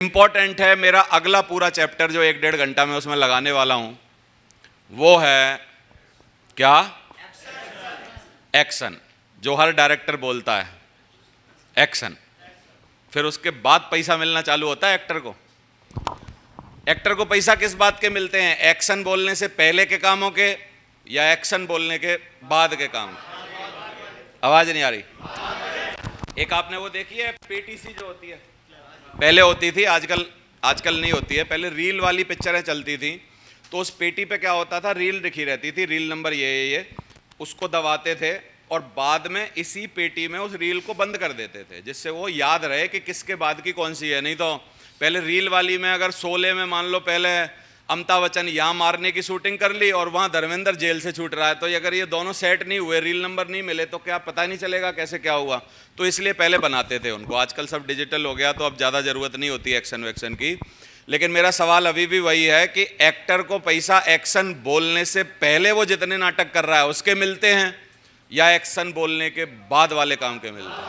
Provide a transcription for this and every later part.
Important है। मेरा अगला पूरा चैप्टर जो 1-1.5 घंटा में उसमें लगाने वाला हूं वो है क्या? एक्शन। जो हर डायरेक्टर बोलता है एक्शन, फिर उसके बाद पैसा मिलना चालू होता है एक्टर को। एक्टर को पैसा किस बात के मिलते हैं? एक्शन बोलने से पहले के कामों के या एक्शन बोलने के बाद के काम? आवाज नहीं आ रही। एक आपने वो देखी है पीटीसी जो होती है, पहले होती थी, आजकल नहीं होती है। पहले रील वाली पिक्चरें चलती थी, तो उस पेटी पे क्या होता था, रील लिखी रहती थी, रील नंबर ये उसको दबाते थे और बाद में इसी पेटी में उस रील को बंद कर देते थे, जिससे वो याद रहे कि किसके बाद की कौन सी है। नहीं तो पहले रील वाली में अगर शोले में मान लो पहले अमिताभ बच्चन यहाँ मारने की शूटिंग कर ली और वहाँ धर्मेंद्र जेल से छूट रहा है, तो अगर ये दोनों सेट नहीं हुए, रील नंबर नहीं मिले, तो क्या पता नहीं चलेगा कैसे क्या हुआ। तो इसलिए पहले बनाते थे उनको। आजकल सब डिजिटल हो गया तो अब ज़्यादा ज़रूरत नहीं होती एक्शन वैक्शन की। लेकिन मेरा सवाल अभी भी वही है कि एक्टर को पैसा एक्शन बोलने से पहले वो जितने नाटक कर रहा है उसके मिलते हैं या एक्शन बोलने के बाद वाले काम के मिलते हैं?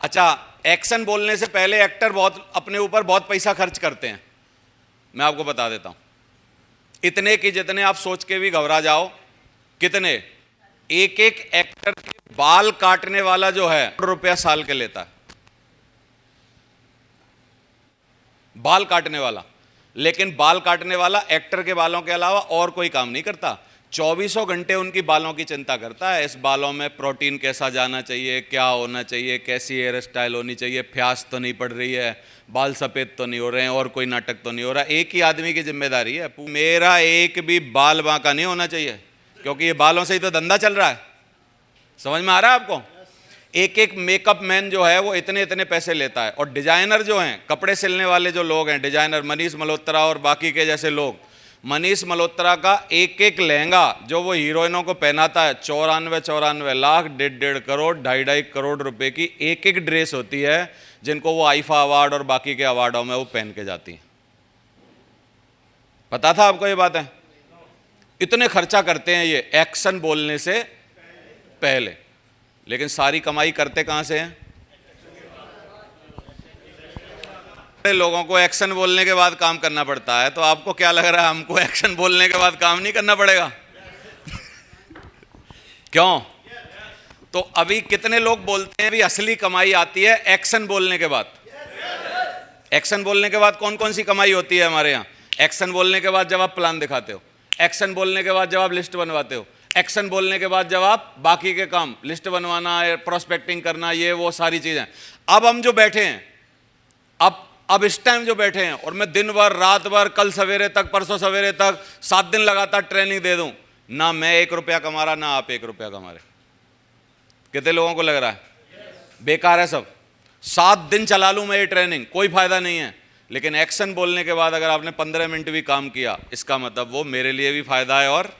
अच्छा, एक्शन बोलने से पहले एक्टर बहुत अपने ऊपर बहुत पैसा खर्च करते हैं। मैं आपको बता देता हूं, इतने कि जितने आप सोच के भी घबरा जाओ। कितने? एक एक्टर के बाल काटने वाला जो है ₹1 साल के लेता है, बाल काटने वाला। लेकिन बाल काटने वाला एक्टर के बालों के अलावा और कोई काम नहीं करता। 24 घंटे उनकी बालों की चिंता करता है। इस बालों में प्रोटीन कैसा जाना चाहिए, क्या होना चाहिए, कैसी हेयर स्टाइल होनी चाहिए, फ्यास तो नहीं पड़ रही है, बाल सफ़ेद तो नहीं हो रहे हैं, और कोई नाटक तो नहीं हो रहा। एक ही आदमी की जिम्मेदारी है। मेरा एक भी बाल बांका नहीं होना चाहिए, क्योंकि ये बालों से ही तो धंधा चल रहा है। समझ में आ रहा है आपको? एक मेकअप मैन जो है वो इतने इतने पैसे लेता है। और डिजाइनर जो हैं, कपड़े सिलने वाले जो लोग हैं, डिजाइनर मनीष मल्होत्रा और बाकी के जैसे लोग, मनीष मल्होत्रा का एक लहंगा जो वो हीरोइनों को पहनाता है 94 लाख, 1.5 करोड़, 2.5 करोड़ रुपए की एक ड्रेस होती है, जिनको वो आईफा अवार्ड और बाकी के अवार्डों में वो पहन के जाती है। पता था आपको ये बात है? इतने खर्चा करते हैं ये एक्शन बोलने से पहले। लेकिन सारी कमाई करते कहां से हैं? लोगों को एक्शन बोलने के बाद काम करना पड़ता है। तो आपको क्या लग रहा है हमको एक्शन बोलने के बाद काम नहीं करना पड़ेगा? क्यों? तो अभी कितने लोग बोलते हैं भी असली कमाई आती है एक्शन बोलने के बाद? एक्शन बोलने के बाद कौन कौन सी कमाई होती है हमारे यहाँ? एक्शन बोलने के बाद जब आप प्लान दिखाते हो, एक्शन बोलने के बाद जब आप लिस्ट बनवाते हो, एक्शन बोलने के बाद जब आप बाकी के काम, लिस्ट बनवाना, प्रोस्पेक्टिंग करना, ये वो सारी चीजें। अब हम जो बैठे हैं, अब इस टाइम जो बैठे हैं, और मैं दिन भर रात भर, कल सवेरे तक, परसों सवेरे तक 7 दिन लगातार ट्रेनिंग दे दूं, ना मैं 1 रुपया कमा रहा, ना आप 1 रुपया कमा रहे। कितने लोगों को लग रहा है बेकार है सब? 7 दिन चला लूं मैं ये ट्रेनिंग, कोई फायदा नहीं है। लेकिन एक्शन बोलने के बाद अगर आपने 15 मिनट भी काम किया, इसका मतलब वो मेरे लिए भी फायदा है और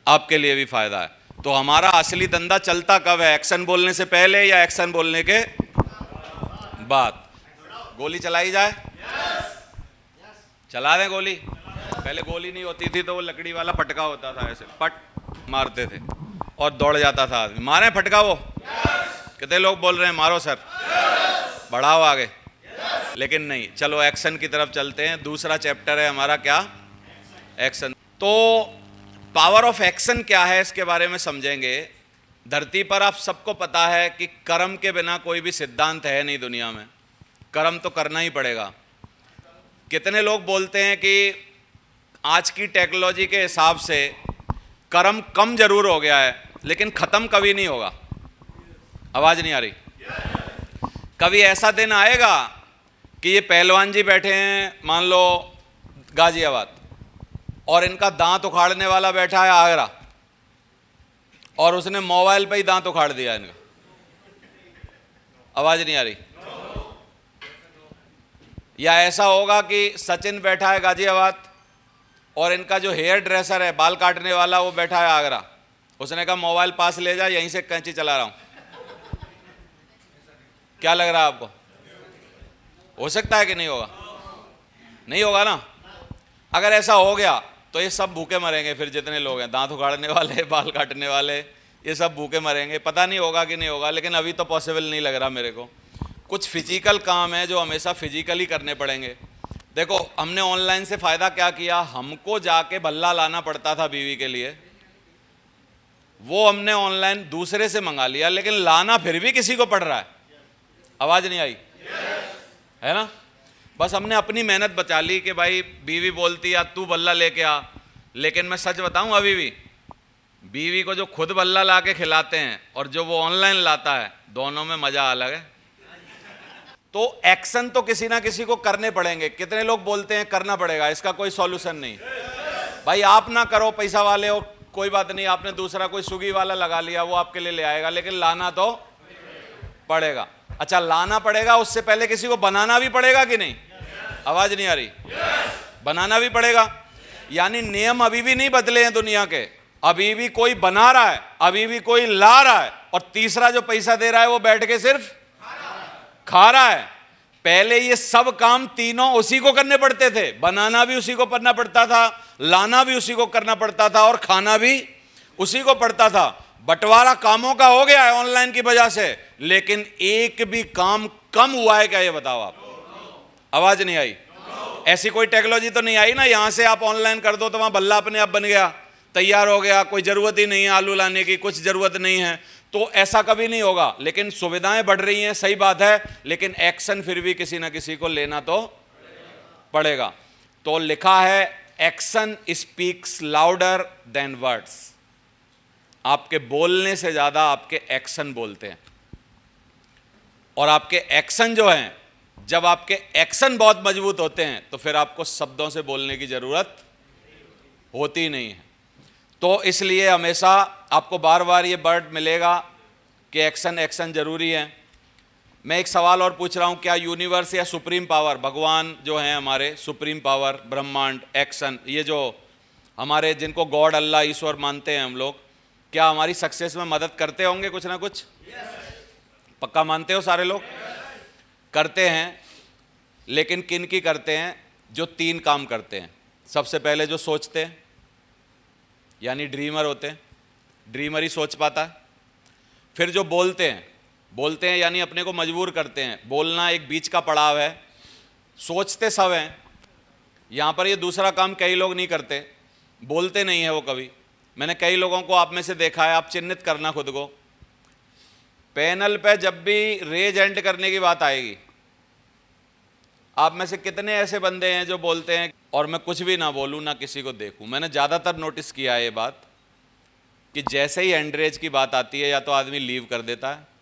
आपके लिए भी फायदा है। तो हमारा असली धंधा चलता कब है? एक्शन बोलने से पहले या एक्शन बोलने के बाद? गोली चलाई जाए? चला दें गोली? पहले गोली नहीं होती थी तो वो लकड़ी वाला फटका होता था, ऐसे पट मारते थे और दौड़ जाता था आदमी। मारे फटका वो? कितने लोग बोल रहे हैं मारो सर, बढ़ाओ आगे। लेकिन नहीं, चलो एक्शन की तरफ चलते हैं। दूसरा चैप्टर है हमारा क्या? एक्शन। तो पावर ऑफ एक्शन क्या है इसके बारे में समझेंगे। धरती पर आप सबको पता है कि कर्म के बिना कोई भी सिद्धांत है नहीं दुनिया में। कर्म तो करना ही पड़ेगा। कितने लोग बोलते हैं कि आज की टेक्नोलॉजी के हिसाब से कर्म कम जरूर हो गया है, लेकिन खत्म कभी नहीं होगा। आवाज नहीं आ रही? कभी ऐसा दिन आएगा कि ये पहलवान जी बैठे हैं मान लो गाजियाबाद, और इनका दांत उखाड़ने वाला बैठा है आगरा, और उसने मोबाइल पे ही दांत उखाड़ दिया इनका। आवाज नहीं आ रही? या ऐसा होगा कि सचिन बैठा है गाजियाबाद और इनका जो हेयर ड्रेसर है, बाल काटने वाला, वो बैठा है आगरा, उसने कहा मोबाइल पास ले जा, यहीं से कैंची चला रहा हूं। क्या लग रहा है आपको? हो सकता है कि नहीं होगा? नहीं होगा ना। अगर ऐसा हो गया तो ये सब भूखे मरेंगे। फिर जितने लोग हैं, दांत उखाड़ने वाले, बाल काटने वाले, ये सब भूखे मरेंगे। पता नहीं होगा कि नहीं होगा, लेकिन अभी तो पॉसिबल नहीं लग रहा मेरे को। कुछ फिजिकल काम है जो हमेशा फिजिकली करने पड़ेंगे। देखो, हमने ऑनलाइन से फायदा क्या किया, हमको जाके भल्ला लाना पड़ता था बीवी के लिए, वो हमने ऑनलाइन दूसरे से मंगा लिया, लेकिन लाना फिर भी किसी को पड़ रहा है। आवाज नहीं आई? है ना? बस हमने अपनी मेहनत बचा ली कि भाई बीवी बोलती है तू बल्ला लेके आ, लेकिन मैं सच बताऊं, अभी भी बीवी को जो खुद बल्ला ला के खिलाते हैं और जो वो ऑनलाइन लाता है, दोनों में मजा अलग है। तो एक्शन तो किसी ना किसी को करने पड़ेंगे। कितने लोग बोलते हैं करना पड़ेगा, इसका कोई सॉल्यूशन नहीं। भाई आप ना करो, पैसा वाले हो, कोई बात नहीं, आपने दूसरा कोई स्विगी वाला लगा लिया, वो आपके लिए ले आएगा, लेकिन लाना तो पड़ेगा। अच्छा, लाना पड़ेगा, उससे पहले किसी को बनाना भी पड़ेगा कि नहीं? आवाज नहीं आ रही? बनाना भी पड़ेगा। यानी नियम अभी भी नहीं बदले हैं दुनिया के, अभी भी कोई बना रहा है, अभी भी कोई ला रहा है, और तीसरा जो पैसा दे रहा है वो बैठ के सिर्फ खा रहा है। पहले ये सब काम तीनों उसी को करने पड़ते थे, बनाना भी उसी को करना पड़ता था, लाना भी उसी को करना पड़ता था, और खाना भी उसी को पड़ता था। बंटवारा कामों का हो गया है ऑनलाइन की वजह से, लेकिन एक भी काम कम हुआ है क्या, ये बताओ आप? आवाज नहीं आई? ऐसी कोई टेक्नोलॉजी तो नहीं आई ना, यहां से आप ऑनलाइन कर दो तो वहां बल्ला अपने आप बन गया, तैयार हो गया, कोई जरूरत ही नहीं है आलू लाने की, कुछ जरूरत नहीं है। तो ऐसा कभी नहीं होगा। लेकिन सुविधाएं बढ़ रही हैं, सही बात है, लेकिन एक्शन फिर भी किसी ना किसी को लेना तो पड़ेगा। तो लिखा है action speaks louder than words. आपके बोलने से ज्यादा आपके एक्शन बोलते हैं, और आपके एक्शन जो हैं, जब आपके एक्शन बहुत मजबूत होते हैं तो फिर आपको शब्दों से बोलने की जरूरत होती नहीं है। तो इसलिए हमेशा आपको बार बार ये वर्ड मिलेगा कि एक्शन एक्शन जरूरी है। मैं एक सवाल और पूछ रहा हूं, क्या यूनिवर्स या सुप्रीम पावर, भगवान जो हैं हमारे, सुप्रीम पावर, ब्रह्मांड, एक्शन, ये जो हमारे जिनको गॉड, अल्लाह, ईश्वर मानते हैं हम लोग, क्या हमारी सक्सेस में मदद करते होंगे कुछ ना कुछ? पक्का मानते हो सारे लोग? करते हैं, लेकिन किन की करते हैं? जो तीन काम करते हैं। सबसे पहले जो सोचते हैं, यानी ड्रीमर होते हैं, ड्रीमर ही सोच पाता है। फिर जो बोलते हैं यानी अपने को मजबूर करते हैं, बोलना एक बीच का पड़ाव है, सोचते सब हैं। यहाँ पर ये दूसरा काम कई लोग नहीं करते, बोलते नहीं है वो कभी। मैंने कई लोगों को आप में से देखा है, आप चिन्हित करना खुद को, पैनल पे जब भी रेज एंड करने की बात आएगी, आप में से कितने ऐसे बंदे हैं जो बोलते हैं और मैं कुछ भी ना बोलूं, ना किसी को देखूं? मैंने ज़्यादातर नोटिस किया है ये बात कि जैसे ही एंड्रेज की बात आती है या तो आदमी लीव कर देता है।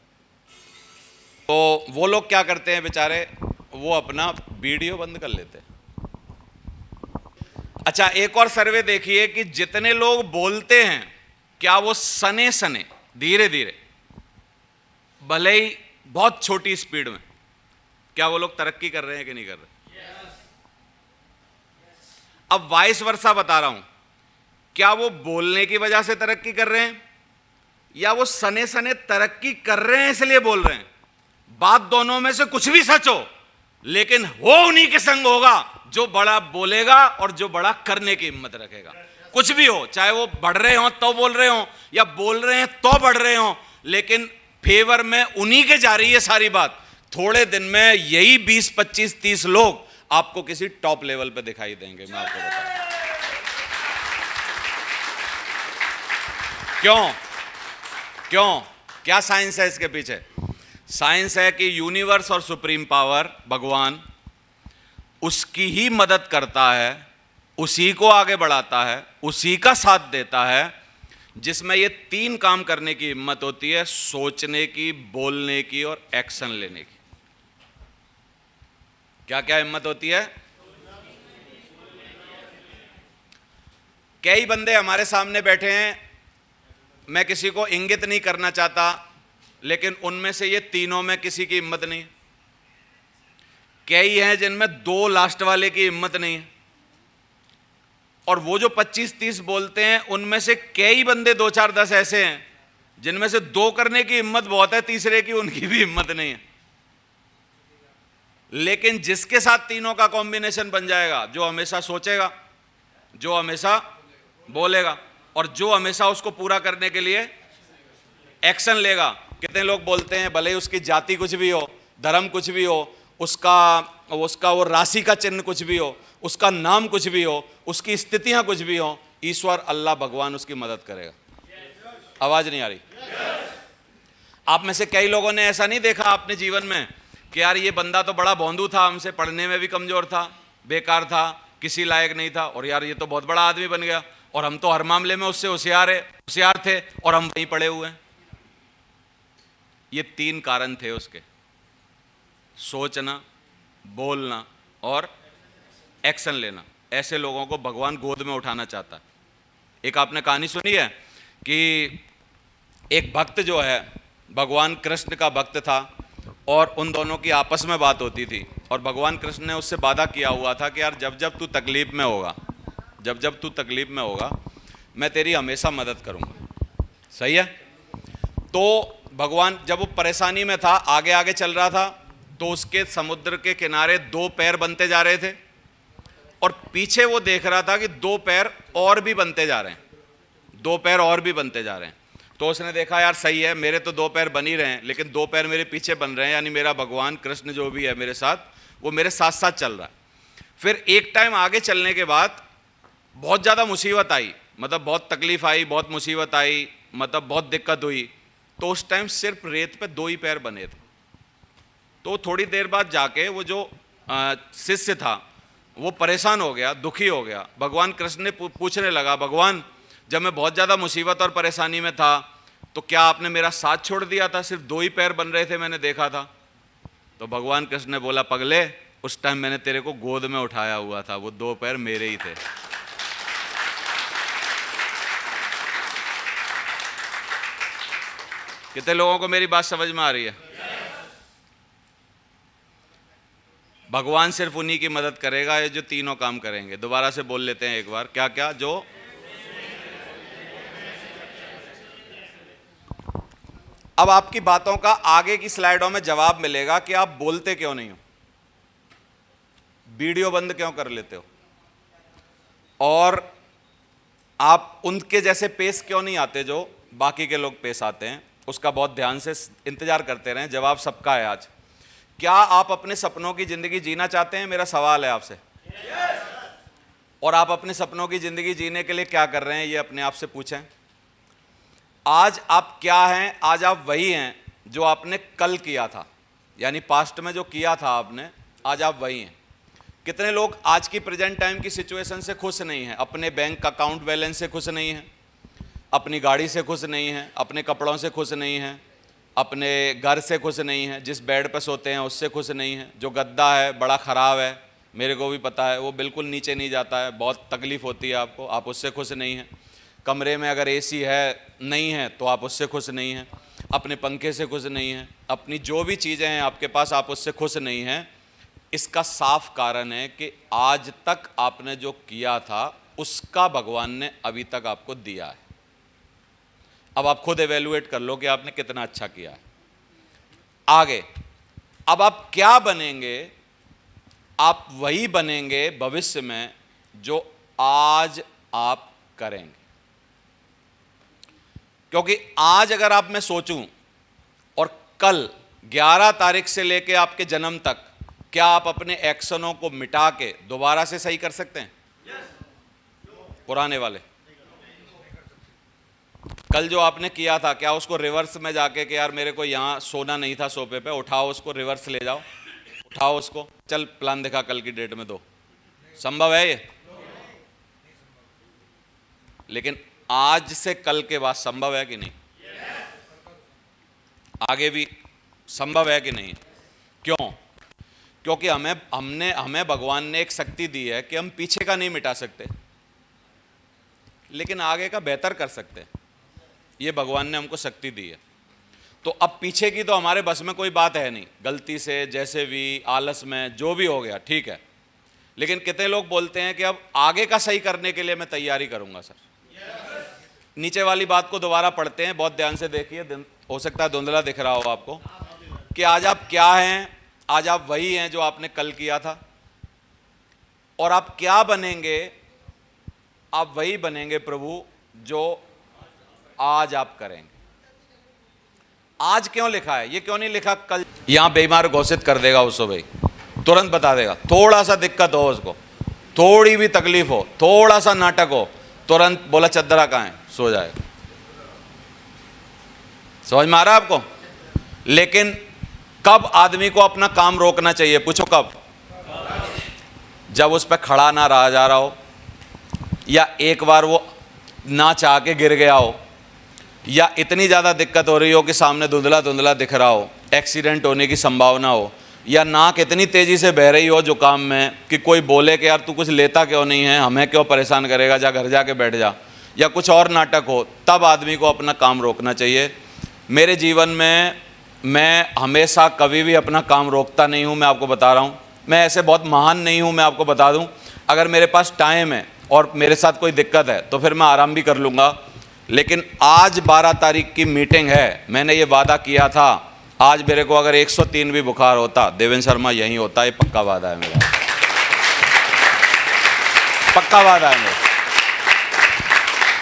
तो वो लोग क्या करते हैं बेचारे, वो अपना वीडियो बंद कर लेते हैं। अच्छा, एक और सर्वे देखिए कि जितने लोग बोलते हैं, क्या वो सने सने, धीरे धीरे, भले ही बहुत छोटी स्पीड में, क्या वो लोग तरक्की कर रहे हैं कि नहीं कर रहे? अब वाइस वर्सा बता रहा हूं, क्या वो बोलने की वजह से तरक्की कर रहे हैं, या वो सने सने तरक्की कर रहे हैं इसलिए बोल रहे हैं? बात दोनों में से कुछ भी सच हो, लेकिन हो उन्हीं के संग होगा जो बड़ा बोलेगा और जो बड़ा करने की हिम्मत रखेगा। कुछ भी हो, चाहे वो बढ़ रहे हो तो बोल रहे हो, या बोल रहे हैं तो बढ़ रहे हो, लेकिन फेवर में उन्हीं के जा रही है सारी बात। थोड़े दिन में यही 20, 25, 30 लोग आपको किसी टॉप लेवल पे दिखाई देंगे, मैं आपको बताऊं। क्यों? क्या साइंस है इसके पीछे? साइंस है कि यूनिवर्स और सुप्रीम पावर, भगवान, उसकी ही मदद करता है, उसी को आगे बढ़ाता है, उसी का साथ देता है, जिसमें ये तीन काम करने की हिम्मत होती है: सोचने की, बोलने की और एक्शन लेने की। क्या क्या हिम्मत होती है? कई बंदे हमारे सामने बैठे हैं, मैं किसी को इंगित नहीं करना चाहता, लेकिन उनमें से ये तीनों में किसी की हिम्मत नहीं है। कई हैं जिनमें 2 लास्ट वाले की हिम्मत नहीं है, और वो जो 25-30 बोलते हैं, उनमें से कई बंदे 2, 4, 10 ऐसे हैं जिनमें से 2 करने की हिम्मत बहुत है, तीसरे की उनकी भी हिम्मत नहीं है। लेकिन जिसके साथ तीनों का कॉम्बिनेशन बन जाएगा, जो हमेशा सोचेगा, जो हमेशा बोलेगा, और जो हमेशा उसको पूरा करने के लिए एक्शन लेगा। कितने लोग बोलते हैं, भले ही उसकी जाति कुछ भी हो, धर्म कुछ भी हो, उसका वो राशि का चिन्ह कुछ भी हो, उसका नाम कुछ भी हो, उसकी स्थितियां कुछ भी हो, ईश्वर अल्लाह भगवान उसकी मदद करेगा। आवाज नहीं आ रही? आप में से कई लोगों ने ऐसा नहीं देखा अपने जीवन में कि यार ये बंदा तो बड़ा भोंदू था, हमसे पढ़ने में भी कमजोर था, बेकार था, किसी लायक नहीं था, और यार ये तो बहुत बड़ा आदमी बन गया, और हम तो हर मामले में उससे होशियार थे और हम वहीं पड़े हुए हैं। ये 3 कारण थे उसके: सोचना, बोलना और एक्शन लेना। ऐसे लोगों को भगवान गोद में उठाना चाहता है। एक आपने कहानी सुनी है कि एक भक्त जो है भगवान कृष्ण का भक्त था, और उन दोनों की आपस में बात होती थी, और भगवान कृष्ण ने उससे वादा किया हुआ था कि यार जब जब तू तकलीफ में होगा, जब जब तू तकलीफ में होगा, मैं तेरी हमेशा मदद करूंगा। सही है? तो भगवान जब वो परेशानी में था, आगे आगे चल रहा था, तो उसके समुद्र के किनारे 2 पैर बनते जा रहे थे, और पीछे वो देख रहा था कि 2 पैर और भी बनते जा रहे हैं, 2 पैर और भी बनते जा रहे हैं। तो उसने देखा यार सही है, मेरे तो 2 पैर बन ही रहे हैं, लेकिन 2 पैर मेरे पीछे बन रहे हैं, यानी मेरा भगवान कृष्ण जो भी है मेरे साथ, वो मेरे साथ साथ चल रहा है। फिर एक टाइम आगे चलने के बाद बहुत ज़्यादा मुसीबत आई, मतलब बहुत तकलीफ आई, बहुत मुसीबत आई, मतलब बहुत दिक्कत हुई। तो उस टाइम सिर्फ रेत पे 2 ही पैर बने थे। तो थोड़ी देर बाद जाके वो जो शिष्य था वो परेशान हो गया, दुखी हो गया। भगवान कृष्ण ने पूछने लगा, भगवान जब मैं बहुत ज़्यादा मुसीबत और परेशानी में था तो क्या आपने मेरा साथ छोड़ दिया था? सिर्फ 2 ही पैर बन रहे थे, मैंने देखा था। तो भगवान कृष्ण ने बोला, पगले, उस टाइम मैंने तेरे को गोद में उठाया हुआ था, वो 2 पैर मेरे ही थे। कितने लोगों को मेरी बात समझ में आ रही है? भगवान सिर्फ उन्हीं की मदद करेगा ये जो तीनों काम करेंगे। दोबारा से बोल लेते हैं एक बार, क्या क्या? जो अब आपकी बातों का आगे की स्लाइडों में जवाब मिलेगा कि आप बोलते क्यों नहीं हो, वीडियो बंद क्यों कर लेते हो, और आप उनके जैसे पेश क्यों नहीं आते जो बाकी के लोग पेश आते हैं। उसका बहुत ध्यान से इंतजार करते रहें, जवाब सबका है आज। क्या आप अपने सपनों की जिंदगी जीना चाहते हैं? मेरा सवाल है आपसे। और आप अपने सपनों की जिंदगी जीने के लिए क्या कर रहे हैं, ये अपने आप से पूछें। आज आप क्या हैं? आज आप वही हैं जो आपने कल किया था, यानी पास्ट में जो किया था आपने, आज आप वही हैं। कितने लोग आज की प्रेजेंट टाइम की सिचुएशन से खुश नहीं हैं? अपने बैंक अकाउंट बैलेंस से खुश नहीं हैं, अपनी गाड़ी से खुश नहीं हैं, अपने कपड़ों से खुश नहीं हैं, अपने घर से खुश नहीं हैं, जिस बेड पर सोते हैं उससे खुश नहीं हैं, जो गद्दा है बड़ा ख़राब है, मेरे को भी पता है, वो बिल्कुल नीचे नहीं जाता है, बहुत तकलीफ़ होती है आपको, आप उससे खुश नहीं हैं। कमरे में अगर एसी है नहीं है तो आप उससे खुश नहीं हैं, अपने पंखे से खुश नहीं हैं, अपनी जो भी चीज़ें हैं आपके पास आप उससे खुश नहीं हैं। इसका साफ कारण है कि आज तक आपने जो किया था उसका भगवान ने अभी तक आपको दिया है। अब आप खुद एवेल्युएट कर लो कि आपने कितना अच्छा किया है। आगे अब आप क्या बनेंगे? आप वही बनेंगे भविष्य में जो आज आप करेंगे। क्योंकि आज अगर आप मैं सोचूं और कल 11 तारीख से लेके आपके जन्म तक क्या आप अपने एक्शनों को मिटा के दोबारा से सही कर सकते हैं? पुराने वाले कल जो आपने किया था, क्या उसको रिवर्स में जाके कि यार मेरे को यहाँ सोना नहीं था सोफे पे, उठाओ उसको, रिवर्स ले जाओ, उठाओ उसको, चल प्लान दिखा कल की डेट में दो। संभव है ये? लेकिन आज से कल के बाद संभव है कि नहीं? आगे भी संभव है कि नहीं? क्यों? क्योंकि हमें भगवान ने एक शक्ति दी है कि हम पीछे का नहीं मिटा सकते, लेकिन आगे का बेहतर कर सकते हैं। ये भगवान ने हमको शक्ति दी है। तो अब पीछे की तो हमारे बस में कोई बात है नहीं, गलती से जैसे भी आलस में जो भी हो गया ठीक है, लेकिन कितने लोग बोलते हैं कि अब आगे का सही करने के लिए मैं तैयारी करूंगा। सर नीचे वाली बात को दोबारा पढ़ते हैं, बहुत ध्यान से देखिए, हो सकता है धुंधला दिख रहा हो आपको, कि आज आप क्या हैं? आज आप वही हैं जो आपने कल किया था। और आप क्या बनेंगे? आप वही बनेंगे प्रभु जो आज आप करेंगे। आज क्यों लिखा है, ये क्यों नहीं लिखा कल यहां बीमार घोषित कर देगा उसको, भाई तुरंत बता देगा। थोड़ा सा दिक्कत हो उसको, थोड़ी भी तकलीफ हो, थोड़ा सा नाटक हो, तुरंत बोला चद्दरा कहाँ है, सो जाएगा। समझ में आ रहा है आपको? लेकिन कब आदमी को अपना काम रोकना चाहिए, पूछो कब? जब उस पर खड़ा ना रहा जा रहा हो, या एक बार वो ना चाह के गिर गया हो, या इतनी ज़्यादा दिक्कत हो रही हो कि सामने धुंधला धुंधला दिख रहा हो, एक्सीडेंट होने की संभावना हो, या नाक इतनी तेज़ी से बह रही हो जुकाम में कि कोई बोले कि यार तू कुछ लेता क्यों नहीं है, हमें क्यों परेशान करेगा, जा घर जाके बैठ जा, या कुछ और नाटक हो, तब आदमी को अपना काम रोकना चाहिए। मेरे जीवन में मैं हमेशा कभी भी अपना काम रोकता नहीं हूँ, मैं आपको बता रहा हूँ। मैं ऐसे बहुत महान नहीं हूँ, मैं आपको बता दूँ। अगर मेरे पास टाइम है और मेरे साथ कोई दिक्कत है तो फिर मैं आराम भी कर लूँगा, लेकिन आज 12 तारीख की मीटिंग है, मैंने ये वादा किया था, आज मेरे को अगर 103 भी बुखार होता, देवेंद्र शर्मा यहीं होता, ये पक्का वादा है मेरा, पक्का वादा है मेरा।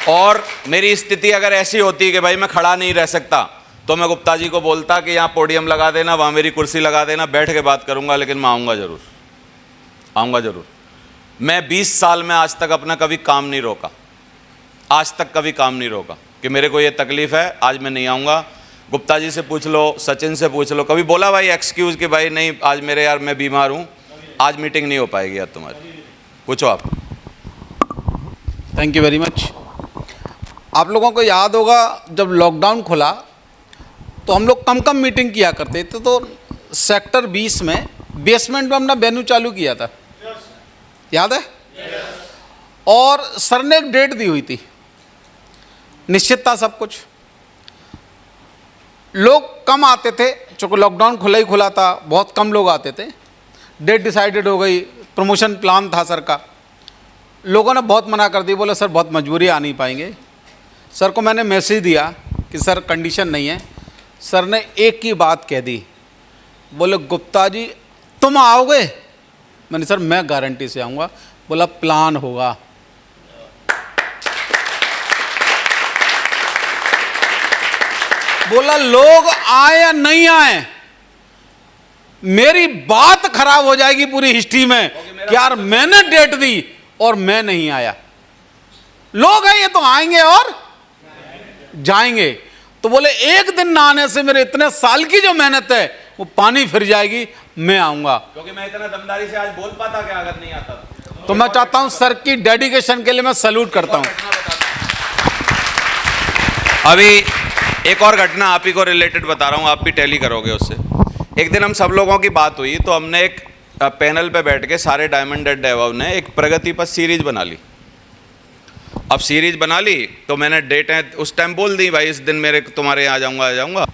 और मेरी स्थिति अगर ऐसी होती कि भाई मैं खड़ा नहीं रह सकता, तो मैं गुप्ता जी को बोलता कि यहाँ पोडियम लगा देना, वहाँ मेरी कुर्सी लगा देना, बैठ के बात करूँगा, लेकिन मैं आऊँगा ज़रूर, आऊँगा ज़रूर। मैं 20 साल में आज तक अपना कभी काम नहीं रोका, आज तक कभी काम नहीं रोका कि मेरे को ये तकलीफ़ है, आज मैं नहीं आऊँगा। गुप्ता जी से पूछ लो, सचिन से पूछ लो, कभी बोला भाई एक्सक्यूज़ कि भाई नहीं आज मेरे यार मैं बीमार हूँ, आज मीटिंग नहीं हो पाएगी यार तुम्हारी? पूछो आप। Thank you very much. आप लोगों को याद होगा जब लॉकडाउन खुला तो हम लोग कम मीटिंग किया करते थे, तो सेक्टर 20 में बेसमेंट में अपना वेन्यू चालू किया था, याद है? और सर ने एक डेट दी हुई थी, निश्चित था सब कुछ, लोग कम आते थे, चूँकि लॉकडाउन खुला ही खुला था, बहुत कम लोग आते थे। डेट डिसाइडेड हो गई, प्रमोशन प्लान था सर का, लोगों ने बहुत मना कर दी, बोले सर बहुत मजबूरी आ नहीं पाएंगे। सर को मैंने मैसेज दिया कि सर कंडीशन नहीं है। सर ने एक ही बात कह दी, बोले गुप्ता जी तुम आओगे? मैंने सर मैं गारंटी से आऊँगा। बोला प्लान होगा। बोला लोग आए या नहीं आए, मेरी बात खराब हो जाएगी पूरी हिस्ट्री में कि यार मैंने डेट दी और मैं नहीं आया। लोग हैं ये तो आएंगे और जाएंगे। तो बोले एक दिन ना आने से मेरे इतने साल की जो मेहनत है वो पानी फिर जाएगी, मैं आऊंगा। क्योंकि मैं इतना दमदारी से आज बोल पाता क्या अगर नहीं आता तो मैं चाहता हूं सर की डेडिकेशन के लिए मैं सैल्यूट करता हूं। अभी एक और घटना आप ही को रिलेटेड बता रहा हूं, आप भी टैली करोगे उससे। एक दिन हम सब लोगों की बात हुई तो हमने एक पैनल पे बैठ के सारे डायमंड एट डेवलप ने एक प्रगति पर सीरीज बना ली। अब सीरीज बना ली तो मैंने डेटें उस टाइम बोल दी, भाई इस दिन मेरे तुम्हारे यहाँ आ जाऊँगा।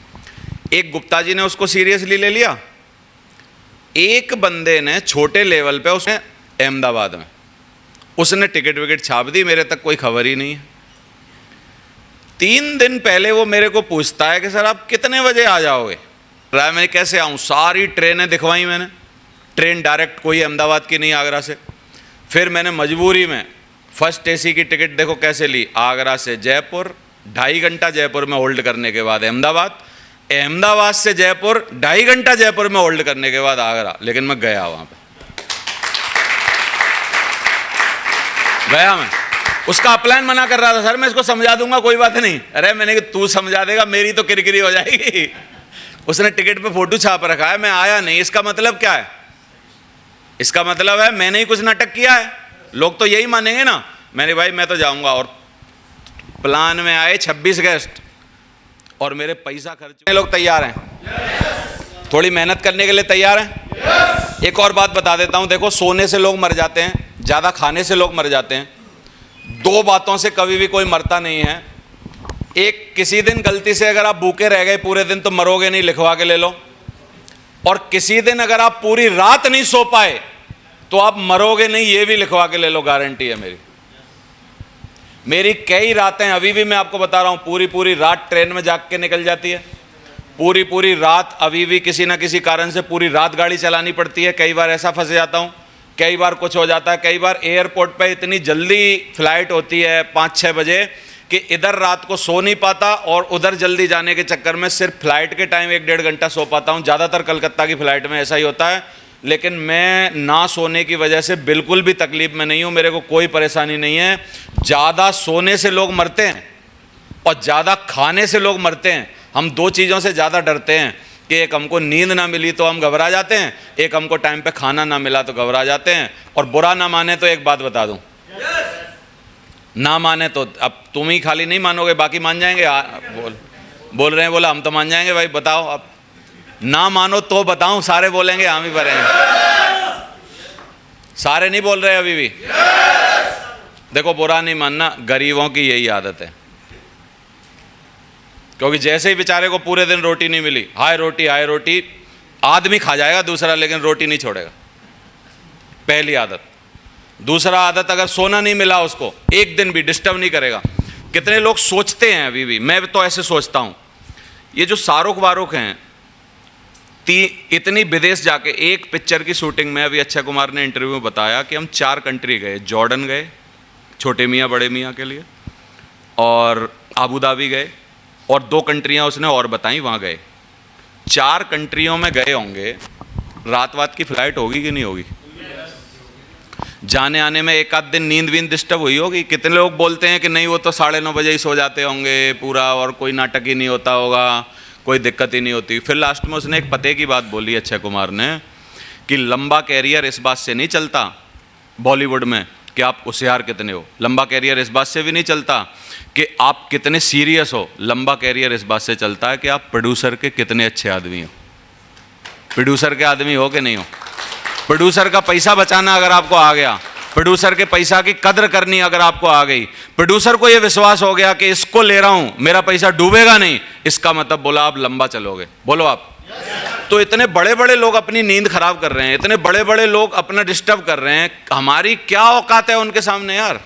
एक गुप्ता जी ने उसको सीरियसली ले लिया, एक बंदे ने छोटे लेवल पे उसने अहमदाबाद में उसने टिकट विकेट छाप दी, मेरे तक कोई खबर ही नहीं है। 3 दिन पहले वो मेरे को पूछता है कि सर आप कितने बजे आ जाओगे? राय मैं कैसे आऊँ, सारी ट्रेनें दिखवाई मैंने, ट्रेन डायरेक्ट कोई अहमदाबाद की नहीं आगरा से। फिर मैंने मजबूरी में फर्स्ट एसी की टिकट देखो कैसे ली, आगरा से जयपुर, 2.5 घंटा जयपुर में होल्ड करने के बाद अहमदाबाद, अहमदाबाद से जयपुर 2.5 घंटा जयपुर में होल्ड करने के बाद आगरा। लेकिन मैं गया, वहाँ पे गया मैं। उसका अपलाइन मना कर रहा था, सर मैं इसको समझा दूंगा कोई बात नहीं। अरे मैंने कि तू समझा देगा, मेरी तो किरकिरी हो जाएगी। उसने टिकट पे फोटो छाप रखा है, मैं आया नहीं। इसका मतलब क्या है? इसका मतलब है मैंने ही कुछ नाटक किया है, लोग तो यही मानेंगे ना। मैंने भाई मैं तो जाऊंगा, और प्लान में आए 26 गेस्ट और मेरे पैसा खर्च। लोग तैयार हैं? थोड़ी मेहनत करने के लिए तैयार हैं? एक और बात बता देता हूं, देखो सोने से लोग मर जाते हैं, ज़्यादा खाने से लोग मर जाते हैं, 2 बातों से कभी भी कोई मरता नहीं है। एक, किसी दिन गलती से अगर आप भूखे रह गए पूरे दिन तो मरोगे नहीं, लिखवा के ले लो। और किसी दिन अगर आप पूरी रात नहीं सो पाए तो आप मरोगे नहीं, ये भी लिखवा के ले लो, गारंटी है मेरी। मेरी कई रातें अभी भी मैं आपको बता रहा हूं, पूरी रात ट्रेन में जाग के निकल जाती है, पूरी रात अभी भी किसी ना किसी कारण से पूरी रात गाड़ी चलानी पड़ती है। कई बार ऐसा फंस जाता हूं, कई बार कुछ हो जाता है, कई बार एयरपोर्ट पे इतनी जल्दी फ्लाइट होती है 5-6 बजे कि इधर रात को सो नहीं पाता और उधर जल्दी जाने के चक्कर में सिर्फ फ्लाइट के टाइम 1-1.5 घंटा सो पाता हूँ। ज़्यादातर कलकत्ता की फ़्लाइट में ऐसा ही होता है, लेकिन मैं ना सोने की वजह से बिल्कुल भी तकलीफ में नहीं हूँ, मेरे को कोई परेशानी नहीं है। ज़्यादा सोने से लोग मरते हैं और ज़्यादा खाने से लोग मरते हैं। हम दो चीज़ों से ज़्यादा डरते हैं कि एक हमको नींद ना मिली तो हम घबरा जाते हैं, एक हमको टाइम पे खाना ना मिला तो घबरा जाते हैं। और बुरा ना माने तो एक बात बता दूं, ना माने तो अब तुम ही खाली नहीं मानोगे, बाकी मान जाएंगे। बोल रहे हैं, बोला हम तो मान जाएंगे भाई, बताओ। अब ना मानो तो बताऊं, सारे बोलेंगे हम ही भरेंगे। सारे नहीं बोल रहे अभी भी। देखो बुरा नहीं मानना, गरीबों की यही आदत है, क्योंकि जैसे ही बेचारे को पूरे दिन रोटी नहीं मिली, हाय रोटी, आदमी खा जाएगा दूसरा, लेकिन रोटी नहीं छोड़ेगा। पहली आदत। दूसरा आदत, अगर सोना नहीं मिला उसको एक दिन भी डिस्टर्ब नहीं करेगा। कितने लोग सोचते हैं अभी भी, मैं तो ऐसे सोचता हूं, ये जो शाहरुख वारुख हैं, इतनी विदेश जाके, एक पिक्चर की शूटिंग में अभी अक्षय कुमार ने इंटरव्यू में बताया कि हम 4 कंट्री गए। जॉर्डन गए छोटे मियाँ बड़े मियाँ के लिए, और आबू धाबी गए, और 2 कंट्रियाँ उसने और बताई, वहाँ गए। 4 कंट्रियों में गए होंगे, रात की फ्लाइट होगी कि नहीं होगी? जाने आने में एक आध दिन नींद वींद डिस्टर्ब हुई होगी। कितने लोग बोलते हैं कि नहीं वो तो 9:30 बजे ही सो जाते होंगे पूरा, और कोई नाटक ही नहीं होता होगा, कोई दिक्कत ही नहीं होती। फिर लास्ट में उसने एक पते की बात बोली अक्षय कुमार ने, कि लंबा कैरियर इस बात से नहीं चलता बॉलीवुड में कि आप होशियार कितने हो, लंबा कैरियर इस बात से भी नहीं चलता कि आप कितने सीरियस हो, लंबा कैरियर इस बात से चलता है कि आप प्रोड्यूसर के कितने अच्छे आदमी हो। प्रोड्यूसर के आदमी हो कि नहीं हो? प्रोड्यूसर का पैसा बचाना अगर आपको आ गया, प्रोड्यूसर के पैसा की कदर करनी अगर आपको आ गई, प्रोड्यूसर को यह विश्वास हो गया कि इसको ले रहा हूं, मेरा पैसा डूबेगा नहीं, इसका मतलब बोला आप लंबा चलोगे। बोलो आप। तो इतने बड़े बड़े लोग अपनी नींद खराब कर रहे हैं, इतने बड़े बड़े लोग अपना डिस्टर्ब कर रहे हैं, हमारी क्या औकात है उनके सामने यार।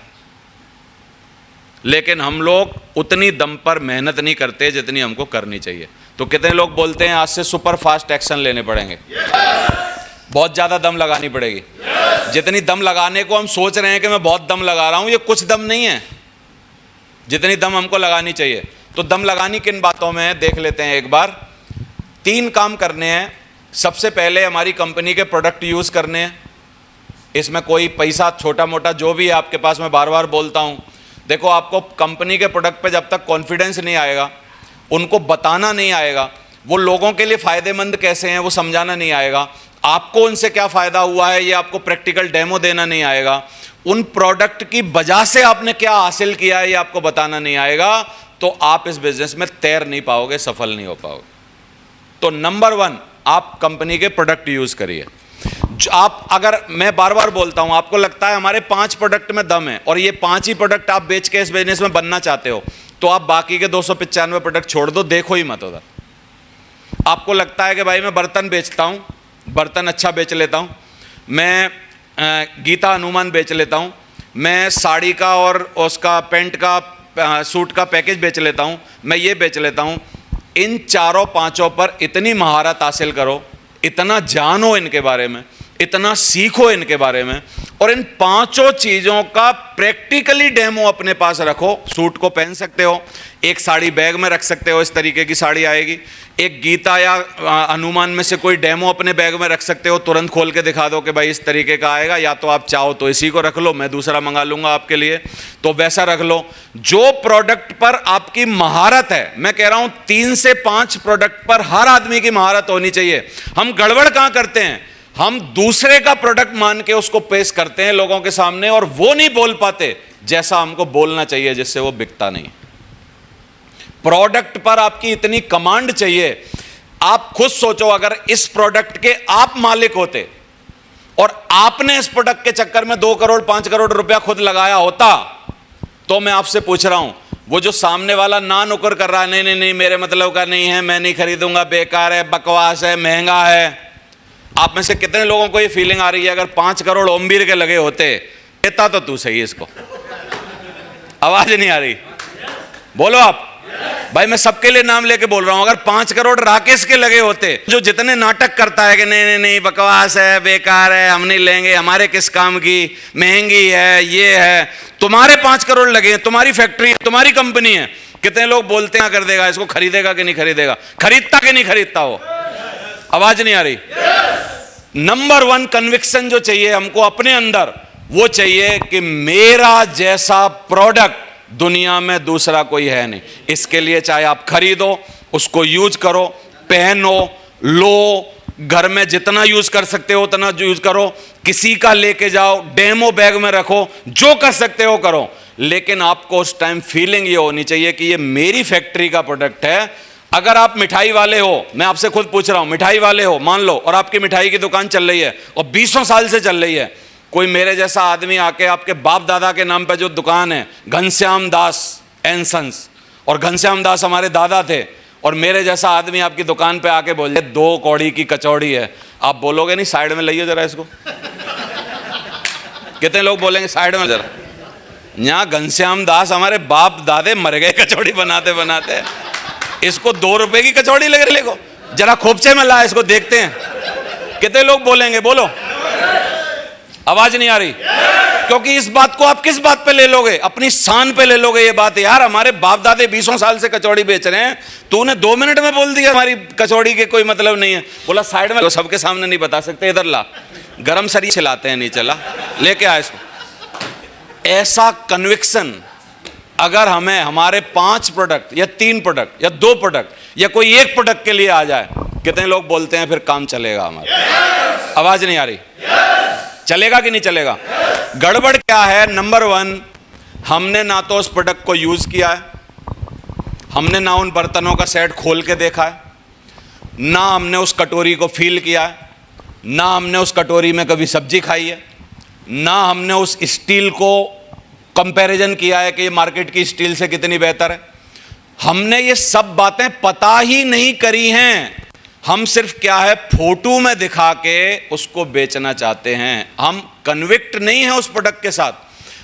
लेकिन हम लोग उतनी दम पर मेहनत नहीं करते जितनी हमको करनी चाहिए। तो कितने लोग बोलते हैं आज से सुपर फास्ट एक्शन लेने पड़ेंगे, बहुत ज़्यादा दम लगानी पड़ेगी। जितनी दम लगाने को हम सोच रहे हैं कि मैं बहुत दम लगा रहा हूं, ये कुछ दम नहीं है जितनी दम हमको लगानी चाहिए। तो दम लगानी किन बातों में है देख लेते हैं एक बार। 3 काम करने हैं। सबसे पहले हमारी कंपनी के प्रोडक्ट यूज़ करने हैं। इसमें कोई पैसा छोटा मोटा जो भी है आपके पास, मैं बार बार बोलता हूं, देखो आपको कंपनी के प्रोडक्ट पे जब तक कॉन्फिडेंस नहीं आएगा, उनको बताना नहीं आएगा, वो लोगों के लिए फ़ायदेमंद कैसे हैं वो समझाना नहीं आएगा, आपको उनसे क्या फ़ायदा हुआ है ये आपको प्रैक्टिकल डेमो देना नहीं आएगा, उन प्रोडक्ट की वजह से आपने क्या हासिल किया है ये आपको बताना नहीं आएगा, तो आप इस बिजनेस में तैर नहीं पाओगे, सफल नहीं हो पाओगे। तो नंबर 1 आप कंपनी के प्रोडक्ट यूज़ करिए। आप, अगर मैं बार बार बोलता हूं, आपको लगता है हमारे 5 प्रोडक्ट में दम है और ये 5 ही प्रोडक्ट आप बेच के इस बिजनेस में बनना चाहते हो, तो आप बाकी के 295 प्रोडक्ट छोड़ दो, देखो ही मत उधर। आपको लगता है कि भाई मैं बर्तन बेचता हूं, बर्तन अच्छा बेच लेता हूं, मैं गीता हनुमान बेच लेता हूं, मैं साड़ी का और उसका पेंट का सूट का पैकेज बेच लेता हूं, मैं ये बेच लेता हूं। इन 4-5 पर इतनी महारत हासिल करो, इतना जानो इनके बारे में, इतना सीखो इनके बारे में, और इन 5 चीज़ों का प्रैक्टिकली डेमो अपने पास रखो। सूट को पहन सकते हो, एक साड़ी बैग में रख सकते हो, इस तरीके की साड़ी आएगी। एक गीता या हनुमान में से कोई डेमो अपने बैग में रख सकते हो, तुरंत खोल के दिखा दो कि भाई इस तरीके का आएगा, या तो आप चाहो तो इसी को रख लो, मैं दूसरा मंगा लूंगा आपके लिए, तो वैसा रख लो। जो प्रोडक्ट पर आपकी महारत है, मैं कह रहा हूं 3 से 5 प्रोडक्ट पर हर आदमी की महारत होनी चाहिए। हम गड़बड़ कहां करते हैं, हम दूसरे का प्रोडक्ट मान के उसको पेश करते हैं लोगों के सामने, और वो नहीं बोल पाते जैसा हमको बोलना चाहिए, जिससे वो बिकता नहीं। प्रोडक्ट पर आपकी इतनी कमांड चाहिए। आप खुद सोचो, अगर इस प्रोडक्ट के आप मालिक होते और आपने इस प्रोडक्ट के चक्कर में 2 करोड़ 5 करोड़ रुपया खुद लगाया होता, तो मैं आपसे पूछ रहा हूं, वो जो सामने वाला ना नुकर कर रहा है, नहीं नहीं नहीं मेरे मतलब का नहीं है, मैं नहीं खरीदूंगा, बेकार है, बकवास है, महंगा है, आप में से कितने लोगों को ये फीलिंग आ रही है अगर 5 करोड़ ओमवीर के लगे होते, देता तो तू सही इसको? आवाज नहीं आ रही, बोलो आप। भाई मैं सबके लिए नाम लेके बोल रहा हूं, अगर 5 करोड़ राकेश के लगे होते, जो जितने नाटक करता है कि नहीं नहीं नहीं बकवास है, बेकार है, हम नहीं लेंगे, हमारे किस काम की, महंगी है, ये है, तुम्हारे 5 करोड़ लगे, तुम्हारी फैक्ट्री है, तुम्हारी कंपनी है, कितने लोग बोलते हैं कर देगा, इसको खरीदेगा कि नहीं खरीदेगा, खरीदता कि नहीं खरीदता हो? आवाज नहीं आ रही? नंबर 1 कन्विक्शन जो चाहिए हमको अपने अंदर, वो चाहिए कि मेरा जैसा प्रोडक्ट दुनिया में दूसरा कोई है नहीं। इसके लिए चाहे आप खरीदो, उसको यूज करो, पहनो, लो, घर में जितना यूज कर सकते हो उतना यूज करो, किसी का लेके जाओ, डेमो बैग में रखो, जो कर सकते हो करो, लेकिन आपको उस टाइम फीलिंग ये होनी चाहिए कि ये मेरी फैक्ट्री का प्रोडक्ट है। अगर आप मिठाई वाले हो, मैं आपसे खुद पूछ रहा हूं, मिठाई वाले हो मान लो, और आपकी मिठाई की दुकान चल रही है और 20 साल से चल रही है, कोई मेरे जैसा आदमी आके आपके बाप दादा के नाम पे जो दुकान है घनश्याम दास एंड सन्स, और घनश्याम दास हमारे दादा थे, और मेरे जैसा आदमी आपकी दुकान पे आके बोले 2 कौड़ी की कचौड़ी है, आप बोलोगे नहीं साइड में लाइए जरा इसको? कितने लोग बोलेंगे साइड में जरा? यहाँ घनश्याम दास हमारे बाप दादे मर गए कचौड़ी बनाते बनाते, इसको 2 रुपए की कचौड़ी लग रही, को जरा खोपचे में ला, इसको देखते हैं। कितने लोग बोलेंगे? बोलो, आवाज नहीं आ रही? क्योंकि इस बात को आप किस बात पे ले लोगे? अपनी शान पे ले लोगे ये बात। यार हमारे बाप दादे 20 साल से कचौड़ी बेच रहे हैं, तूने 2 मिनट में बोल दिया हमारी कचौड़ी के कोई मतलब नहीं है। बोला साइड में, तो सबके सामने नहीं बता सकते, इधर ला, गरम सरी खिलाते हैं, नहीं चला, लेके आ इसको। ऐसा कन्विक्शन अगर हमें हमारे 5 प्रोडक्ट या 3 प्रोडक्ट या 2 प्रोडक्ट या कोई एक प्रोडक्ट के लिए आ जाए, कितने लोग बोलते हैं फिर काम चलेगा हमारा? आवाज नहीं आ रही? चलेगा कि नहीं चलेगा? गड़बड़ क्या है? नंबर 1, हमने ना तो उस प्रोडक्ट को यूज किया है, हमने ना उन बर्तनों का सेट खोल के देखा है, ना हमने उस कटोरी को फील किया है, ना हमने उस कटोरी में कभी सब्जी खाई है, ना हमने उस स्टील को कंपैरिजन किया है कि ये मार्केट की स्टील से कितनी बेहतर है। हमने ये सब बातें पता ही नहीं करी हैं। हम सिर्फ क्या है, फोटो में दिखा के उसको बेचना चाहते हैं। हम कन्विक्ट नहीं है उस प्रोडक्ट के साथ,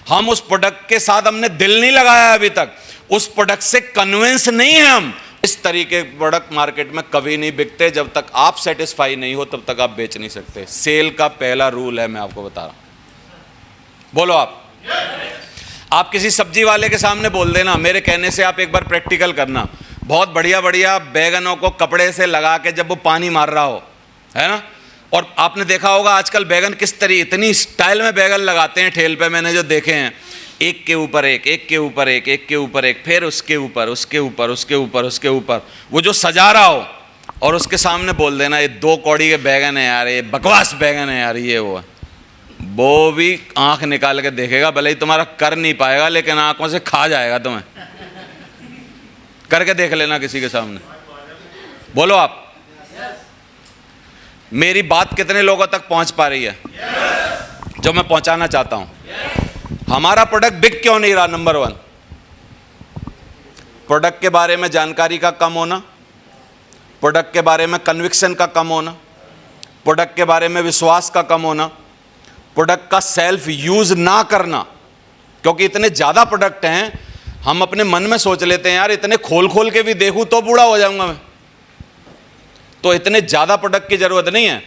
हम उस प्रोडक्ट के साथ हमने दिल नहीं लगाया अभी तक, उस प्रोडक्ट से कन्विंस नहीं है हम। इस तरीके के प्रोडक्ट मार्केट में कभी नहीं बिकते। जब तक आप सेटिस्फाई नहीं हो तब तक आप बेच नहीं सकते। सेल का पहला रूल है, मैं आपको बता रहा हूं। बोलो आप किसी सब्जी वाले के सामने बोल देना, मेरे कहने से आप एक बार प्रैक्टिकल करना, बहुत बढ़िया बढ़िया बैगनों को कपड़े से लगा के जब वो पानी मार रहा हो, है ना, और आपने देखा होगा आजकल बैगन किस तरीके, इतनी स्टाइल में बैगन लगाते हैं ठेल पे, मैंने जो देखे हैं, एक के ऊपर एक, एक के ऊपर एक, एक के ऊपर एक, फिर उसके ऊपर, उसके ऊपर, उसके ऊपर, उसके ऊपर, वो जो सजा रहा हो, और उसके सामने बोल देना ये 2 कौड़ी के बैगन है यार, ये बकवास बैगन है यार, ये वो भी आंख निकाल के देखेगा, भले ही तुम्हारा कर नहीं पाएगा लेकिन आंखों से खा जाएगा तुम्हें। करके देख लेना किसी के सामने। बोलो आप, मेरी बात कितने लोगों तक पहुंच पा रही है जो मैं पहुंचाना चाहता हूं? हमारा प्रोडक्ट बिक क्यों नहीं रहा? नंबर 1, प्रोडक्ट के बारे में जानकारी का कम होना, प्रोडक्ट के बारे में कन्विक्शन का कम होना, प्रोडक्ट के बारे में विश्वास का कम होना, प्रोडक्ट का सेल्फ यूज ना करना। क्योंकि इतने ज्यादा प्रोडक्ट हैं, हम अपने मन में सोच लेते हैं यार इतने खोल खोल के भी देखूं तो बूढ़ा हो जाऊंगा मैं, तो इतने ज्यादा प्रोडक्ट की जरूरत नहीं है।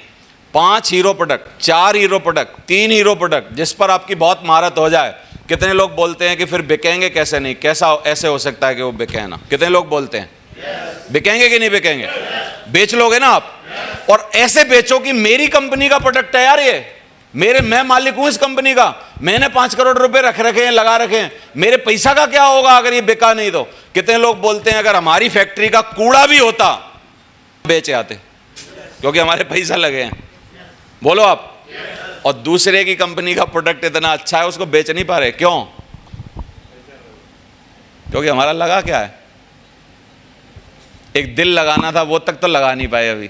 5 hero product, 4 hero product, 3 hero product, जिस पर आपकी बहुत महारत हो जाए। कितने लोग बोलते हैं कि फिर बिकेंगे कैसे? नहीं, कैसा ऐसे हो सकता है कि वो बिके ना? कितने लोग बोलते हैं बिकेंगे कि नहीं बिकेंगे? बेच लोगे ना आप, और ऐसे बेचो कि मेरी कंपनी का प्रोडक्ट है यार, ये मैं मालिक हूं इस कंपनी का, मैंने 5 करोड़ रुपए रख रखे हैं, लगा रखे हैं, मेरे पैसा का क्या होगा अगर ये बिका नहीं तो? कितने लोग बोलते हैं अगर हमारी फैक्ट्री का कूड़ा भी होता बेचे आते, क्योंकि हमारे पैसा लगे हैं। बोलो आप। और दूसरे की कंपनी का प्रोडक्ट इतना अच्छा है उसको बेच नहीं पा रहे, क्यों? क्योंकि हमारा लगा क्या है, एक दिल लगाना था, वो तक तो लगा नहीं पाए अभी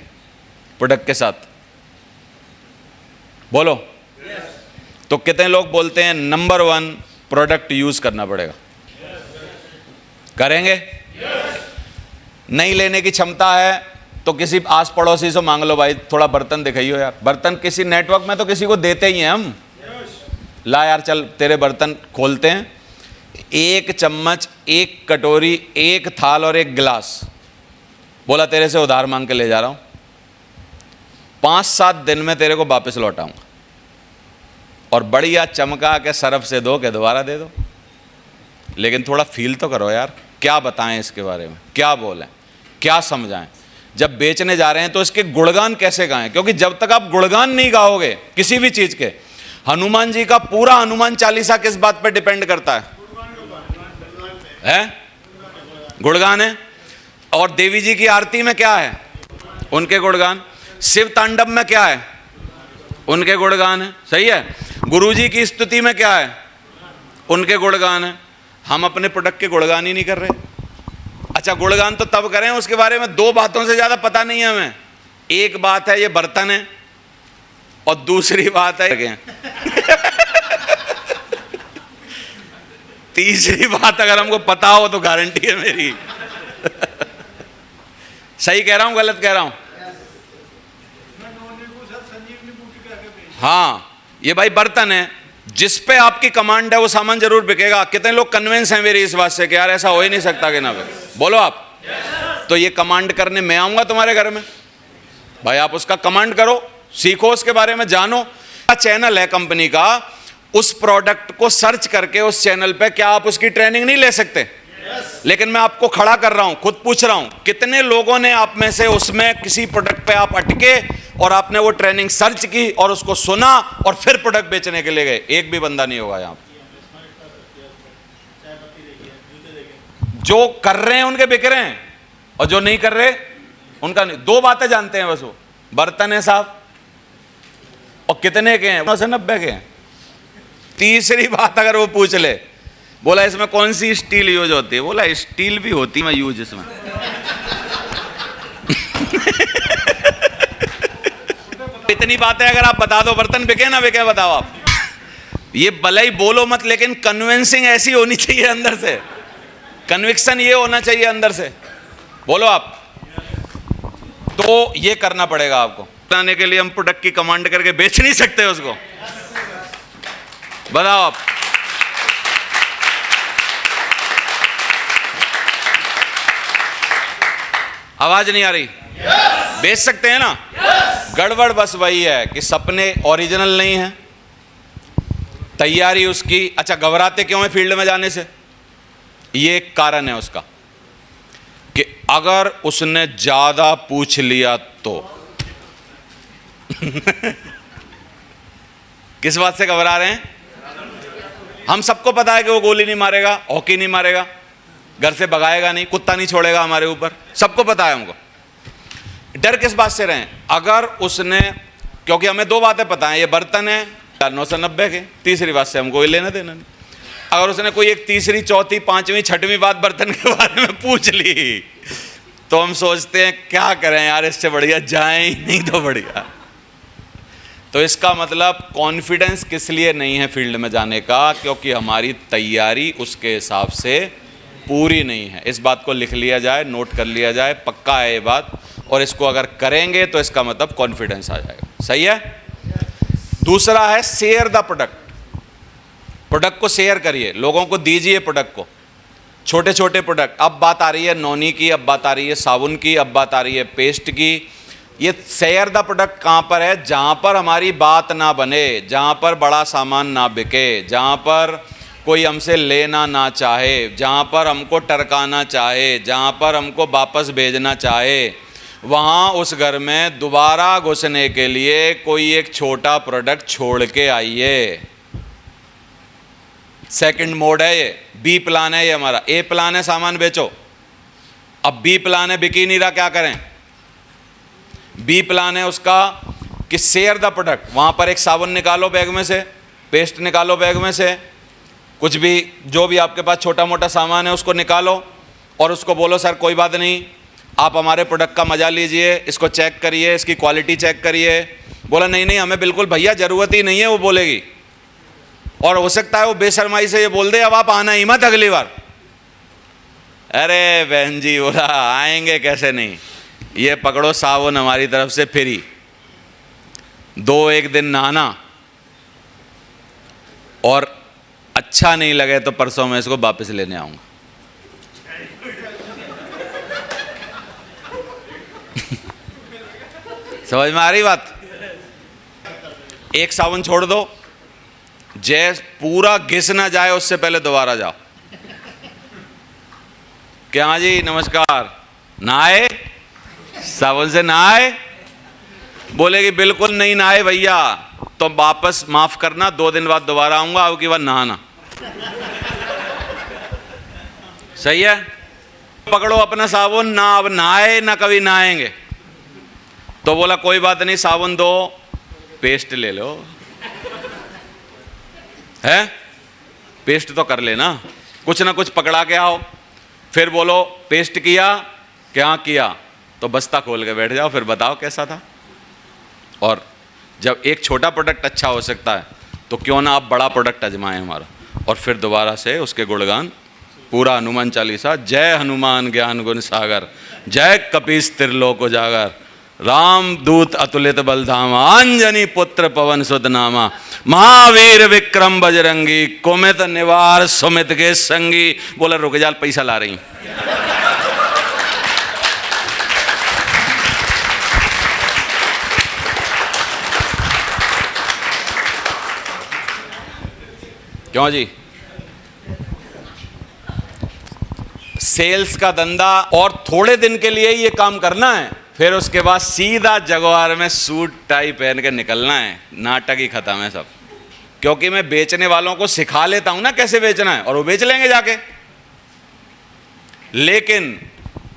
प्रोडक्ट के साथ। बोलो। तो कितने लोग बोलते हैं नंबर 1 प्रोडक्ट यूज करना पड़ेगा? करेंगे? नहीं लेने की क्षमता है तो किसी आस पड़ोसी से मांग लो, भाई थोड़ा बर्तन दिखाइयो यार। बर्तन किसी नेटवर्क में तो किसी को देते ही हैं हम, ला यार चल तेरे बर्तन खोलते हैं। एक चम्मच, एक कटोरी, एक थाल और एक गिलास, बोला तेरे से उधार मांग के ले जा रहा हूं, 5-7 दिन में तेरे को वापस लौटाऊंगा, और बढ़िया चमका के सरफ से धो के दोबारा दे दो। लेकिन थोड़ा फील तो करो यार, क्या बताएं इसके बारे में, क्या बोलें, क्या समझाएं। जब बेचने जा रहे हैं तो इसके गुणगान कैसे गाएं, क्योंकि जब तक आप गुणगान नहीं गाओगे किसी भी चीज के, हनुमान जी का पूरा हनुमान चालीसा किस बात पे डिपेंड करता है? गुणगान है। और देवी जी की आरती में क्या है? उनके गुणगान। शिव तांडव में क्या है? उनके गुणगान है। सही है। गुरु जी की स्तुति में क्या है? उनके गुणगान है। हम अपने प्रोडक्ट के गुणगान ही नहीं कर रहे। अच्छा, गुणगान तो तब करें उसके बारे में 2 बातों से ज्यादा पता नहीं है हमें। एक बात है ये बर्तन है, और दूसरी बात है तीसरी बात अगर हमको पता हो तो गारंटी है मेरी। सही कह रहा हूं, गलत कह रहा हूं? हाँ, ये भाई बर्तन है, जिस पे आपकी कमांड है वो सामान जरूर बिकेगा। कितने लोग कन्विंस हैं मेरी इस बात से कि यार ऐसा हो ही नहीं सकता कि ना भाई, बोलो आप। तो ये कमांड करने मैं आऊंगा तुम्हारे घर में, भाई आप उसका कमांड करो, सीखो, उसके बारे में जानो। चैनल है कंपनी का, उस प्रोडक्ट को सर्च करके उस चैनल पे क्या आप उसकी ट्रेनिंग नहीं ले सकते? लेकिन मैं आपको खड़ा कर रहा हूं, खुद पूछ रहा हूं, कितने लोगों ने आप में से उसमें किसी प्रोडक्ट पे आप अटके और आपने वो ट्रेनिंग सर्च की और उसको सुना और फिर प्रोडक्ट बेचने के लिए गए? एक भी बंदा नहीं होगा यहां। जो कर रहे हैं उनके बिक रहे हैं, और जो नहीं कर रहे उनका नहीं। 2 बातें जानते हैं बस, वो बर्तन है साहब, और कितने के हैं? 90 के हैं। तीसरी बात अगर वो पूछ ले, बोला इसमें कौन सी स्टील यूज होती है? बोला स्टील भी होती है यूज इसमें। इतनी बातें अगर आप बता दो, बर्तन बिके ना बिके बताओ आप। ये भले ही बोलो मत, लेकिन कन्विंसिंग ऐसी होनी चाहिए अंदर से, कन्विक्शन ये होना चाहिए अंदर से, बोलो आप। तो ये करना पड़ेगा आपको। बनाने के लिए हम प्रोडक्ट की कमांड करके बेच नहीं सकते उसको, बताओ आप। आवाज नहीं आ रही? बेच सकते हैं ना? गड़बड़ बस वही है कि सपने ओरिजिनल नहीं है, तैयारी उसकी। अच्छा, घबराते क्यों है फील्ड में जाने से? ये एक कारण है उसका कि अगर उसने ज्यादा पूछ लिया तो किस बात से घबरा रहे हैं? हम सबको पता है कि वो गोली नहीं मारेगा, हॉकी नहीं मारेगा, घर से भगाएगा नहीं, कुत्ता नहीं छोड़ेगा हमारे ऊपर, सबको पता है हमको। डर किस बात से रहें? अगर उसने, क्योंकि हमें 2 बातें पता है, ये बर्तन है 990 के, तीसरी बात से हमको कोई लेना देना नहीं। अगर उसने कोई एक तीसरी, चौथी, 5वीं, 6वीं बात बर्तन के बारे में पूछ ली तो हम सोचते हैं क्या करें यार, इससे बढ़िया जाए ही नहीं तो बढ़िया। तो इसका मतलब कॉन्फिडेंस किस लिए नहीं है फील्ड में जाने का? क्योंकि हमारी तैयारी उसके हिसाब से पूरी नहीं है। इस बात को लिख लिया जाए, नोट कर लिया जाए, पक्का है ये बात, और इसको अगर करेंगे तो इसका मतलब कॉन्फिडेंस आ जाएगा। सही है। दूसरा है शेयर द प्रोडक्ट। प्रोडक्ट को शेयर करिए, लोगों को दीजिए प्रोडक्ट को, छोटे छोटे प्रोडक्ट। अब बात आ रही है नॉनी की, अब बात आ रही है साबुन की, अब बात आ रही है पेस्ट की। ये शेयर द प्रोडक्ट कहाँ पर है? जहाँ पर हमारी बात ना बने, जहाँ पर बड़ा सामान ना बिके, जहाँ पर कोई हमसे लेना ना चाहे, जहाँ पर हमको टरकाना चाहे, जहाँ पर हमको वापस भेजना चाहे, वहाँ उस घर में दोबारा घुसने के लिए कोई एक छोटा प्रोडक्ट छोड़ के आइए। सेकंड मोड है ये, बी प्लान है ये हमारा। ए प्लान है सामान बेचो, अब बी प्लान है बिक ही नहीं रहा, क्या करें? बी प्लान है उसका कि शेयर द प्रोडक्ट। वहाँ पर एक साबुन निकालो बैग में से, पेस्ट निकालो बैग में से, कुछ भी जो भी आपके पास छोटा मोटा सामान है उसको निकालो और उसको बोलो सर कोई बात नहीं, आप हमारे प्रोडक्ट का मज़ा लीजिए, इसको चेक करिए, इसकी क्वालिटी चेक करिए। बोला नहीं नहीं हमें बिल्कुल भैया ज़रूरत ही नहीं है, वो बोलेगी। और हो सकता है वो बेशर्माई से ये बोल दे अब आप आना ही मत अगली बार। अरे बहन जी, बोला आएंगे कैसे नहीं, ये पकड़ो साबुन हमारी तरफ से फ्री, 2-1 दिन नहाना और अच्छा नहीं लगे तो परसों मैं इसको वापस लेने आऊंगा। समझ में आ रही बात? एक साबुन छोड़ दो, जैस पूरा घिस ना जाए उससे पहले दोबारा जाओ। क्या जी नमस्कार, नहाए? साबुन से नहाए? बोलेगी बिल्कुल नहीं नहाए भैया, तो वापस माफ करना, 2 दिन बाद दोबारा आऊंगा, अब की बार नहाना। सही है? पकड़ो अपना साबुन, ना अब नहाए ना कभी नहाएंगे। तो बोला कोई बात नहीं, साबुन दो, पेस्ट ले लो। है? पेस्ट तो कर लेना, कुछ ना कुछ पकड़ा के आओ। फिर बोलो पेस्ट किया? क्या किया? तो बस्ता खोल के बैठ जाओ, फिर बताओ कैसा था। और जब एक छोटा प्रोडक्ट अच्छा हो सकता है तो क्यों ना आप बड़ा प्रोडक्ट आजमाएं हमारा, और फिर दोबारा से उसके गुणगान पूरा हनुमान चालीसा। जय हनुमान ज्ञान गुण सागर, जय कपीस त्रिलोक उजागर, राम दूत अतुलित बलधामा, अंजनी पुत्र पवन सुत नामा, महावीर विक्रम बजरंगी, कुमित निवार सुमित के संगी। बोला रुक जा, पैसा ला रही। क्यों जी? सेल्स का धंधा और थोड़े दिन के लिए ये काम करना है, फिर उसके बाद सीधा जगवार में सूट टाई पहन के निकलना है। नाटक ही खत्म है सब। क्योंकि मैं बेचने वालों को सिखा लेता हूं ना कैसे बेचना है, और वो बेच लेंगे जाके। लेकिन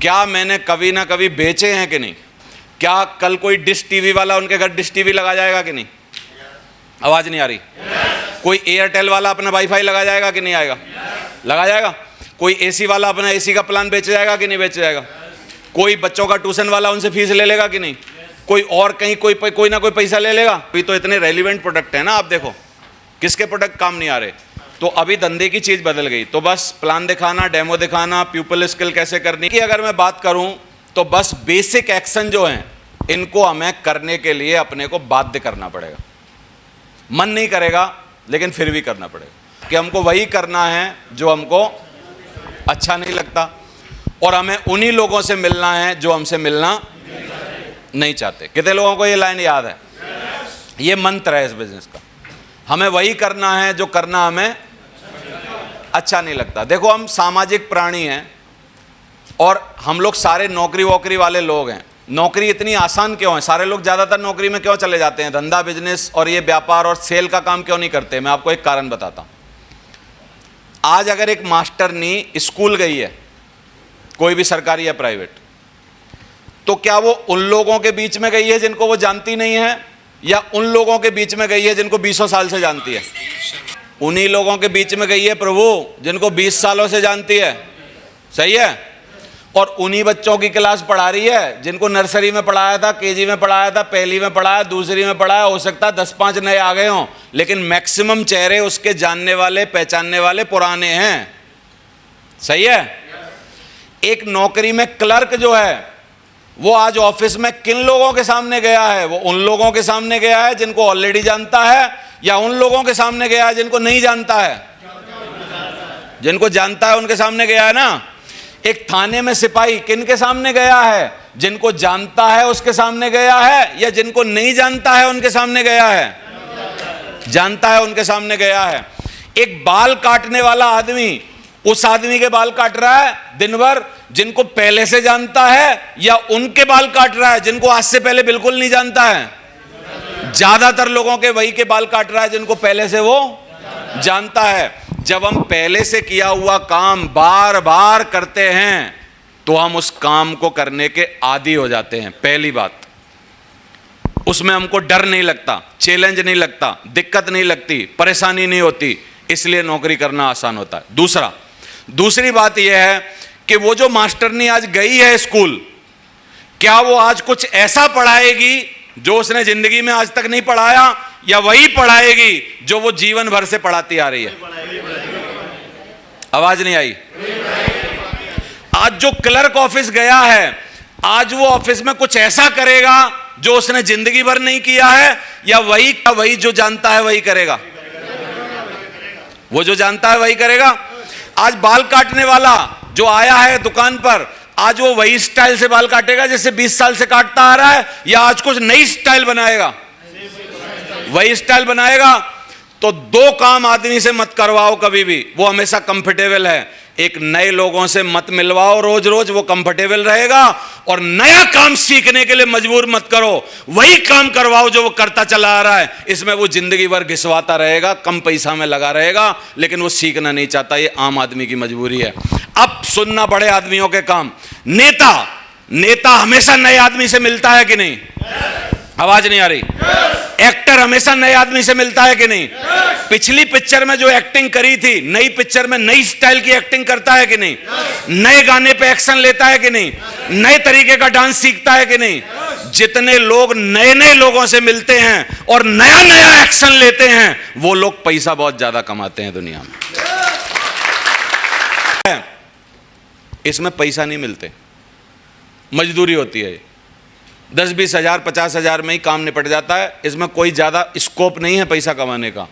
क्या मैंने कभी ना कभी बेचे हैं कि नहीं? क्या कल कोई डिश टीवी वाला उनके घर डिश टीवी लगा जाएगा कि नहीं? आवाज नहीं आ रही? कोई एयरटेल वाला अपना वाईफाई लगा जाएगा कि नहीं आएगा? लगा जाएगा। कोई एसी वाला अपना एसी का प्लान बेच जाएगा कि नहीं बेच जाएगा? कोई बच्चों का ट्यूशन वाला उनसे फीस ले लेगा कि नहीं? कोई और कहीं कोई ना कोई पैसा ले लेगा। अभी तो इतने रेलिवेंट प्रोडक्ट है ना, आप देखो किसके प्रोडक्ट काम नहीं आ रहे। तो अभी धंधे की चीज बदल गई। तो बस प्लान दिखाना, डेमो दिखाना, पीपल स्किल कैसे करनी की अगर मैं बात करूं तो बस बेसिक एक्शन जो है इनको हमें करने के लिए अपने को बाध्य करना पड़ेगा। मन नहीं करेगा लेकिन फिर भी करना पड़ेगा कि हमको वही करना है जो हमको अच्छा नहीं लगता, और हमें उन्हीं लोगों से मिलना है जो हमसे मिलना नहीं चाहते। कितने लोगों को ये लाइन याद है? ये मंत्र है इस बिजनेस का। हमें वही करना है जो करना हमें अच्छा नहीं लगता। देखो हम सामाजिक प्राणी हैं और हम लोग सारे नौकरी वोकरी वाले लोग हैं। नौकरी इतनी आसान क्यों है? सारे लोग ज़्यादातर नौकरी में क्यों चले जाते हैं? धंधा बिजनेस और ये व्यापार और सेल का काम क्यों नहीं करते? मैं आपको एक कारण बताता हूँ। आज अगर एक मास्टरनी स्कूल गई है, कोई भी सरकारी या प्राइवेट, तो क्या वो उन लोगों के बीच में गई है जिनको वो जानती नहीं है, या उन लोगों के बीच में गई है जिनको 20 साल से जानती है? उन्हीं लोगों के बीच में गई है प्रभु जिनको 20 सालों से जानती है। सही है? और उन्हीं बच्चों की क्लास पढ़ा रही है जिनको नर्सरी में पढ़ाया था, केजी में पढ़ाया था, पहली में पढ़ाया, दूसरी में पढ़ाया। हो सकता है 10-5 नए आ गए हों, लेकिन मैक्सिमम चेहरे उसके जानने वाले, पहचानने वाले पुराने हैं। सही है? एक नौकरी में क्लर्क जो है वो आज ऑफिस में किन लोगों के सामने गया है? वो उन लोगों के सामने गया है जिनको ऑलरेडी जानता है, या उन लोगों के सामने गया है जिनको नहीं जानता है? जिनको जानता है उनके सामने गया है ना। एक थाने में सिपाही किन के सामने गया है? जिनको जानता है उसके सामने गया है, या जिनको नहीं जानता है उनके सामने गया है? जानता है उनके सामने गया है। एक बाल काटने वाला आदमी उस आदमी के बाल काट रहा है दिन भर जिनको पहले से जानता है, या उनके बाल काट रहा है जिनको आज से पहले बिल्कुल नहीं जानता है? ज्यादातर लोगों के वही के बाल काट रहा है जिनको पहले से वो जानता है। जब हम पहले से किया हुआ काम बार बार करते हैं तो हम उस काम को करने के आदी हो जाते हैं। पहली बात, उसमें हमको डर नहीं लगता, चैलेंज नहीं लगता, दिक्कत नहीं लगती, परेशानी नहीं होती, इसलिए नौकरी करना आसान होता है। दूसरी बात यह है कि वो जो मास्टरनी आज गई है स्कूल, क्या वो आज कुछ ऐसा पढ़ाएगी जो उसने जिंदगी में आज तक नहीं पढ़ाया, या वही पढ़ाएगी जो वो जीवन भर से पढ़ाती आ रही है? आवाज नहीं आई? आज जो क्लर्क ऑफिस गया है, आज वो ऑफिस में कुछ ऐसा करेगा जो उसने जिंदगी भर नहीं किया है, या वही जो जानता है वही करेगा? वो जो जानता है वही करेगा। आज बाल काटने वाला जो आया है दुकान पर, आज वो वही स्टाइल से बाल काटेगा जैसे 20 साल से काटता आ रहा है, या आज कुछ नई स्टाइल बनाएगा? वही स्टाइल बनाएगा। तो दो काम आदमी से मत करवाओ कभी भी, वो हमेशा कंफर्टेबल है। एक, नए लोगों से मत मिलवाओ रोज रोज, वो कंफर्टेबल रहेगा। और नया काम सीखने के लिए मजबूर मत करो, वही काम करवाओ जो वो करता चला आ रहा है। इसमें वो जिंदगी भर घिसवाता रहेगा, कम पैसा में लगा रहेगा, लेकिन वो सीखना नहीं चाहता। ये आम आदमी की मजबूरी है। अब सुनना बड़े आदमियों के काम। नेता हमेशा नए आदमी से मिलता है कि नहीं? आवाज नहीं आ रही? एक्टर हमेशा नए आदमी से मिलता है कि नहीं? पिछली पिक्चर में जो एक्टिंग करी थी, नई पिक्चर में नई स्टाइल की एक्टिंग करता है कि नहीं? नए गाने पे एक्शन लेता है कि नहीं? नए तरीके का डांस सीखता है कि नहीं? जितने लोग नए नए लोगों से मिलते हैं और नया नया एक्शन लेते हैं, वो लोग पैसा बहुत ज्यादा कमाते हैं दुनिया में। इसमें पैसा नहीं मिलते, मजदूरी होती है। 10-20 हजार 50 हजार में ही काम निपट जाता है। इसमें कोई ज़्यादा स्कोप नहीं है पैसा कमाने का।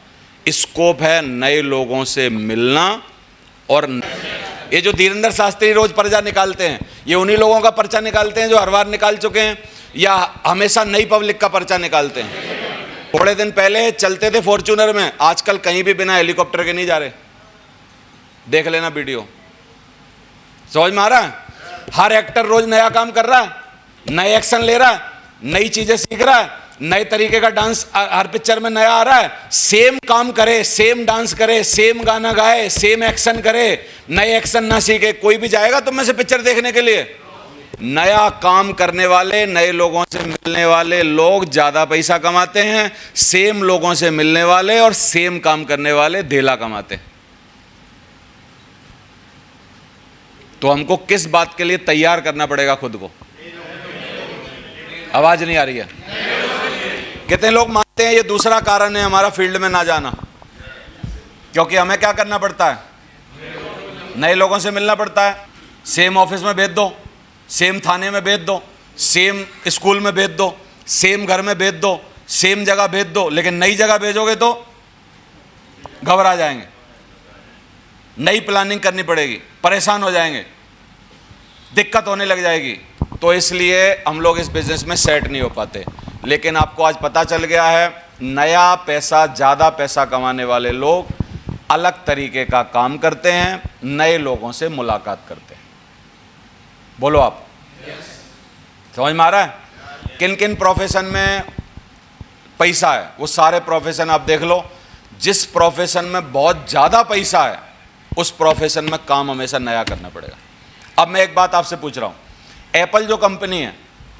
स्कोप है नए लोगों से मिलना। और ये जो धीरेन्द्र शास्त्री रोज पर्चा निकालते हैं, ये उन्हीं लोगों का पर्चा निकालते हैं जो हर बार निकाल चुके हैं, या हमेशा नई पब्लिक का पर्चा निकालते हैं? थोड़े दिन पहले चलते थे फॉर्च्यूनर में, आजकल कहीं भी बिना हेलीकॉप्टर के नहीं जा रहे। देख लेना वीडियो, समझ में आ रहा है? हर एक्टर रोज नया काम कर रहा है, नए एक्शन ले रहा है, नई चीजें सीख रहा है, नए तरीके का डांस हर पिक्चर में नया आ रहा है। सेम काम करे, सेम डांस करे, सेम गाना गाए, सेम एक्शन करे, नए एक्शन ना सीखे। कोई भी जाएगा तुम में से पिक्चर देखने के लिए? नया काम करने वाले, नए लोगों से मिलने वाले लोग ज्यादा पैसा कमाते हैं। सेम लोगों से मिलने वाले और सेम काम करने वाले धेला कमाते हैं। तो हमको किस बात के लिए तैयार करना पड़ेगा खुद को? आवाज नहीं आ रही है? कितने लोग मानते हैं ये दूसरा कारण है हमारा फील्ड में ना जाना? क्योंकि हमें क्या करना पड़ता है? नए लोगों से मिलना पड़ता है। सेम ऑफिस में भेज दो, सेम थाने में भेज दो, सेम स्कूल में भेज दो, सेम घर में भेज दो, सेम जगह भेज दो, लेकिन नई जगह भेजोगे तो घबरा जाएंगे, नई प्लानिंग करनी पड़ेगी, परेशान हो जाएंगे, दिक्कत होने लग जाएगी। तो इसलिए हम लोग इस बिजनेस में सेट नहीं हो पाते। लेकिन आपको आज पता चल गया है, नया पैसा, ज़्यादा पैसा कमाने वाले लोग अलग तरीके का काम करते हैं, नए लोगों से मुलाकात करते हैं। बोलो आप, समझ में आ रहा है? किन किन प्रोफेशन में पैसा है, वो सारे प्रोफेशन आप देख लो। जिस प्रोफेशन में बहुत ज़्यादा पैसा है, उस प्रोफेशन में काम हमेशा नया करना पड़ेगा। अब मैं एक बात आपसे पूछ रहा हूँ, एप्पल जो कंपनी है,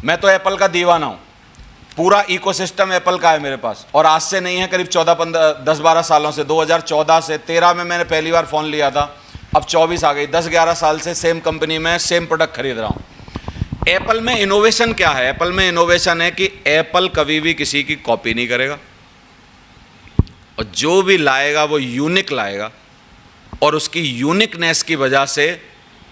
मैं तो एप्पल का दीवाना हूँ। पूरा इकोसिस्टम एप्पल का है मेरे पास, और आज से नहीं है, करीब 10-12 सालों से, 2014 से 13 में मैंने पहली बार फ़ोन लिया था, अब 24 आ गई। 10-11 साल से सेम कंपनी में सेम प्रोडक्ट खरीद रहा हूँ। एप्पल में इनोवेशन क्या है? एप्पल में इनोवेशन है कि एप्पल कभी भी किसी की कॉपी नहीं करेगा, और जो भी लाएगा वो यूनिक लाएगा, और उसकी यूनिकनेस की वजह से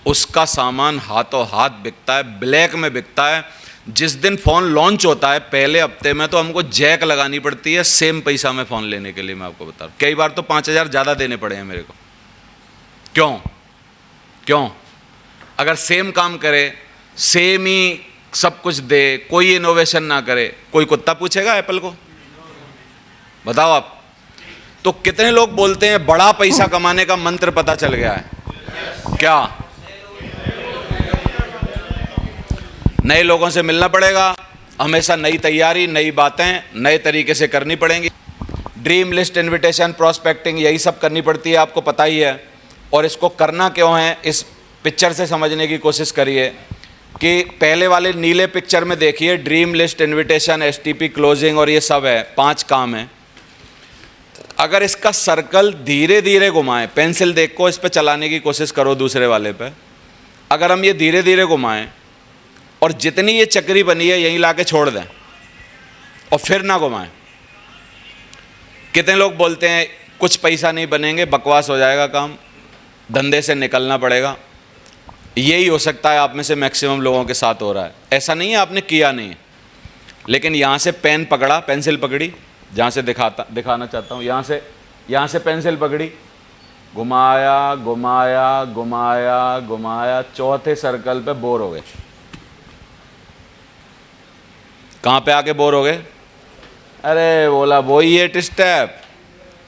उसका सामान हाथों हाथ बिकता है, ब्लैक में बिकता है। जिस दिन फ़ोन लॉन्च होता है, पहले हफ्ते में तो हमको जैक लगानी पड़ती है सेम पैसा में फ़ोन लेने के लिए। मैं आपको बता रहा हूँ, कई बार तो 5,000 ज़्यादा देने पड़े हैं मेरे को। क्यों? अगर सेम काम करे, सेम ही सब कुछ दे, कोई इनोवेशन ना करे, कोई कुत्ता पूछेगा एप्पल को? बताओ आप। तो कितने लोग बोलते हैं बड़ा पैसा कमाने का मंत्र पता चल गया है? क्या? नए लोगों से मिलना पड़ेगा, हमेशा नई तैयारी, नई बातें नए तरीके से करनी पड़ेंगी। ड्रीम लिस्ट, इनविटेशन, प्रोस्पेक्टिंग, यही सब करनी पड़ती है, आपको पता ही है। और इसको करना क्यों है, इस पिक्चर से समझने की कोशिश करिए। कि पहले वाले नीले पिक्चर में देखिए, dream list, invitation, STP, closing, और ये सब है, 5 काम है। अगर इसका सर्कल धीरे धीरे घुमाएं, पेंसिल देखो, इस पे चलाने की कोशिश करो दूसरे वाले पे। अगर हम ये धीरे धीरे घुमाएं और जितनी ये चक्री बनी है यहीं ला के छोड़ दें और फिर ना घुमाएं। कितने लोग बोलते हैं कुछ पैसा नहीं बनेंगे, बकवास हो जाएगा काम, धंधे से निकलना पड़ेगा। यही हो सकता है आप में से मैक्सिमम लोगों के साथ हो रहा है। ऐसा नहीं है आपने किया नहीं है, लेकिन यहाँ से पेन पकड़ा, पेंसिल पकड़ी, जहाँ से दिखाना चाहता हूँ, यहाँ से पेंसिल पकड़ी, घुमाया घुमाया घुमाया घुमाया, चौथे सर्कल पे बोर हो गए। कहाँ पे आके बोर हो गए? अरे बोला वही 8 स्टेप,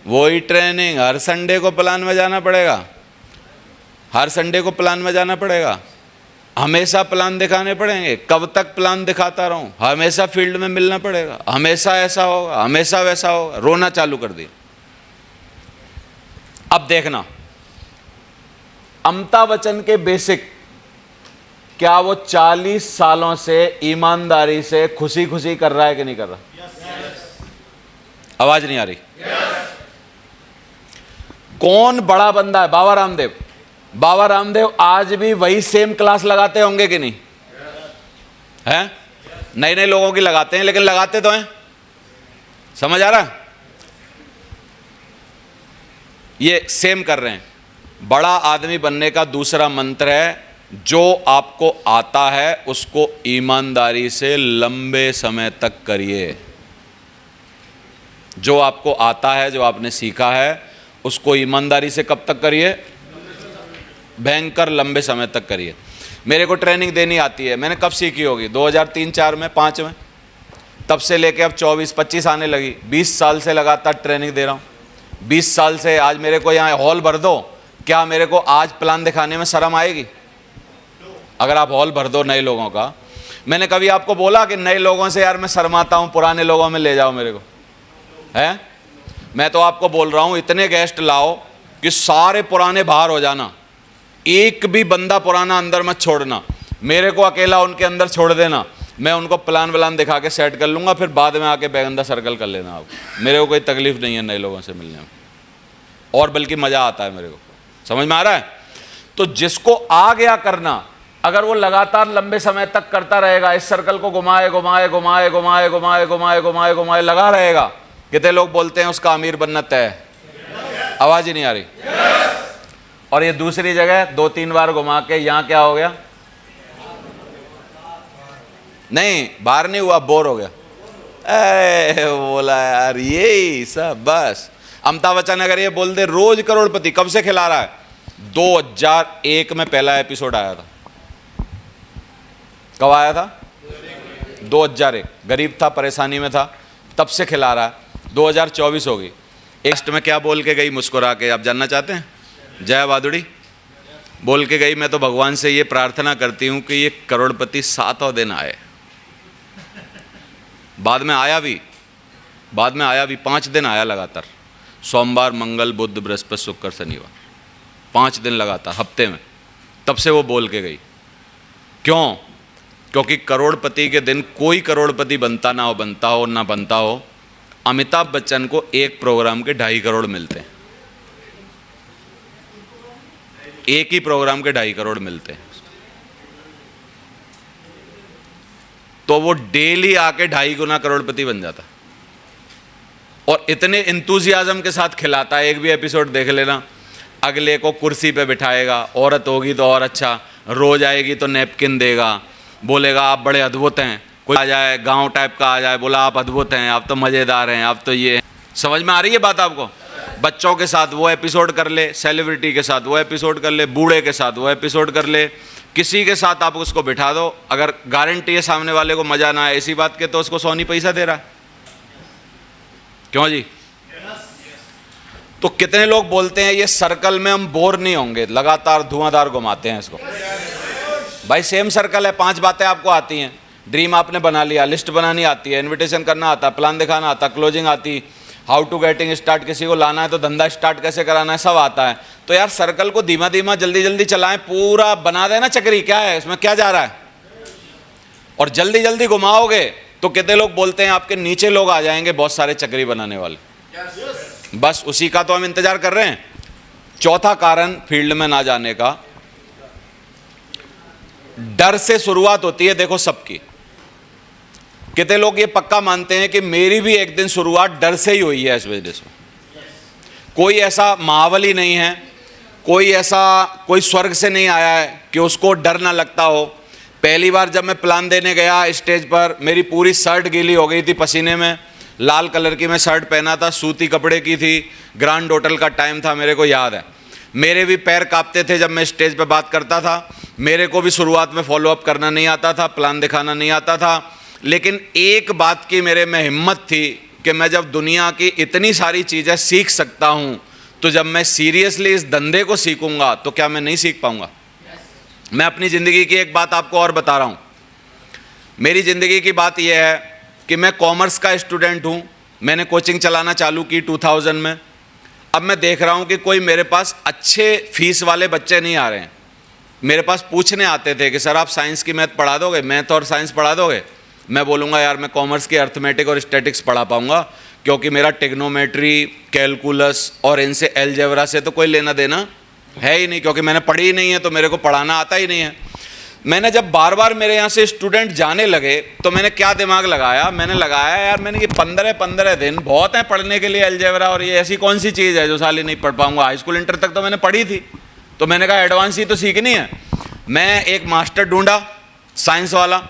वही ट्रेनिंग, हर संडे को प्लान में जाना पड़ेगा, हर संडे को प्लान में जाना पड़ेगा, हमेशा प्लान दिखाने पड़ेंगे। कब तक प्लान दिखाता रहूं? हमेशा फील्ड में मिलना पड़ेगा, हमेशा ऐसा होगा, हमेशा वैसा होगा। रोना चालू कर दिया। अब देखना, अमिताभ बच्चन के बेसिक, क्या वो 40 सालों से ईमानदारी से खुशी खुशी कर रहा है कि नहीं कर रहा? आवाज नहीं आ रही? कौन बड़ा बंदा है? बाबा रामदेव। बाबा रामदेव आज भी वही सेम क्लास लगाते होंगे कि नहीं? हैं? नए नए लोगों की लगाते हैं, लेकिन लगाते तो हैं। समझ आ रहा? ये सेम कर रहे हैं। बड़ा आदमी बनने का दूसरा मंत्र है, जो आपको आता है उसको ईमानदारी से लंबे समय तक करिए। जो आपको आता है, जो आपने सीखा है, उसको ईमानदारी से कब तक करिए? भयंकर लंबे समय तक करिए। मेरे को ट्रेनिंग देनी आती है, मैंने कब सीखी होगी? 2003-4 में, 5 में। तब से लेके अब 24-25 आने लगी। 20 साल से लगातार ट्रेनिंग दे रहा हूँ। 20 साल से आज मेरे को यहाँ हॉल भर दो, क्या मेरे को आज प्लान दिखाने में शर्म आएगी? अगर आप हॉल भर दो नए लोगों का। मैंने कभी आपको बोला कि नए लोगों से यार मैं शर्माता हूँ, पुराने लोगों में ले जाओ मेरे को? है? मैं तो आपको बोल रहा हूँ, इतने गेस्ट लाओ कि सारे पुराने बाहर हो जाना, एक भी बंदा पुराना अंदर मत छोड़ना, मेरे को अकेला उनके अंदर छोड़ देना, मैं उनको प्लान व्लान दिखा के सेट कर लूँगा, फिर बाद में आके बैगंदा सर्कल कर लेना आप। मेरे को कोई तकलीफ नहीं है नए लोगों से मिलने में, और बल्कि मज़ा आता है मेरे को। समझ में आ रहा है? तो जिसको आ गया करना, अगर वो लगातार लंबे समय तक करता रहेगा, इस सर्कल को घुमाए घुमाए घुमाए घुमाए घुमाए घुमाए घुमाए घुमाए लगा रहेगा, कितने लोग बोलते हैं उसका अमीर बनना तय है? आवाज ही नहीं आ रही? और ये दूसरी जगह 2-3 बार घुमा के यहाँ क्या हो गया? नहीं, बाहर नहीं हुआ, बोर हो गया। बोला यार यही सब बस। अमिताभ बच्चन अगर ये बोल दे रोज करोड़पति, कब से खिला रहा है? 2001 में पहला एपिसोड आया था। कब आया था? 2001। गरीब था, परेशानी में था, तब से खिला रहा है। 2024 हो गई। एक में क्या बोल के गई मुस्कुरा के, आप जानना चाहते हैं? जया भादुड़ी बोल के गई, मैं तो भगवान से ये प्रार्थना करती हूँ कि ये करोड़पति 7वां दिन आए। बाद में आया भी, 5 दिन आया लगातार, सोमवार मंगल बुध बृहस्पति शुक्र शनिवार, 5 दिन लगातार हफ्ते में। तब से वो बोल के गई। क्यों? क्योंकि करोड़पति के दिन कोई करोड़पति बनता ना हो, अमिताभ बच्चन को एक प्रोग्राम के 2.5 करोड़ मिलते हैं। एक ही प्रोग्राम के 2.5 करोड़ मिलते हैं। तो वो डेली आके 2.5 गुना करोड़पति बन जाता, और इतने इंतुजियाज्म के साथ खिलाता है। एक भी एपिसोड देख लेना, अगले को कुर्सी पे बिठाएगा, औरत होगी तो और अच्छा, रोज आएगी तो नैपकिन देगा, बोलेगा आप बड़े अद्भुत हैं। कोई आ जाए गांव टाइप का आ जाए, बोला आप अद्भुत हैं, आप तो मज़ेदार हैं, आप तो ये हैं। समझ में आ रही है बात आपको? बच्चों के साथ वो एपिसोड कर ले, सेलिब्रिटी के साथ वो एपिसोड कर ले, बूढ़े के साथ वो एपिसोड कर ले, किसी के साथ आप उसको बिठा दो, अगर गारंटी है सामने वाले को मज़ा ना आए इसी बात के, तो उसको 100 नहीं पैसा दे रहा है। क्यों जी? तो कितने लोग बोलते हैं ये सर्कल में हम बोर नहीं होंगे, लगातार धुआंधार घुमाते हैं इसको। भाई सेम सर्कल है, 5 बातें आपको आती हैं, ड्रीम आपने बना लिया, लिस्ट बनानी आती है, इनविटेशन करना आता, प्लान दिखाना आता, क्लोजिंग आती, हाउ टू गेटिंग स्टार्ट, किसी को लाना है तो धंधा स्टार्ट कैसे कराना है, सब आता है। तो यार सर्कल को धीमा धीमा जल्दी जल्दी चलाएं, पूरा बना देना चक्री, क्या है इसमें, क्या जा रहा है? और जल्दी जल्दी घुमाओगे तो कितने लोग बोलते हैं आपके नीचे लोग आ जाएंगे बहुत सारे चक्री बनाने वाले। बस उसी का तो हम इंतजार कर रहे हैं। चौथा कारण फील्ड में ना जाने का, डर से शुरुआत होती है। देखो सबकी, कितने लोग ये पक्का मानते हैं कि मेरी भी एक दिन शुरुआत डर से ही हुई है इस बिजनेस में। कोई ऐसा महाबली नहीं है, कोई स्वर्ग से नहीं आया है कि उसको डर ना लगता हो। पहली बार जब मैं प्लान देने गया स्टेज पर, मेरी पूरी शर्ट गीली हो गई थी पसीने में, लाल कलर की मैं शर्ट पहना था, सूती कपड़े की थी, ग्रैंड होटल का टाइम था, मेरे को याद है। मेरे भी पैर कांपते थे जब मैं स्टेज पे बात करता था, मेरे को भी शुरुआत में फॉलो अप करना नहीं आता था, प्लान दिखाना नहीं आता था, लेकिन एक बात की मेरे में हिम्मत थी कि मैं जब दुनिया की इतनी सारी चीज़ें सीख सकता हूँ, तो जब मैं सीरियसली इस धंधे को सीखूंगा तो क्या मैं नहीं सीख पाऊंगा? मैं अपनी ज़िंदगी की एक बात आपको और बता रहा हूँ। मेरी ज़िंदगी की बात यह है कि मैं कॉमर्स का स्टूडेंट हूँ। मैंने कोचिंग चलाना चालू की 2000 में। अब मैं देख रहा हूँ कि कोई मेरे पास अच्छे फीस वाले बच्चे नहीं आ रहे हैं। मेरे पास पूछने आते थे कि सर आप साइंस की मैथ पढ़ा दोगे, मैथ और साइंस पढ़ा दोगे? मैं बोलूँगा यार मैं कॉमर्स की अर्थमेटिक और स्टैटिक्स पढ़ा पाऊँगा, क्योंकि मेरा टेक्नोमेट्री, कैलकुलस और इनसे अलजेब्रा से तो कोई लेना देना है ही नहीं, क्योंकि मैंने पढ़ी ही नहीं है, तो मेरे को पढ़ाना आता ही नहीं है। मैंने जब बार बार मेरे यहाँ से स्टूडेंट जाने लगे तो मैंने क्या दिमाग लगाया, मैंने लगाया यार मैंने कि 15-15 दिन बहुत हैं पढ़ने के लिए अलजेब्रा, और ये ऐसी कौन सी चीज़ है जो साली नहीं पढ़ पाऊंगा। हाई स्कूल इंटर तक तो मैंने पढ़ी थी, तो मैंने कहा एडवांस ही तो सीखनी है। मैं एक मास्टर ढूंढा साइंस वाला।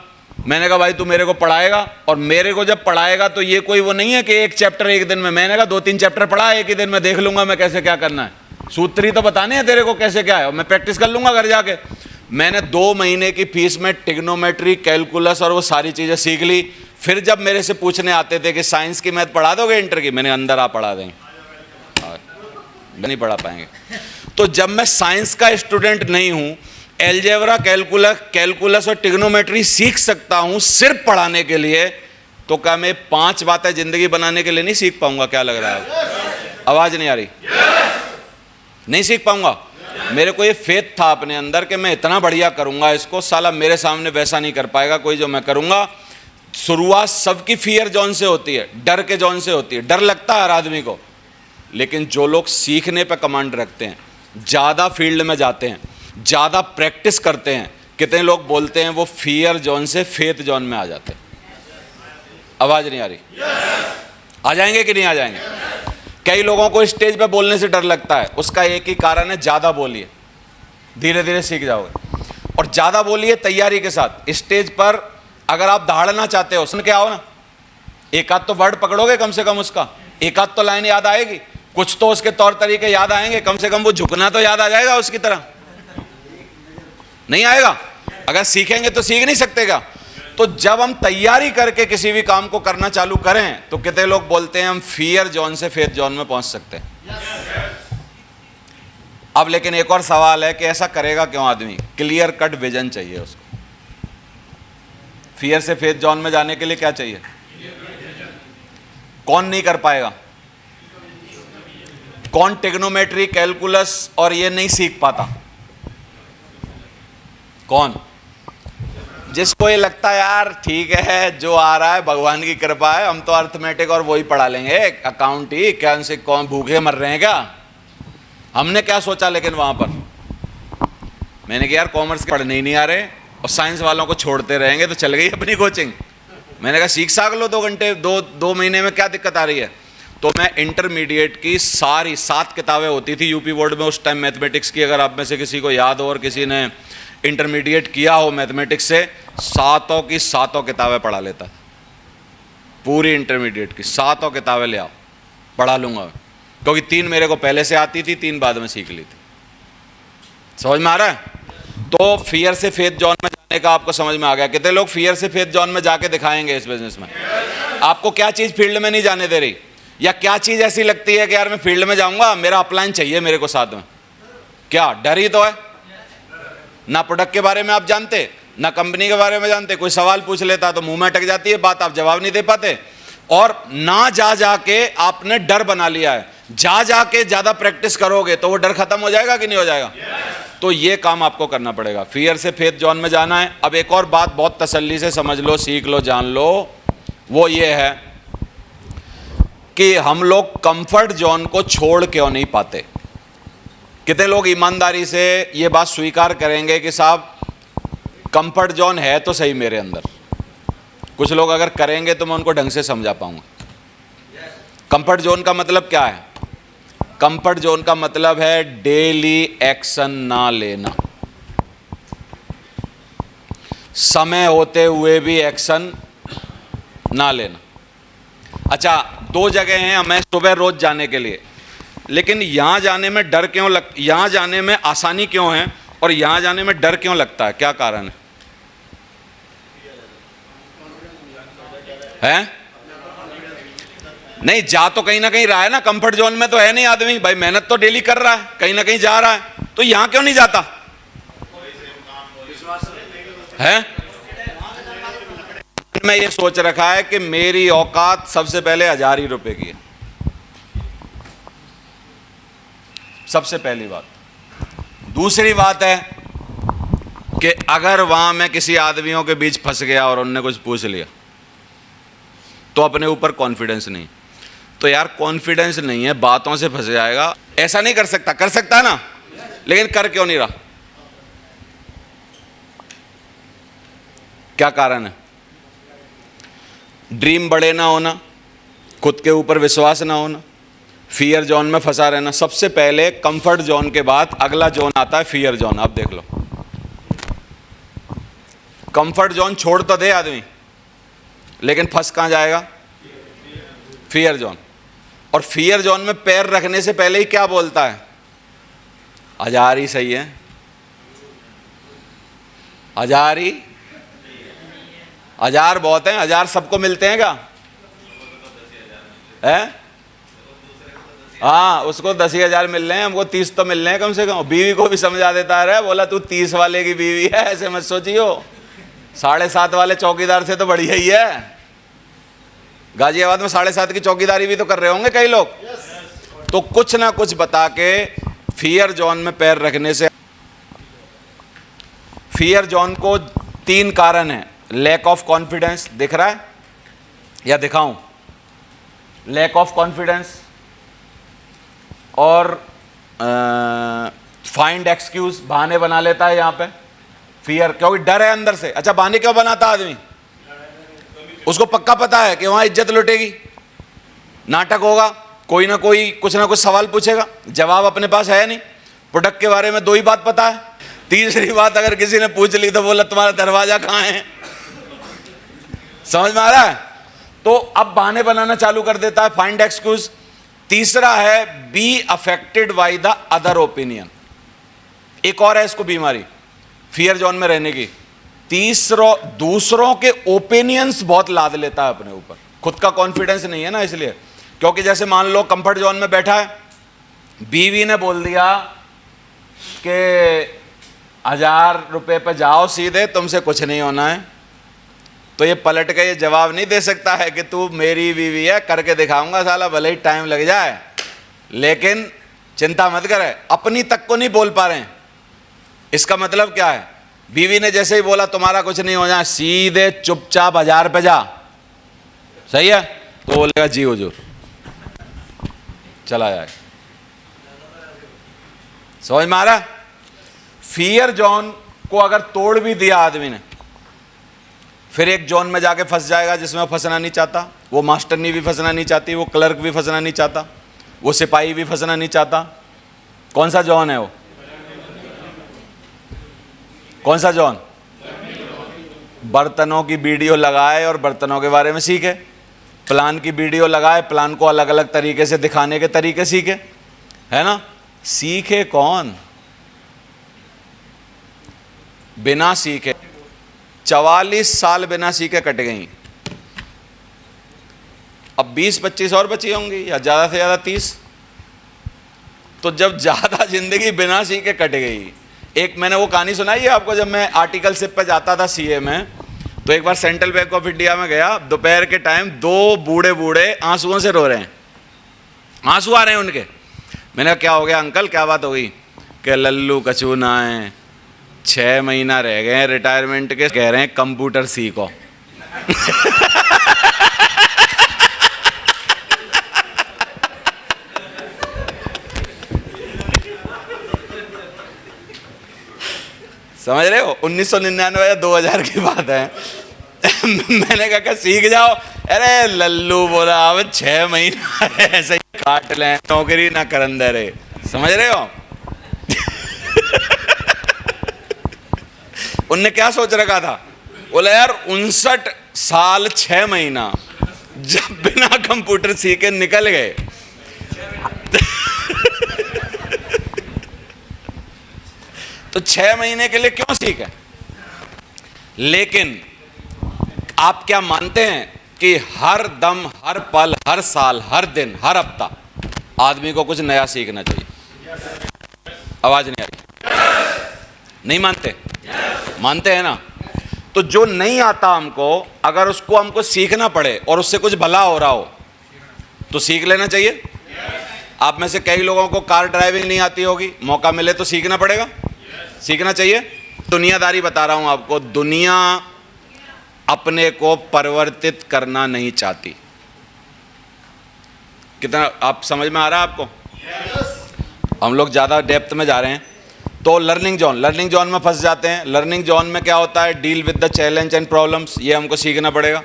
मैंने कहा भाई तू मेरे को पढ़ाएगा, और मेरे को जब पढ़ाएगा तो ये कोई वो नहीं है कि एक चैप्टर एक दिन में। मैंने कहा 2-3 चैप्टर पढ़ा एक ही दिन में, देख लूंगा मैं कैसे क्या करना है, सूत्र ही तो बताने हैं तेरे को कैसे क्या है, और मैं प्रैक्टिस कर लूंगा घर जाके। मैंने 2 महीने की फीस में टिग्नोमेट्री, कैलकुलस और वो सारी चीज़ें सीख ली। फिर जब मेरे से पूछने आते थे कि साइंस की मैथ पढ़ा दोगे इंटर की, मैंने अंदर आ पढ़ा देंगे, नहीं पढ़ा पाएंगे। तो जब मैं साइंस का स्टूडेंट नहीं हूँ, अलजेब्रा, कैलकुलस और टिग्नोमेट्री सीख सकता हूँ सिर्फ पढ़ाने के लिए, तो क्या मैं 5 बातें जिंदगी बनाने के लिए नहीं सीख पाऊंगा? क्या लग रहा है? आवाज़ नहीं आ रही? नहीं सीख पाऊंगा। मेरे को ये फेथ था अपने अंदर कि मैं इतना बढ़िया करूंगा इसको, साला मेरे सामने वैसा नहीं कर पाएगा कोई जो मैं करूंगा। शुरुआत सबकी फियर जोन से होती है, डर के जोन से होती है। डर लगता है हर आदमी को, लेकिन जो लोग सीखने पे कमांड रखते हैं, ज़्यादा फील्ड में जाते हैं, ज़्यादा प्रैक्टिस करते हैं, कितने लोग बोलते हैं वो फियर जोन से फेथ जोन में आ जाते हैं। आवाज़ नहीं आ रही? आ जाएंगे कि नहीं आ जाएंगे? कई लोगों को स्टेज पे बोलने से डर लगता है, उसका एक ही कारण है, ज़्यादा बोलिए, धीरे धीरे सीख जाओगे। और ज़्यादा बोलिए तैयारी के साथ। स्टेज पर अगर आप दहाड़ना चाहते हो, सुन के आओ ना, एक आध तो वर्ड पकड़ोगे कम से कम, उसका एक आध तो लाइन याद आएगी, कुछ तो उसके तौर तरीके याद आएंगे, कम से कम वो झुकना तो याद आ जाएगा उसकी तरह। नहीं आएगा? अगर सीखेंगे तो सीख नहीं सकते क्या? तो जब हम तैयारी करके किसी भी काम को करना चालू करें, तो कितने लोग बोलते हैं हम फियर जोन से फेथ जोन में पहुंच सकते हैं। अब लेकिन एक और सवाल है कि ऐसा करेगा क्यों आदमी? क्लियर कट विजन चाहिए उसको। फियर से फेथ जोन में जाने के लिए क्या चाहिए? कौन नहीं कर पाएगा? कौन टिग्नोमेट्री, कैलकुलस और ये नहीं सीख पाता? कौन? जिसको ये लगता है यार ठीक है जो आ रहा है भगवान की कृपा है, हम तो अर्थमेटिक और वही पढ़ा लेंगे, अकाउंट ही क्या, उनसे कौन भूखे मर रहे हैं क्या? हमने क्या सोचा लेकिन वहां पर मैंने कहा यार कॉमर्स के पढ़ने ही नहीं आ रहे और साइंस वालों को छोड़ते रहेंगे, तो चल गई अपनी कोचिंग। मैंने कहा सीख साख लो 2 घंटे, 2 महीने में क्या दिक्कत आ रही है? तो मैं इंटरमीडिएट की सारी 7 किताबें होती थी यूपी बोर्ड में उस टाइम मैथमेटिक्स की, अगर आप में से किसी को याद हो और किसी ने इंटरमीडिएट किया हो मैथमेटिक्स से, 7 की 7 किताबें पढ़ा लेता था। पूरी इंटरमीडिएट की 7 किताबें ले आओ, पढ़ा लूंगा, क्योंकि 3 मेरे को पहले से आती थी, 3 बाद में सीख ली थी। समझ में आ रहा है? तो फियर से फेथ जोन में जाने का आपको समझ में आ गया? कितने लोग फियर से फेथ जोन में जाके दिखाएंगे इस बिजनेस में? आपको क्या चीज़ फील्ड में नहीं जाने दे रही, या क्या चीज़ ऐसी लगती है कि यार मैं फील्ड में जाऊंगा, मेरा अपलाइन चाहिए मेरे को साथ में? क्या डर ही तो है? ना प्रोडक्ट के बारे में आप जानते, ना कंपनी के बारे में जानते। कोई सवाल पूछ लेता तो मुंह में अटक जाती है बात, आप जवाब नहीं दे पाते। और ना जा जाके आपने डर बना लिया है। जा जाके ज्यादा प्रैक्टिस करोगे तो वो डर खत्म हो जाएगा कि नहीं हो जाएगा? तो ये काम आपको करना पड़ेगा, फियर से फेथ जोन में जाना है। अब एक और बात बहुत तसल्ली से समझ लो, सीख लो, जान लो, वो ये है कि हम लोग कंफर्ट जोन को छोड़ क्यों नहीं पाते। कितने लोग ईमानदारी से ये बात स्वीकार करेंगे कि साहब कंफर्ट जोन है तो सही मेरे अंदर? कुछ लोग अगर करेंगे तो मैं उनको ढंग से समझा पाऊंगा। कंफर्ट जोन का मतलब क्या है? कंफर्ट जोन का मतलब है डेली एक्शन ना लेना, समय होते हुए भी एक्शन ना लेना। अच्छा, 2 जगह हैं हमें सुबह रोज जाने के लिए। लेकिन यहाँ जाने में डर क्यों यहाँ जाने में आसानी क्यों है और यहाँ जाने में डर क्यों लगता है, क्या कारण है? नहीं, जा तो कहीं ना कहीं रहा है ना, कंफर्ट जोन में तो है नहीं आदमी भाई, मेहनत तो डेली कर रहा है, कहीं ना कहीं जा रहा है, तो यहां क्यों नहीं जाता है? मैं ये सोच रखा है कि मेरी औकात सबसे पहले 1000 ही रुपए की है, सबसे पहली बात। दूसरी बात है कि अगर वहां मैं किसी आदमियों के बीच फंस गया और उनने कुछ पूछ लिया तो अपने ऊपर कॉन्फिडेंस नहीं, तो यार कॉन्फिडेंस नहीं है, बातों से फंस जाएगा। ऐसा नहीं कर सकता, कर सकता है ना, लेकिन कर क्यों नहीं रहा? क्या कारण है? ड्रीम बड़े ना होना, खुद के ऊपर विश्वास ना होना, फियर जोन में फंसा रहना। सबसे पहले कंफर्ट जोन के बाद अगला जोन आता है फियर जोन। आप देख लो, कंफर्ट जोन छोड़ तो दे आदमी, लेकिन फंस कहां जाएगा? Fear zone. और फियर जोन में पैर रखने से पहले ही क्या बोलता है? 1000 ही सही है, 1000 ही, 1000 बहुत है। 1000 सबको मिलते हैं क्या? है? हाँ, उसको 10,000 मिल रहे हैं, हमको 30 तो मिल रहे हैं कम से कम। बीवी को भी समझा देता है, बोला तू 30 वाले की बीवी है, ऐसे मत सोचियो, 7.5 वाले चौकीदार से तो बढ़िया ही है। गाजियाबाद में 7.5 की चौकीदारी भी तो कर रहे होंगे कई लोग। तो कुछ ना कुछ बता के फियर जोन में पैर रखने से। फियर जोन को 3 कारण है। लैक ऑफ कॉन्फिडेंस, दिख रहा है या दिखाऊं? लैक ऑफ कॉन्फिडेंस और फाइंड एक्सक्यूज, बहाने बना लेता है यहां पे। फियर, क्योंकि डर है अंदर से। अच्छा, बहाने क्यों बनाता आदमी? उसको पक्का पता है कि वहां इज्जत लुटेगी, नाटक होगा, कोई ना कोई कुछ ना कुछ सवाल पूछेगा, जवाब अपने पास है नहीं। प्रोडक्ट के बारे में 2 ही बात पता है, तीसरी बात अगर किसी ने पूछ ली तो बोला तुम्हारा दरवाजा कहां है। समझ में आ रहा है? तो अब बहाने बनाना चालू कर देता है, फाइंड एक्सक्यूज। तीसरा है be affected by the other opinion. एक और है इसको बीमारी फियर जोन में रहने की। दूसरों के ओपिनियंस बहुत लाद लेता है अपने ऊपर, खुद का कॉन्फिडेंस नहीं है ना, इसलिए। क्योंकि जैसे मान लो कंफर्ट जोन में बैठा है, बीवी ने बोल दिया कि 1000 रुपए पे जाओ सीधे, तुमसे कुछ नहीं होना है, तो ये पलट के ये जवाब नहीं दे सकता है कि तू मेरी बीवी है, करके दिखाऊंगा साला, भले ही टाइम लग जाए, लेकिन चिंता मत करे। अपनी तक को नहीं बोल पा रहे हैं। इसका मतलब क्या है? बीवी ने जैसे ही बोला तुम्हारा कुछ नहीं हो जाए, सीधे चुपचाप 1000 पे जा, सही है? तो बोलेगा जी हुजूर, चला जाए। समझ में आ रहा? फियर जोन को अगर तोड़ भी दिया आदमी ने, फिर एक जोन में जाके फंस जाएगा जिसमें फंसना नहीं चाहता। वो मास्टरनी भी फंसना नहीं चाहती, वो क्लर्क भी फंसना नहीं चाहता, वो सिपाही भी फंसना नहीं चाहता। कौन सा जोन है वो? कौन सा जोन? बर्तनों की वीडियो लगाए और बर्तनों के बारे में सीखे, प्लान की वीडियो लगाए, प्लान को अलग अलग तरीके से दिखाने के तरीके सीखे, है ना? सीखे कौन? बिना सीखे 44 साल बिना सीखे कट गई। अब 20-25 और बची होंगी, या ज्यादा से ज्यादा 30। तो जब ज्यादा जिंदगी बिना सीखे कट गई। एक मैंने वो कहानी सुनाई है आपको, जब मैं आर्टिकलशिप पे जाता था सीए में, तो एक बार सेंट्रल बैंक ऑफ इंडिया में गया, दोपहर के टाइम 2 बूढ़े आंसुओं से रो रहे हैं, आंसू आ रहे हैं उनके। मैंने कहा क्या हो गया अंकल, क्या बात हो गई? कि लल्लू कछू ना है, 6 महीना रह गए रिटायरमेंट के, कह रहे हैं कंप्यूटर सीखो। समझ रहे हो? 1999 या 2000 की बात है। मैंने कहा सीख जाओ। अरे लल्लू बोला अब 6 महीना ऐसे ही काट लें, नौकरी ना करंदर है। समझ रहे हो? उनने क्या सोच रखा था? बोला यार 59 साल 6 महीना जब बिना कंप्यूटर सीखे निकल गए तो 6 महीने के लिए क्यों सीखें? लेकिन आप क्या मानते हैं कि हर दम, हर पल, हर साल, हर दिन, हर हफ्ता आदमी को कुछ नया सीखना चाहिए? आवाज नहीं आ रही? नहीं मानते? मानते हैं ना? तो जो नहीं आता हमको, अगर उसको हमको सीखना पड़े और उससे कुछ भला हो रहा हो तो सीख लेना चाहिए। आप में से कई लोगों को कार ड्राइविंग नहीं आती होगी, मौका मिले तो सीखना पड़ेगा, सीखना चाहिए। दुनियादारी बता रहा हूं आपको, दुनिया अपने को परिवर्तित करना नहीं चाहती। कितना आप समझ में आ रहा है आपको? हम लोग ज़्यादा डेप्थ में जा रहे हैं। तो लर्निंग जोन में फंस जाते हैं। लर्निंग जोन में क्या होता है? Deal with the challenge and problems, ये हमको सीखना पड़ेगा।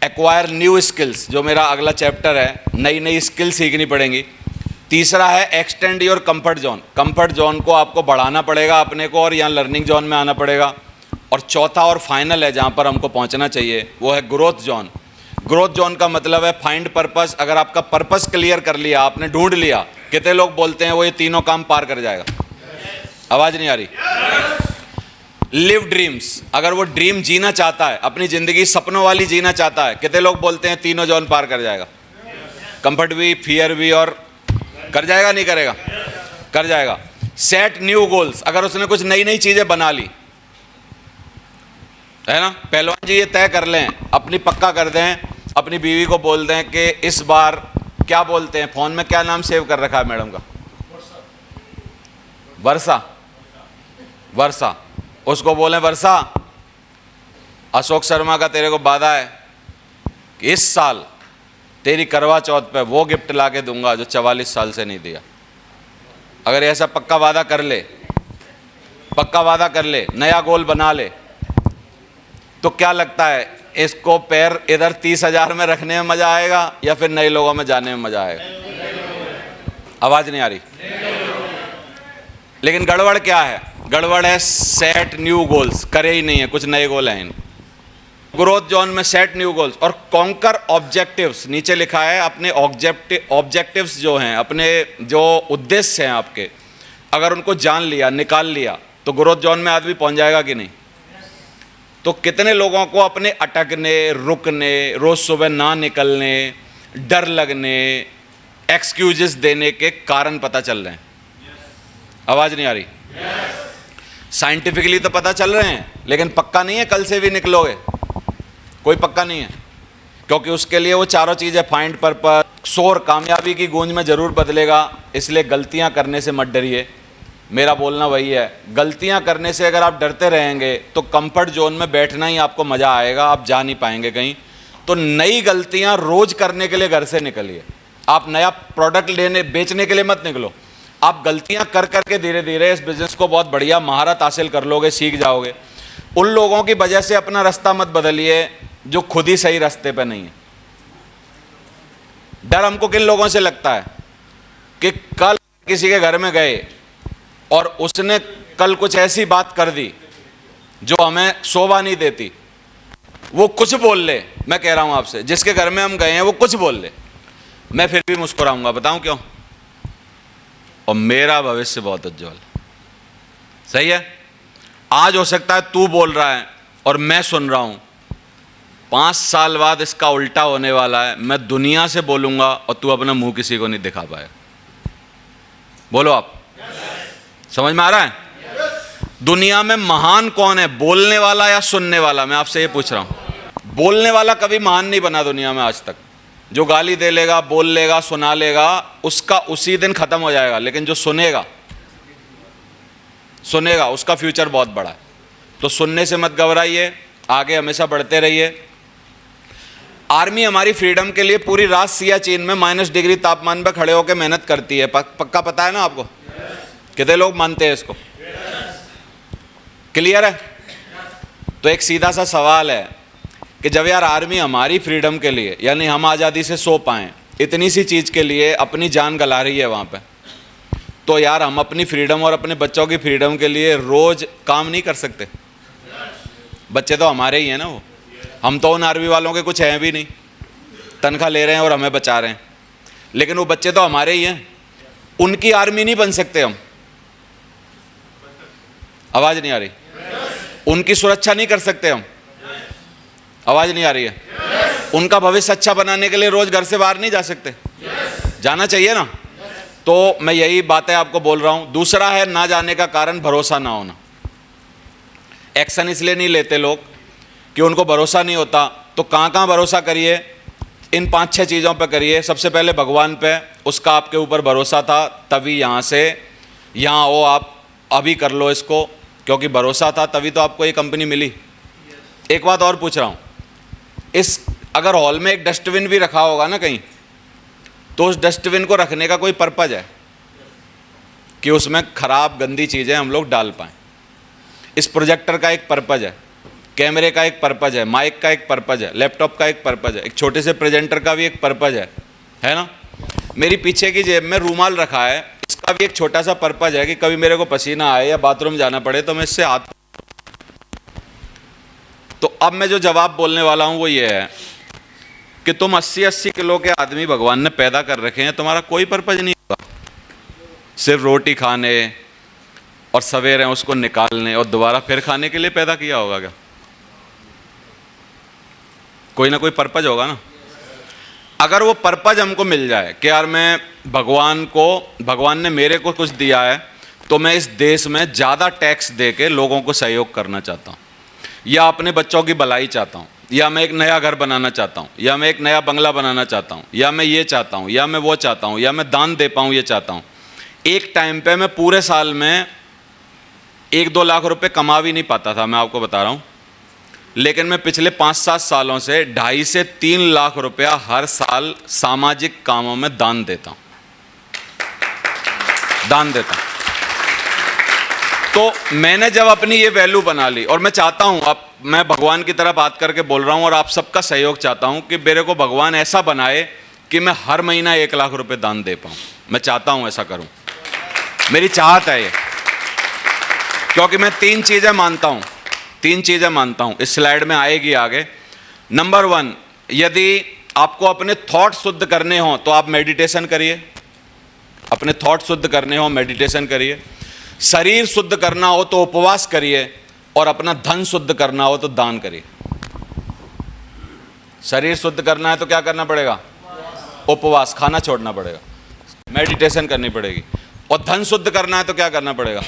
एक्वायर न्यू स्किल्स, जो मेरा अगला चैप्टर है, नई नई स्किल सीखनी पड़ेंगी। तीसरा है extend your comfort zone. Comfort zone को आपको बढ़ाना पड़ेगा अपने को, और यहाँ लर्निंग जोन में आना पड़ेगा। और चौथा और फाइनल है जहाँ पर हमको पहुँचना चाहिए, वो है ग्रोथ जोन। ग्रोथ जोन का मतलब है फाइंड पर्पस। अगर आपका पर्पस क्लियर कर लिया, आपने ढूंढ लिया, कितने लोग बोलते हैं वो ये तीनों काम पार कर जाएगा? आवाज नहीं आ रही? लिव ड्रीम्स, अगर वो ड्रीम जीना चाहता है, अपनी जिंदगी सपनों वाली जीना चाहता है, कितने लोग बोलते हैं तीनों जोन पार कर जाएगा? कंफर्ट भी, फियर भी, और कर जाएगा? नहीं करेगा? कर जाएगा। सेट न्यू गोल्स, अगर उसने कुछ नई नई चीजें बना ली है ना, पहलवान जी ये तय कर लें, अपनी पक्का कर दें, अपनी बीवी को बोल दें कि इस बार, क्या बोलते हैं फोन में, क्या नाम सेव कर रखा है मैडम का? वर्षा। वर्षा, उसको बोलें वर्षा, अशोक शर्मा का तेरे को वादा है कि इस साल तेरी करवा चौथ पे वो गिफ्ट ला के दूंगा जो 44 साल से नहीं दिया। अगर ऐसा पक्का वादा कर ले, पक्का वादा कर ले, नया गोल बना ले, तो क्या लगता है इसको पैर इधर 30,000 में रखने में मजा आएगा या फिर नए लोगों में जाने में मजा आएगा? आवाज नहीं आ रही? लेकिन गड़बड़ क्या है? गड़बड़ है सेट न्यू गोल्स, करे ही नहीं है, कुछ नए गोल हैं। ग्रोथ जोन में सेट न्यू गोल्स और कॉन्कर ऑब्जेक्टिव्स, नीचे लिखा है अपने ऑब्जेक्टिव्स जो हैं, अपने जो उद्देश्य हैं आपके, अगर उनको जान लिया, निकाल लिया, तो ग्रोथ जोन में आदमी पहुंच जाएगा कि नहीं? तो कितने लोगों को अपने अटकने, रुकने, रोज सुबह ना निकलने, डर लगने, एक्सक्यूजेस देने के कारण पता चल रहे हैं? आवाज नहीं आ रही? साइंटिफिकली तो पता चल रहे हैं, लेकिन पक्का नहीं है कल से भी निकलोगे, कोई पक्का नहीं है। क्योंकि उसके लिए वो चारों चीज़ें, फाइंड पर्पस, शोर कामयाबी की गूंज में ज़रूर बदलेगा। इसलिए गलतियां करने से मत डरिए, मेरा बोलना वही है। गलतियां करने से अगर आप डरते रहेंगे तो कंफर्ट जोन में बैठना ही आपको मज़ा आएगा, आप जा नहीं पाएंगे कहीं। तो नई गलतियां रोज करने के लिए घर से निकलिए। आप नया प्रोडक्ट लेने, बेचने के लिए मत निकलो। आप गलतियां कर करके धीरे धीरे इस बिजनेस को बहुत बढ़िया महारत हासिल कर लोगे, सीख जाओगे। उन लोगों की वजह से अपना रास्ता मत बदलिए जो खुद ही सही रास्ते पे नहीं है। डर हमको किन लोगों से लगता है कि कल किसी के घर में गए और उसने कल कुछ ऐसी बात कर दी जो हमें शोभा नहीं देती, वो कुछ बोल ले, मैं कह रहा हूं आपसे, जिसके घर में हम गए हैं वो कुछ बोल ले, मैं फिर भी मुस्कुराऊंगा। बताऊं क्यों? और मेरा भविष्य बहुत उज्जवल। सही है? आज हो सकता है तू बोल रहा है और मैं सुन रहा हूं, 5 साल बाद इसका उल्टा होने वाला है। मैं दुनिया से बोलूंगा और तू अपना मुंह किसी को नहीं दिखा पाएगा। बोलो आप, समझ में आ रहा है? दुनिया में महान कौन है, बोलने वाला या सुनने वाला? मैं आपसे ये पूछ रहा हूं। बोलने वाला कभी महान नहीं बना दुनिया में आज तक। जो गाली दे लेगा, बोल लेगा, सुना लेगा, उसका उसी दिन खत्म हो जाएगा। लेकिन जो सुनेगा, उसका फ्यूचर बहुत बड़ा है। तो सुनने से मत घबराइए, आगे हमेशा बढ़ते रहिए। आर्मी हमारी फ्रीडम के लिए पूरी रात सियाचिन में -डिग्री तापमान पर खड़े होकर मेहनत करती है। पक्का पता है ना आपको? कितने लोग मानते हैं इसको? क्लियर है? तो एक सीधा सा सवाल है कि जब यार आर्मी हमारी फ्रीडम के लिए, यानी हम आज़ादी से सो पाएं, इतनी सी चीज़ के लिए अपनी जान गला रही है वहाँ पे, तो यार हम अपनी फ्रीडम और अपने बच्चों की फ्रीडम के लिए रोज़ काम नहीं कर सकते? बच्चे तो हमारे ही हैं ना वो। हम तो उन आर्मी वालों के कुछ हैं भी नहीं, तनख्वाह ले रहे हैं और हमें बचा रहे हैं, लेकिन वो बच्चे तो हमारे ही हैं। उनकी आर्मी नहीं बन सकते हम। आवाज नहीं आ रही? उनकी सुरक्षा नहीं कर सकते हम? आवाज नहीं आ रही है? उनका भविष्य अच्छा बनाने के लिए रोज घर से बाहर नहीं जा सकते? जाना चाहिए ना। तो मैं यही बातें आपको बोल रहा हूं। दूसरा है ना जाने का कारण भरोसा ना होना। एक्शन इसलिए नहीं लेते लोग कि उनको भरोसा नहीं होता। तो कहां कहां भरोसा करिए? इन 5-6 चीज़ों पे करिए। सबसे पहले भगवान पे, उसका आपके ऊपर भरोसा था तभी यहाँ से यहाँ हो आप, अभी कर लो इसको, क्योंकि भरोसा था तभी तो आपको ये कंपनी मिली। एक बात और पूछ रहा हूँ, इस अगर हॉल में एक डस्टबिन भी रखा होगा ना कहीं, तो उस डस्टबिन को रखने का कोई पर्पज है कि उसमें खराब गंदी चीज़ें हम लोग डाल पाएँ? इस प्रोजेक्टर का एक पर्पज है, कैमरे का एक पर्पज है, माइक का एक पर्पज है, लैपटॉप का एक पर्पज है, एक छोटे से प्रेजेंटर का भी एक पर्पज है ना। मेरी पीछे की जेब में रूमाल रखा है, इसका भी एक छोटा सा पर्पज है कि कभी मेरे को पसीना आए या बाथरूम जाना पड़े तो मैं इससे हाथ। तो अब मैं जो जवाब बोलने वाला हूं वो ये है कि तुम 80-80 किलो के आदमी भगवान ने पैदा कर रखे हैं, तुम्हारा कोई पर्पज नहीं होगा सिर्फ रोटी खाने और सवेरे उसको निकालने और दोबारा फिर खाने के लिए पैदा किया होगा क्या? कोई ना कोई पर्पज होगा ना। अगर वो पर्पज हमको मिल जाए कि यार मैं भगवान ने मेरे को कुछ दिया है तो मैं इस देश में ज़्यादा टैक्स दे के लोगों को सहयोग करना चाहता हूँ, या अपने बच्चों की भलाई चाहता हूँ, या मैं एक नया घर बनाना चाहता हूँ, या मैं एक नया बंगला बनाना चाहता हूँ, या मैं ये चाहता हूँ, या मैं वो चाहता हूँ, या मैं दान दे पाऊँ ये चाहता हूँ। एक टाइम पे मैं पूरे साल में 1-2 लाख रुपए कमा भी नहीं पाता था, मैं आपको बता रहा हूँ। लेकिन मैं पिछले 5-7 सालों से 2.5 से 3 लाख रुपया हर साल सामाजिक कामों में दान देता हूं। तो मैंने जब अपनी ये वैल्यू बना ली, और मैं चाहता हूं, अब मैं भगवान की तरह बात करके बोल रहा हूं और आप सबका सहयोग चाहता हूं कि मेरे को भगवान ऐसा बनाए कि मैं हर महीना 1 लाख रुपए दान दे पाऊं। मैं चाहता हूं ऐसा करूं, मेरी चाहत है ये, क्योंकि मैं 3 चीजें मानता हूं, इस स्लाइड में आएगी आगे। नंबर 1, यदि आपको अपने थॉट शुद्ध करने हो तो आप मेडिटेशन करिए। अपने थॉट शुद्ध करने हो मेडिटेशन करिए। शरीर शुद्ध करना हो तो उपवास करिए, और अपना धन शुद्ध करना हो तो दान करिए। शरीर शुद्ध करना है तो क्या करना पड़ेगा? उपवास, खाना छोड़ना पड़ेगा, मेडिटेशन करनी पड़ेगी। और धन शुद्ध करना है तो क्या करना पड़ेगा?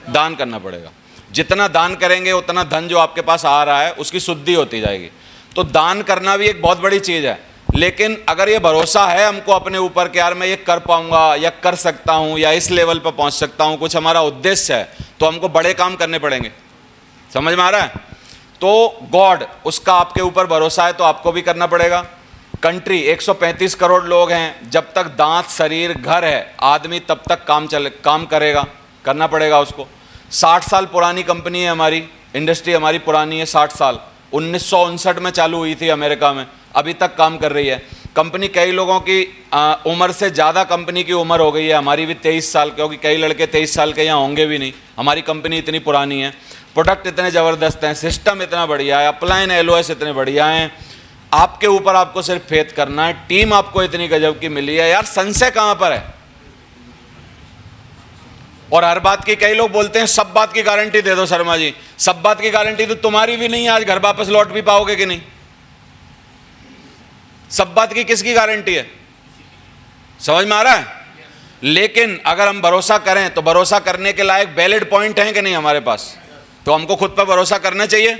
दान करना पड़ेगा। जितना दान करेंगे उतना धन जो आपके पास आ रहा है उसकी शुद्धि होती जाएगी। तो दान करना भी एक बहुत बड़ी चीज़ है। लेकिन अगर ये भरोसा है हमको अपने ऊपर कि यार मैं ये कर पाऊंगा या कर सकता हूं या इस लेवल पर पहुंच सकता हूं, कुछ हमारा उद्देश्य है, तो हमको बड़े काम करने पड़ेंगे। समझ में आ रहा है? तो गॉड, उसका आपके ऊपर भरोसा है तो आपको भी करना पड़ेगा। कंट्री 135 करोड़ लोग हैं, जब तक दांत शरीर घर है आदमी तब तक काम करेगा, करना पड़ेगा उसको। 60 साल पुरानी कंपनी है हमारी, इंडस्ट्री हमारी पुरानी है 60 साल। 1959 में चालू हुई थी अमेरिका में, अभी तक काम कर रही है कंपनी। कई लोगों की उम्र से ज़्यादा कंपनी की उम्र हो गई है, हमारी भी 23 साल, क्योंकि कई लड़के 23 साल के यहाँ होंगे भी नहीं। हमारी कंपनी इतनी पुरानी है, प्रोडक्ट इतने ज़बरदस्त हैं, सिस्टम इतना बढ़िया है, अपलाइन LOS इतने बढ़िया हैं। आपके ऊपर आपको सिर्फ फेथ करना है। टीम आपको इतनी गजब की मिली है, यार संशय कहाँ पर है? और हर बात की, कई लोग बोलते हैं सब बात की गारंटी दे दो शर्मा जी। सब बात की गारंटी तो तुम्हारी भी नहीं है, आज घर वापस लौट भी पाओगे कि नहीं? सब बात की किसकी गारंटी है? समझ में आ रहा है? लेकिन अगर हम भरोसा करें तो भरोसा करने के लायक वैलिड पॉइंट हैं कि नहीं हमारे पास? तो हमको खुद पर भरोसा करना चाहिए।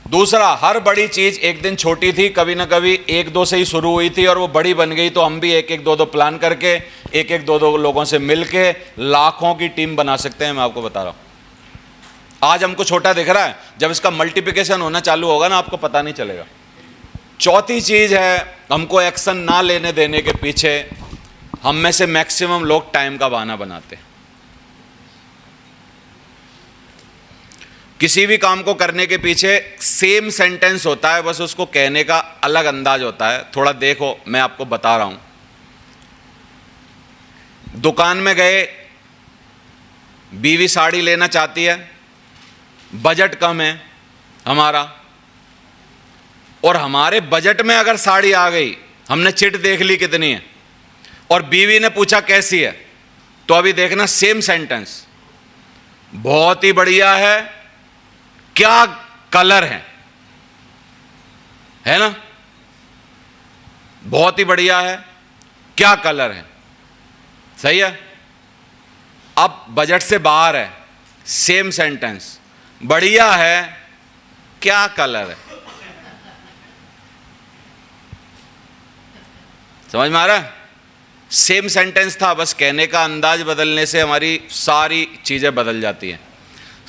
दूसरा, हर बड़ी चीज एक दिन छोटी थी, कभी ना कभी 1-2 से ही शुरू हुई थी और वो बड़ी बन गई। तो हम भी 1-1, 2-2 प्लान करके 1-1, 2-2 लोगों से मिलके लाखों की टीम बना सकते हैं। मैं आपको बता रहा हूं, आज हमको छोटा दिख रहा है, जब इसका मल्टीप्लिकेशन होना चालू होगा ना आपको पता नहीं चलेगा। चौथी चीज है, हमको एक्शन ना लेने देने के पीछे हम में से मैक्सिमम लोग टाइम का बहाना बनाते हैं। किसी भी काम को करने के पीछे सेम सेंटेंस होता है, बस उसको कहने का अलग अंदाज होता है। थोड़ा देखो, मैं आपको बता रहा हूं। दुकान में गए, बीवी साड़ी लेना चाहती है, बजट कम है हमारा, और हमारे बजट में अगर साड़ी आ गई, हमने चिट देख ली कितनी है, और बीवी ने पूछा कैसी है, तो अभी देखना सेम सेंटेंस, बहुत ही बढ़िया है, क्या कलर है ना? बहुत ही बढ़िया है, क्या कलर है। सही है। अब बजट से बाहर है, सेम सेंटेंस, बढ़िया है, क्या कलर है। समझ में आ रहा है? सेम सेंटेंस था, बस कहने का अंदाज बदलने से हमारी सारी चीजें बदल जाती हैं।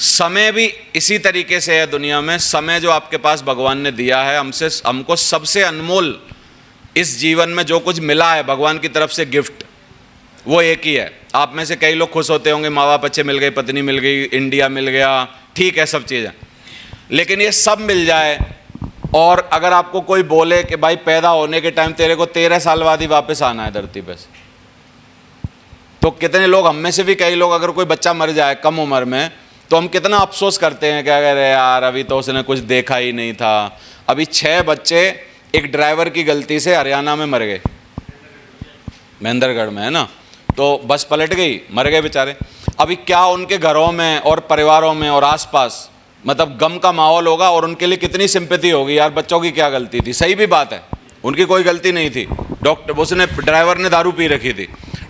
समय भी इसी तरीके से है दुनिया में। समय जो आपके पास भगवान ने दिया है, हमको सबसे अनमोल इस जीवन में जो कुछ मिला है भगवान की तरफ से गिफ्ट, वो एक ही है। आप में से कई लोग खुश होते होंगे, माँ बाप अच्छे मिल गए, पत्नी मिल गई, इंडिया मिल गया, ठीक है, सब चीज़ें, लेकिन ये सब मिल जाए और अगर आपको कोई बोले कि भाई पैदा होने के टाइम तेरे को 13 साल बाद ही वापस आना है धरती पे, तो कितने लोग, हम में से भी कई लोग, अगर कोई बच्चा मर जाए कम उम्र में तो हम कितना अफसोस करते हैं कि अरे यार अभी तो उसने कुछ देखा ही नहीं था। अभी 6 बच्चे एक ड्राइवर की गलती से हरियाणा में मर गए, महेंद्रगढ़ में, है ना, तो बस पलट गई, मर गए बेचारे। अभी क्या उनके घरों में और परिवारों में और आसपास मतलब गम का माहौल होगा और उनके लिए कितनी सिंपैथी होगी, यार बच्चों की क्या गलती थी। सही भी बात है, उनकी कोई गलती नहीं थी, उसने, ड्राइवर ने दारू पी रखी थी,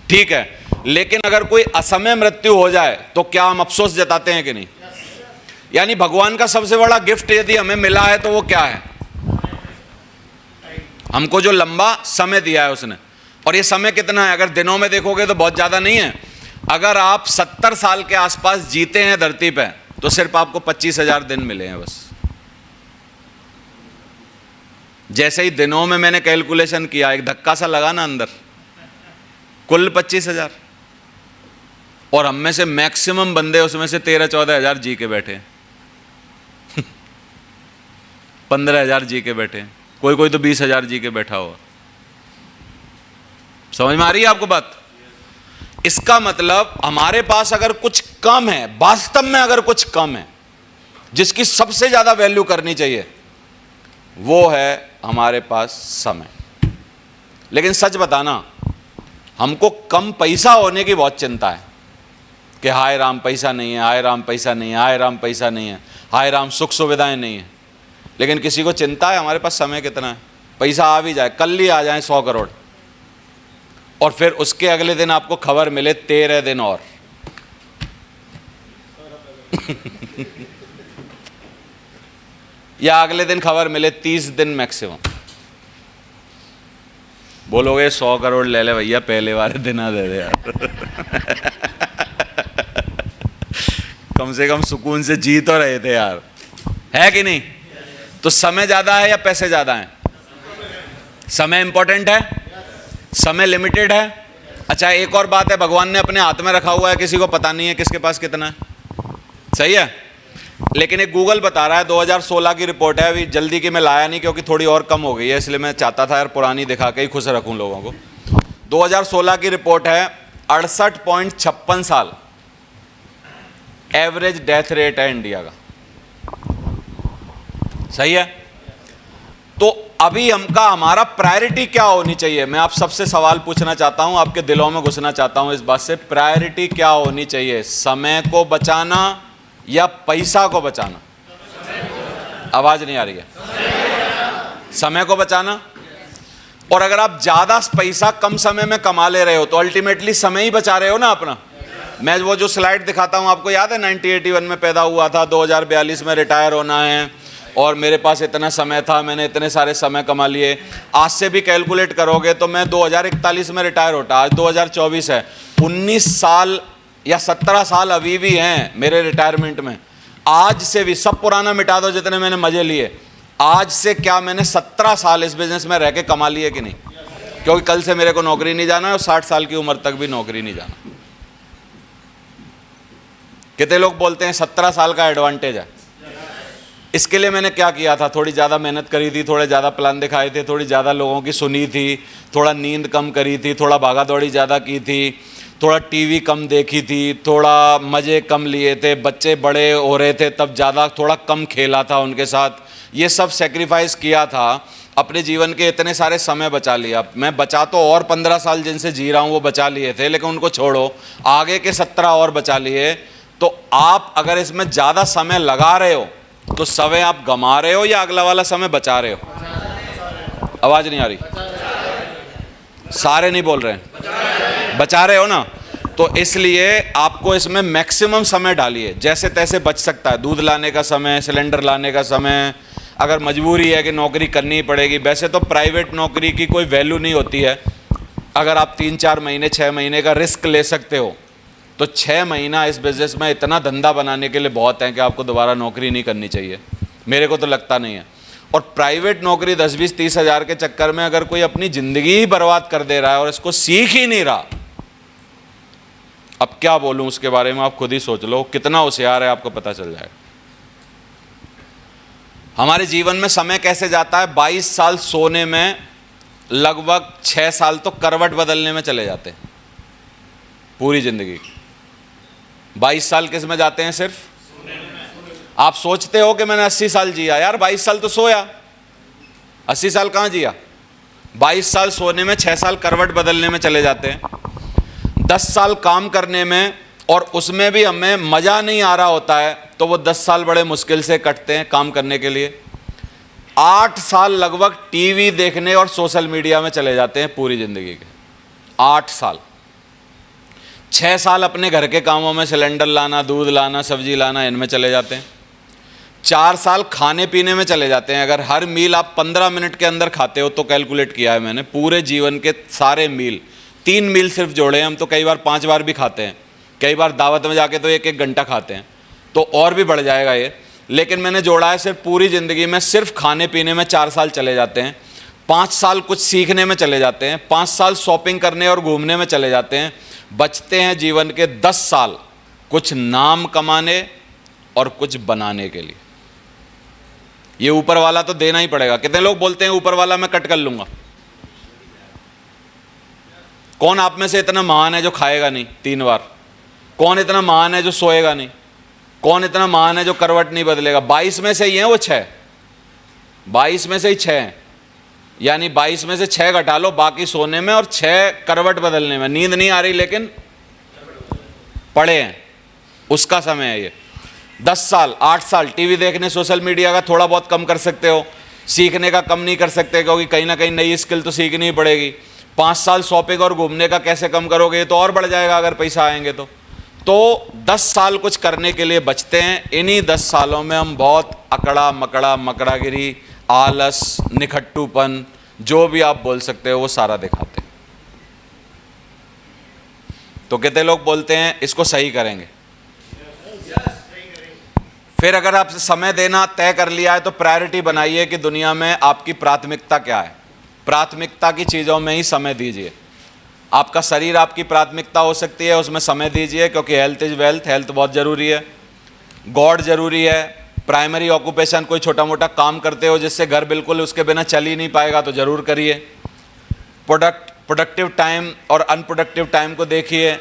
ठीक है, लेकिन अगर कोई असमय मृत्यु हो जाए तो क्या हम अफसोस जताते हैं कि नहीं? यानी भगवान का सबसे बड़ा गिफ्ट यदि हमें मिला है तो वो क्या है? हमको जो लंबा समय दिया है उसने। और ये समय कितना है? अगर दिनों में देखोगे तो बहुत ज्यादा नहीं है। अगर आप 70 साल के आसपास जीते हैं धरती पे तो सिर्फ आपको 25,000 दिन मिले हैं बस। जैसे ही दिनों में मैंने कैलकुलेशन किया, एक धक्का सा लगा ना अंदर, कुल 25,000, और हम में से मैक्सिमम बंदे उसमें से 13-14 हजार जी के बैठे हैं 15,000 जी के बैठे हैं, कोई तो 20,000 जी के बैठा हुआ। समझ में आ रही है आपको बात? इसका मतलब हमारे पास अगर कुछ कम है, वास्तव में अगर कुछ कम है, जिसकी सबसे ज्यादा वैल्यू करनी चाहिए, वो है हमारे पास समय। लेकिन सच बताना, हमको कम पैसा होने की बहुत चिंता है कि हाय राम पैसा नहीं है, हाय राम पैसा नहीं है, हाय राम पैसा नहीं है, हाय राम सुख सुविधाएं नहीं है। लेकिन किसी को चिंता है हमारे पास समय कितना है? पैसा आ भी जाए, कल ही आ जाए 100 करोड़, और फिर उसके अगले दिन आपको खबर मिले 13 दिन और या अगले दिन खबर मिले 30 दिन मैक्सिमम, बोलोगे 100 करोड़ ले ले भैया, पहले वाले दिन आ दे दे यार कम से कम सुकून से जी तो रहे थे यार, है कि नहीं? तो समय ज्यादा है या पैसे ज्यादा हैं? समय इंपॉर्टेंट है, समय लिमिटेड है। अच्छा, एक और बात है, भगवान ने अपने हाथ में रखा हुआ है, किसी को पता नहीं है किसके पास कितना है। सही है। लेकिन एक गूगल बता रहा है, 2016 की रिपोर्ट है, अभी जल्दी की मैं लाया नहीं क्योंकि थोड़ी और कम हो गई है, इसलिए मैं चाहता था यार पुरानी दिखा के ही खुश रखूं लोगों को। 2016 की रिपोर्ट है, 68.56 साल एवरेज डेथ रेट है इंडिया का। सही है। तो अभी हमारा प्रायोरिटी क्या होनी चाहिए? मैं आप सबसे सवाल पूछना चाहता हूं, आपके दिलों में घुसना चाहता हूं इस बात से, प्रायोरिटी क्या होनी चाहिए? समय को बचाना या पैसा को बचाना? आवाज नहीं आ रही है। समय को बचाना। और अगर आप ज्यादा पैसा कम समय में कमा ले रहे हो तो अल्टीमेटली समय ही बचा रहे हो ना अपना। मैं वो जो स्लाइड दिखाता हूं आपको याद है, 1981 में पैदा हुआ था, 2042 में रिटायर होना है और मेरे पास इतना समय था, मैंने इतने सारे समय कमा लिए। आज से भी कैलकुलेट करोगे तो मैं 2041 में रिटायर होता, आज 2024 है, 19 साल या 17 साल अभी भी हैं मेरे रिटायरमेंट में। आज से भी सब पुराना मिटा दो जितने मैंने मजे लिए, आज से क्या मैंने 17 साल इस बिजनेस में रह के कमा लिए कि नहीं? क्योंकि कल से मेरे को नौकरी नहीं जाना है और 60 साल की उम्र तक भी नौकरी नहीं जाना। कितने लोग बोलते हैं 17 साल का एडवांटेज है। इसके लिए मैंने क्या किया था, थोड़ी ज़्यादा मेहनत करी थी, थोड़े ज़्यादा प्लान दिखाए थे, थोड़ी ज़्यादा लोगों की सुनी थी, थोड़ा नींद कम करी थी, थोड़ा भागा दौड़ी ज़्यादा की थी, थोड़ा टीवी कम देखी थी, थोड़ा मज़े कम लिए थे, बच्चे बड़े हो रहे थे तब ज़्यादा थोड़ा कम खेला था उनके साथ, ये सब सेक्रीफाइस किया था, अपने जीवन के इतने सारे समय बचा लिया। मैं बचा तो और 15 साल जिनसे जी रहा हूँ वो बचा लिए थे, लेकिन उनको छोड़ो, आगे के 17 और बचा लिए। तो आप अगर इसमें ज़्यादा समय लगा रहे हो तो समय आप गंवा रहे हो या अगला वाला समय बचा रहे हो? आवाज़ नहीं आ रही, सारे नहीं बोल रहे हैं, बचा रहे हो ना। तो इसलिए आपको इसमें मैक्सिमम समय डालिए, जैसे तैसे बच सकता है। दूध लाने का समय, सिलेंडर लाने का समय, अगर मजबूरी है कि नौकरी करनी पड़ेगी। वैसे तो प्राइवेट नौकरी की कोई वैल्यू नहीं होती है। अगर आप 3-4 महीने 6 महीने का रिस्क ले सकते हो तो 6 महीना इस बिज़नेस में इतना धंधा बनाने के लिए बहुत है कि आपको दोबारा नौकरी नहीं करनी चाहिए। मेरे को तो लगता नहीं है। और प्राइवेट नौकरी 10-20-30 हज़ार के चक्कर में अगर कोई अपनी ज़िंदगी ही बर्बाद कर दे रहा है और इसको सीख ही नहीं रहा, अब क्या बोलूं उसके बारे में, आप खुद ही सोच लो। कितना होशियार है आपको पता चल जाएगा। हमारे जीवन में समय कैसे जाता है? 22 साल सोने में, लगभग 6 साल तो करवट बदलने में चले जाते हैं पूरी जिंदगी। 22 साल किस में जाते हैं? सिर्फ आप सोचते हो कि मैंने 80 साल जिया, यार 22 साल तो सोया, 80 साल कहाँ जिया? 22 साल सोने में, 6 साल करवट बदलने में चले जाते हैं। 10 साल काम करने में, और उसमें भी हमें मज़ा नहीं आ रहा होता है तो वो 10 साल बड़े मुश्किल से कटते हैं काम करने के लिए। 8 साल लगभग टीवी देखने और सोशल मीडिया में चले जाते हैं पूरी ज़िंदगी के। 8 साल। 6 साल अपने घर के कामों में, सिलेंडर लाना, दूध लाना, सब्जी लाना, इनमें चले जाते हैं। 4 साल खाने पीने में चले जाते हैं। अगर हर मील आप 15 मिनट के अंदर खाते हो तो कैलकुलेट किया है मैंने, पूरे जीवन के सारे मील, 3 मील सिर्फ जोड़े हैं हम तो, कई बार 5 बार भी खाते हैं, कई बार दावत में जाके तो 1-1 घंटा खाते हैं, तो और भी बढ़ जाएगा ये। लेकिन मैंने जोड़ा है सिर्फ पूरी ज़िंदगी में सिर्फ खाने पीने में 4 साल चले जाते हैं। 5 साल कुछ सीखने में चले जाते हैं। 5 साल शॉपिंग करने और घूमने में चले जाते हैं। बचते हैं जीवन के 10 साल कुछ नाम कमाने और कुछ बनाने के लिए। ये ऊपर वाला तो देना ही पड़ेगा। कितने लोग बोलते हैं ऊपर वाला मैं कट कर लूंगा? कौन आप में से इतना महान है जो खाएगा नहीं 3 बार? कौन इतना महान है जो सोएगा नहीं? कौन इतना महान है जो करवट नहीं बदलेगा? 22 में से ही हैं वो 6, 22 में से ही 6 हैं, यानी 22 में से 6 घटा लो, बाकी सोने में और 6 करवट बदलने में। नींद नहीं आ रही लेकिन पड़े हैं, उसका समय है ये। 10 साल 8 साल टीवी देखने, सोशल मीडिया का थोड़ा बहुत कम कर सकते हो, सीखने का कम नहीं कर सकते क्योंकि कहीं ना कहीं नई स्किल तो सीखनी ही पड़ेगी। 5 साल शॉपिंग और घूमने का कैसे कम करोगे? ये तो और बढ़ जाएगा अगर पैसा आएंगे तो 10 साल कुछ करने के लिए बचते हैं। इन्हीं 10 सालों में हम बहुत अकड़ा मकड़ा, मकड़ागिरी, आलस, निखट्टूपन, जो भी आप बोल सकते हो वो सारा दिखाते हैं। तो कितने लोग बोलते हैं इसको सही करेंगे? फिर अगर आप समय देना तय कर लिया है तो प्रायोरिटी बनाइए कि दुनिया में आपकी प्राथमिकता क्या है। प्राथमिकता की चीज़ों में ही समय दीजिए। आपका शरीर आपकी प्राथमिकता हो सकती है, उसमें समय दीजिए क्योंकि हेल्थ इज़ वेल्थ, हेल्थ बहुत ज़रूरी है। गॉड ज़रूरी है। प्राइमरी ऑक्यूपेशन, कोई छोटा मोटा काम करते हो जिससे घर बिल्कुल उसके बिना चल ही नहीं पाएगा तो ज़रूर करिए। प्रोडक्टिव टाइम और अनप्रोडक्टिव टाइम को देखिए।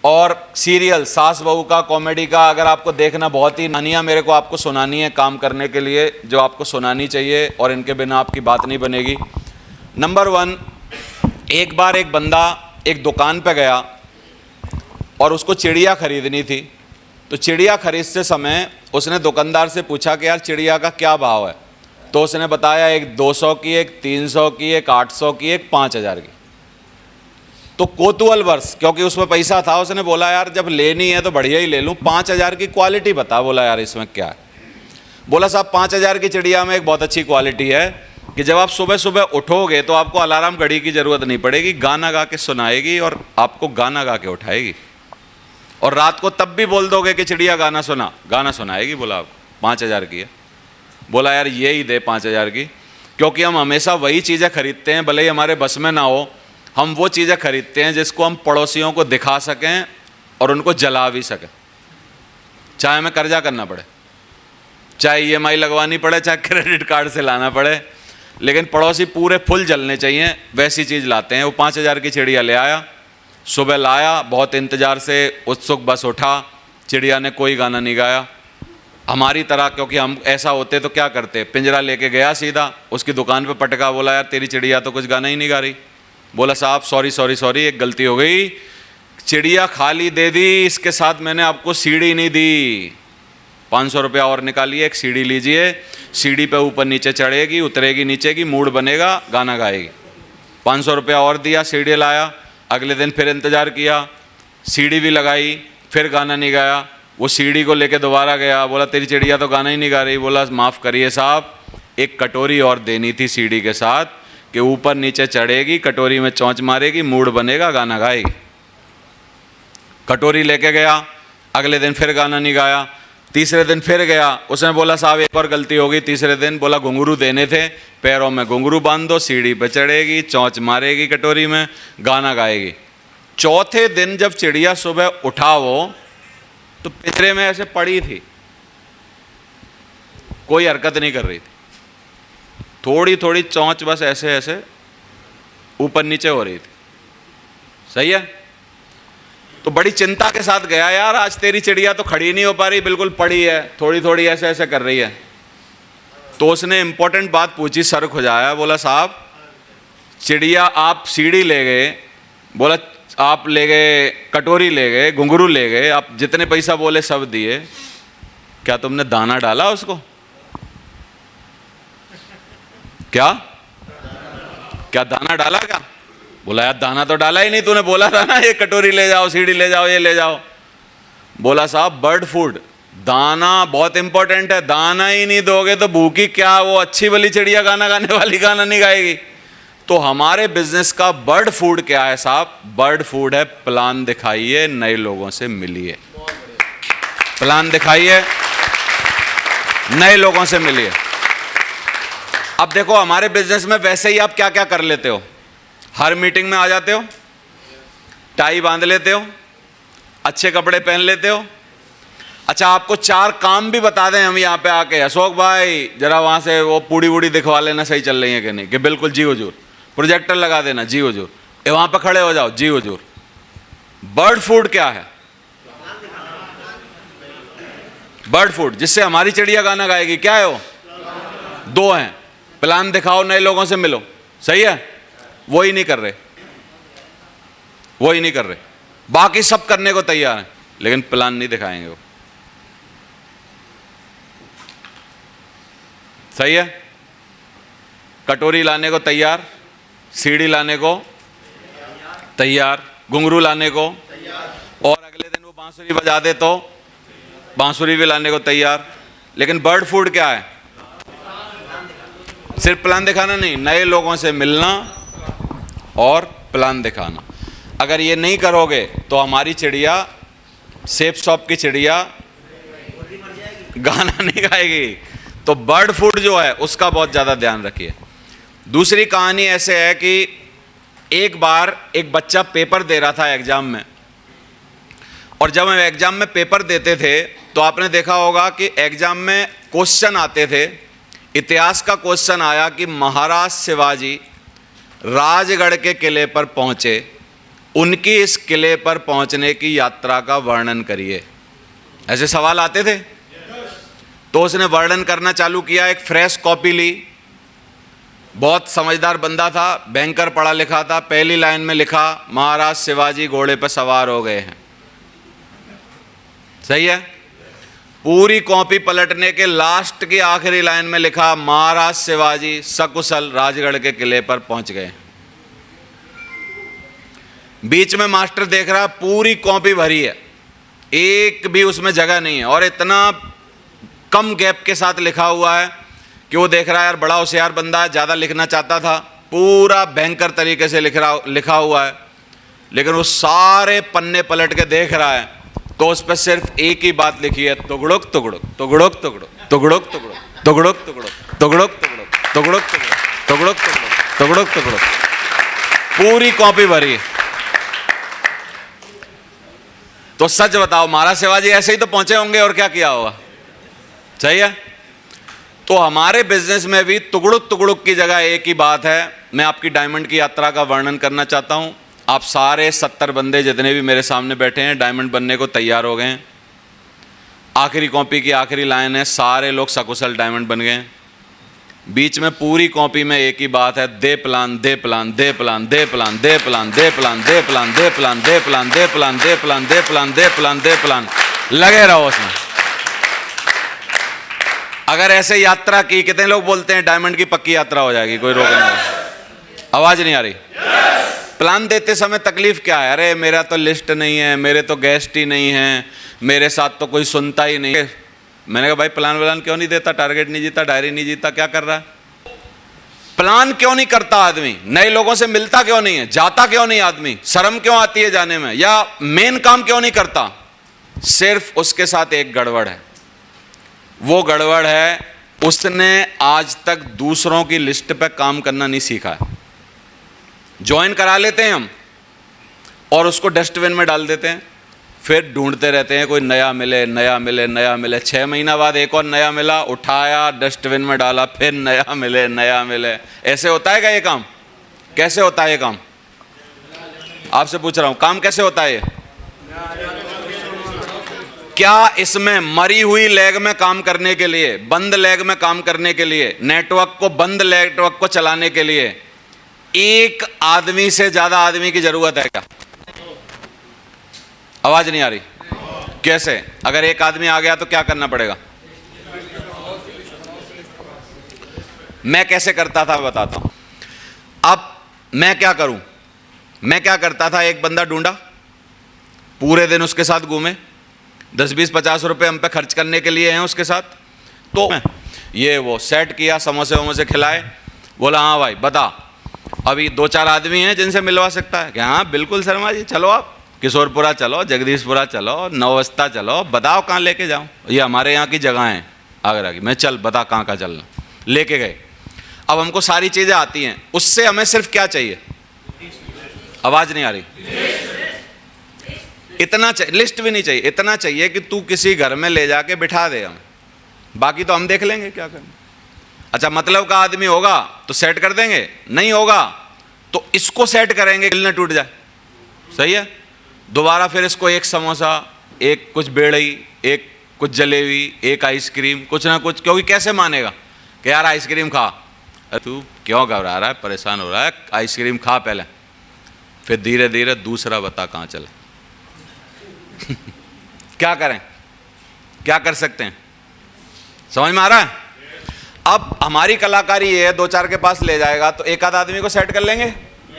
और सीरियल, सास बहू का, कॉमेडी का, अगर आपको देखना, बहुत ही कहानियाँ मेरे को आपको सुनानी है काम करने के लिए, जो आपको सुनानी चाहिए और इनके बिना आपकी बात नहीं बनेगी। नंबर 1, एक बार एक बंदा एक दुकान पे गया और उसको चिड़िया खरीदनी थी। तो चिड़िया खरीदते समय उसने दुकानदार से पूछा कि यार चिड़िया का क्या भाव है? तो उसने बताया एक 200 की, एक 300 की, एक 800 की, एक 5000 की। तो कोतूहल वर्ष, क्योंकि उसमें पैसा था, उसने बोला यार जब लेनी है तो बढ़िया ही ले लूँ, 5000 की क्वालिटी बता। बोला यार इसमें क्या है? बोला साहब 5000 की चिड़िया में एक बहुत अच्छी क्वालिटी है कि जब आप सुबह सुबह उठोगे तो आपको अलार्म घड़ी की ज़रूरत नहीं पड़ेगी, गाना गा के सुनाएगी और आपको गाना गा के उठाएगी। और रात को तब भी बोल दोगे कि चिड़िया गाना सुना, गाना सुनाएगी। बोला आप 5000 की है। बोला यार ये ही दे 5000 की, क्योंकि हम हमेशा वही चीज़ें खरीदते हैं, भले ही हमारे बस में ना हो, हम वो चीज़ें खरीदते हैं जिसको हम पड़ोसियों को दिखा सकें और उनको जला भी सकें, चाहे हमें कर्जा करना पड़े, चाहे EMI लगवानी पड़े, चाहे क्रेडिट कार्ड से लाना पड़े, लेकिन पड़ोसी पूरे फुल जलने चाहिए, वैसी चीज़ लाते हैं। वो 5000 की चिड़िया ले आया, सुबह लाया, बहुत इंतज़ार से उत्सुक बस उठा, चिड़िया ने कोई गाना नहीं गाया। हमारी तरह, क्योंकि हम ऐसा होते तो क्या करते, पिंजरा लेके गया सीधा, उसकी दुकान पे पटका, बोला यार तेरी चिड़िया तो कुछ गाना ही नहीं गा रही। बोला साहब सॉरी, एक गलती हो गई, चिड़िया खाली दे दी, इसके साथ मैंने आपको सीढ़ी नहीं दी। 500 रुपया और निकालिए, एक सीढ़ी लीजिए, सीढ़ी पे ऊपर नीचे चढ़ेगी, उतरेगी नीचे की, मूड बनेगा, गाना गाएगी। 500 रुपया और दिया, सीढ़ी लाया। अगले दिन फिर इंतज़ार किया, सीढ़ी भी लगाई, फिर गाना नहीं गाया। वो सीढ़ी को लेके दोबारा गया, बोला तेरी चिड़िया तो गाना ही नहीं गा रही। बोला माफ़ करिए साहब, एक कटोरी और देनी थी सीढ़ी के साथ कि ऊपर नीचे चढ़ेगी, कटोरी में चोंच मारेगी, मूड बनेगा, गाना गाएगी। कटोरी लेके गया, अगले दिन फिर गाना नहीं गाया। तीसरे दिन फिर गया, उसने बोला साहब एक और गलती हो गई। तीसरे दिन बोला घुंघरू देने थे, पैरों में घुंघरू बांध दो, सीढ़ी पे चढ़ेगी, चोंच मारेगी कटोरी में, गाना गाएगी। चौथे दिन जब चिड़िया सुबह उठा वो, तो पिंजरे में ऐसे पड़ी थी, कोई हरकत नहीं कर रही थी, थोड़ी थोड़ी चोंच बस ऐसे ऐसे ऊपर नीचे हो रही थी। सही है। तो बड़ी चिंता के साथ गया, यार आज तेरी चिड़िया तो खड़ी नहीं हो पा रही, बिल्कुल पड़ी है, थोड़ी थोड़ी ऐसे ऐसे कर रही है। तो उसने इंपॉर्टेंट बात पूछी, सर खुजाया, बोला साहब चिड़िया आप सीढ़ी ले गए, बोला आप ले गए, कटोरी ले गए, घुंघरू ले गए, आप जितने पैसा बोले सब दिए, क्या तुमने दाना डाला उसको? क्या क्या दाना डाला क्या? बोला यार दाना तो डाला ही नहीं, तूने बोला था ना ये कटोरी ले जाओ, सीढ़ी ले जाओ, ये ले जाओ। बोला साहब बर्ड फूड, दाना बहुत इंपॉर्टेंट है, दाना ही नहीं दोगे तो भूखी क्या वो अच्छी वाली चिड़िया गाना गाने वाली गाना नहीं गाएगी। तो हमारे बिजनेस का बर्ड फूड क्या है साहब? बर्ड फूड है प्लान दिखाइए, नए लोगों से मिलिए, प्लान दिखाइए, नए लोगों से मिलिए। अब देखो हमारे बिजनेस में वैसे ही आप क्या क्या कर लेते हो, हर मीटिंग में आ जाते हो, टाई बांध लेते हो, अच्छे कपड़े पहन लेते हो। अच्छा आपको 4 काम भी बता दें हम यहाँ पे आके, अशोक भाई जरा वहाँ से वो पूड़ी वूड़ी दिखवा लेना सही चल रही है कि नहीं, कि बिल्कुल जी हुजूर, प्रोजेक्टर लगा देना जी हुजूर, ये वहाँ पे खड़े हो जाओ जी हुजूर। बर्ड फूड क्या है? बर्ड फूड जिससे हमारी चिड़िया गाना गाएगी, क्या है वो? 2 हैं, प्लान दिखाओ, नए लोगों से मिलो। सही है। वो ही नहीं कर रहे, वो ही नहीं कर रहे, बाकी सब करने को तैयार हैं लेकिन प्लान नहीं दिखाएंगे वो। सही है। कटोरी लाने को तैयार, सीढ़ी लाने को तैयार, घुंघरू लाने को, और अगले दिन वो बांसुरी बजा दे तो बांसुरी भी लाने को तैयार। लेकिन बर्ड फूड क्या है? सिर्फ प्लान दिखाना नहीं, नए लोगों से मिलना और प्लान दिखाना। अगर ये नहीं करोगे तो हमारी चिड़िया, सेफ शॉप की चिड़िया गाना नहीं गाएगी। तो बर्ड फूड जो है उसका बहुत ज़्यादा ध्यान रखिए। दूसरी कहानी ऐसे है कि एक बार एक बच्चा पेपर दे रहा था एग्जाम में, और जब हम एग्जाम में पेपर देते थे तो आपने देखा होगा कि एग्जाम में क्वेश्चन आते थे। इतिहास का क्वेश्चन आया कि महाराज शिवाजी राजगढ़ के किले पर पहुंचे, उनकी इस किले पर पहुंचने की यात्रा का वर्णन करिए। ऐसे सवाल आते थे। तो उसने वर्णन करना चालू किया, एक फ्रेश कॉपी ली, बहुत समझदार बंदा था, बैंकर पढ़ा लिखा था। पहली लाइन में लिखा महाराज शिवाजी घोड़े पर सवार हो गए हैं। सही है। पूरी कॉपी पलटने के लास्ट की आखिरी लाइन में लिखा महाराज शिवाजी सकुशल राजगढ़ के किले पर पहुंच गए। बीच में मास्टर देख रहा, पूरी कॉपी भरी है, एक भी उसमें जगह नहीं है, और इतना कम गैप के साथ लिखा हुआ है कि वो देख रहा है यार बड़ा होशियार बंदा है, ज़्यादा लिखना चाहता था, पूरा भयंकर तरीके से लिखा हुआ है। लेकिन वो सारे पन्ने पलट के देख रहा है तो उस पर सिर्फ एक ही बात लिखी है, तुगड़ुक तुगड़ुक तुगड़ुक तुगड़ुक तुगड़ुक तुगड़ुक तुगड़ुक तुगड़ुक तुगड़ुक तुगड़ुक तुगड़ुक तुगड़ुक तुगड़ुक तुगड़ुक तुगड़ुक तुगड़ुक, पूरी कॉपी भरी। तो सच बताओ महाराज शिवाजी ऐसे ही तो पहुंचे होंगे और क्या किया होगा? सही है। तो हमारे बिजनेस में भी तुगड़ुक तुगड़ुक की जगह एक ही बात है। मैं आपकी डायमंड की यात्रा का वर्णन करना चाहता हूं। आप सारे 70 बंदे जितने भी मेरे सामने बैठे हैं डायमंड बनने को तैयार हो गए हैं। आखिरी कॉपी की आखिरी लाइन है, सारे लोग सकुशल डायमंड बन गए। बीच में पूरी कॉपी में एक ही बात है, दे प्लान दे प्लान दे प्लान दे प्लान दे प्लान दे प्लान दे प्लान दे प्लान दे प्लान दे प्लान दे प्लान दे प्लान दे प्लान दे प्लान, लगे रहो उसमें। अगर ऐसे यात्रा की, कितने लोग बोलते हैं डायमंड की पक्की यात्रा हो जाएगी, कोई रोक नहीं। आवाज नहीं आ रही? प्लान देते समय तकलीफ क्या है? अरे मेरा तो लिस्ट नहीं है, मेरे तो गेस्ट ही नहीं है, मेरे साथ तो कोई सुनता ही नहीं है। मैंने कहा भाई प्लान व्लान क्यों नहीं देता, टारगेट नहीं जीता, डायरी नहीं जीता, क्या कर रहा है? प्लान क्यों नहीं करता आदमी? नए लोगों से मिलता क्यों नहीं है? जाता क्यों नहीं आदमी? शर्म क्यों आती है जाने में? या मेन काम क्यों नहीं करता? सिर्फ उसके साथ एक गड़बड़ है। वो गड़बड़ है, उसने आज तक दूसरों की लिस्ट पे काम करना नहीं सीखा है। ज्वाइन करा लेते हैं हम और उसको डस्टबिन में डाल देते हैं, फिर ढूंढते रहते हैं कोई नया मिले, नया मिले, नया मिले। 6 महीना बाद एक और नया मिला, उठाया डस्टबिन में डाला, फिर नया मिले, नया मिले। ऐसे होता है क्या ये काम? कैसे होता है ये काम? आपसे पूछ रहा हूं, काम कैसे होता है ये? क्या इसमें मरी हुई लेग में काम करने के लिए, बंद लेग में काम करने के लिए, नेटवर्क को, बंद नेटवर्क को चलाने के लिए एक आदमी से ज्यादा आदमी की जरूरत है क्या? आवाज नहीं आ रही? कैसे? अगर एक आदमी आ गया तो क्या करना पड़ेगा? मैं कैसे करता था बताता हूं। अब मैं क्या करूं? मैं क्या करता था, एक बंदा ढूंढा, पूरे दिन उसके साथ घूमे, 10, 20, 50 रुपए हम पे खर्च करने के लिए हैं उसके साथ, तो ये वो सेट किया, समोसे वमोसे खिलाए, बोला हाँ भाई बता, अभी 2-4 आदमी हैं जिनसे मिलवा सकता है क्या? हाँ बिल्कुल शर्मा जी, चलो आप किशोरपुरा चलो, जगदीशपुरा चलो, नवस्ता चलो, बताओ कहाँ लेके जाऊँ, ये हमारे यहाँ की जगह हैं आगरा की। मैं चल बता कहाँ कहाँ चलना, लेके गए। अब हमको सारी चीज़ें आती हैं, उससे हमें सिर्फ क्या चाहिए? आवाज़ नहीं आ रही? इतना चाहिए, लिस्ट भी नहीं चाहिए, इतना चाहिए कि तू किसी घर में ले जाके बिठा दे हमें, बाकी तो हम देख लेंगे क्या करना। अच्छा मतलब का आदमी होगा तो सेट कर देंगे, नहीं होगा तो इसको सेट करेंगे, दिल न टूट जाए। सही है? दोबारा फिर इसको एक समोसा, एक कुछ बेड़ई, एक कुछ जलेबी, एक आइसक्रीम, कुछ ना कुछ, क्योंकि कैसे मानेगा कि यार आइसक्रीम खा। तू क्यों घबरा रहा है, परेशान हो रहा है, आइसक्रीम खा पहले, फिर धीरे धीरे दूसरा बता कहाँ चले। क्या करें? क्या कर सकते हैं? समझ में आ रहा है? अब हमारी कलाकारी ये है, 2-4 के पास ले जाएगा तो एक आध आदमी को सेट कर लेंगे,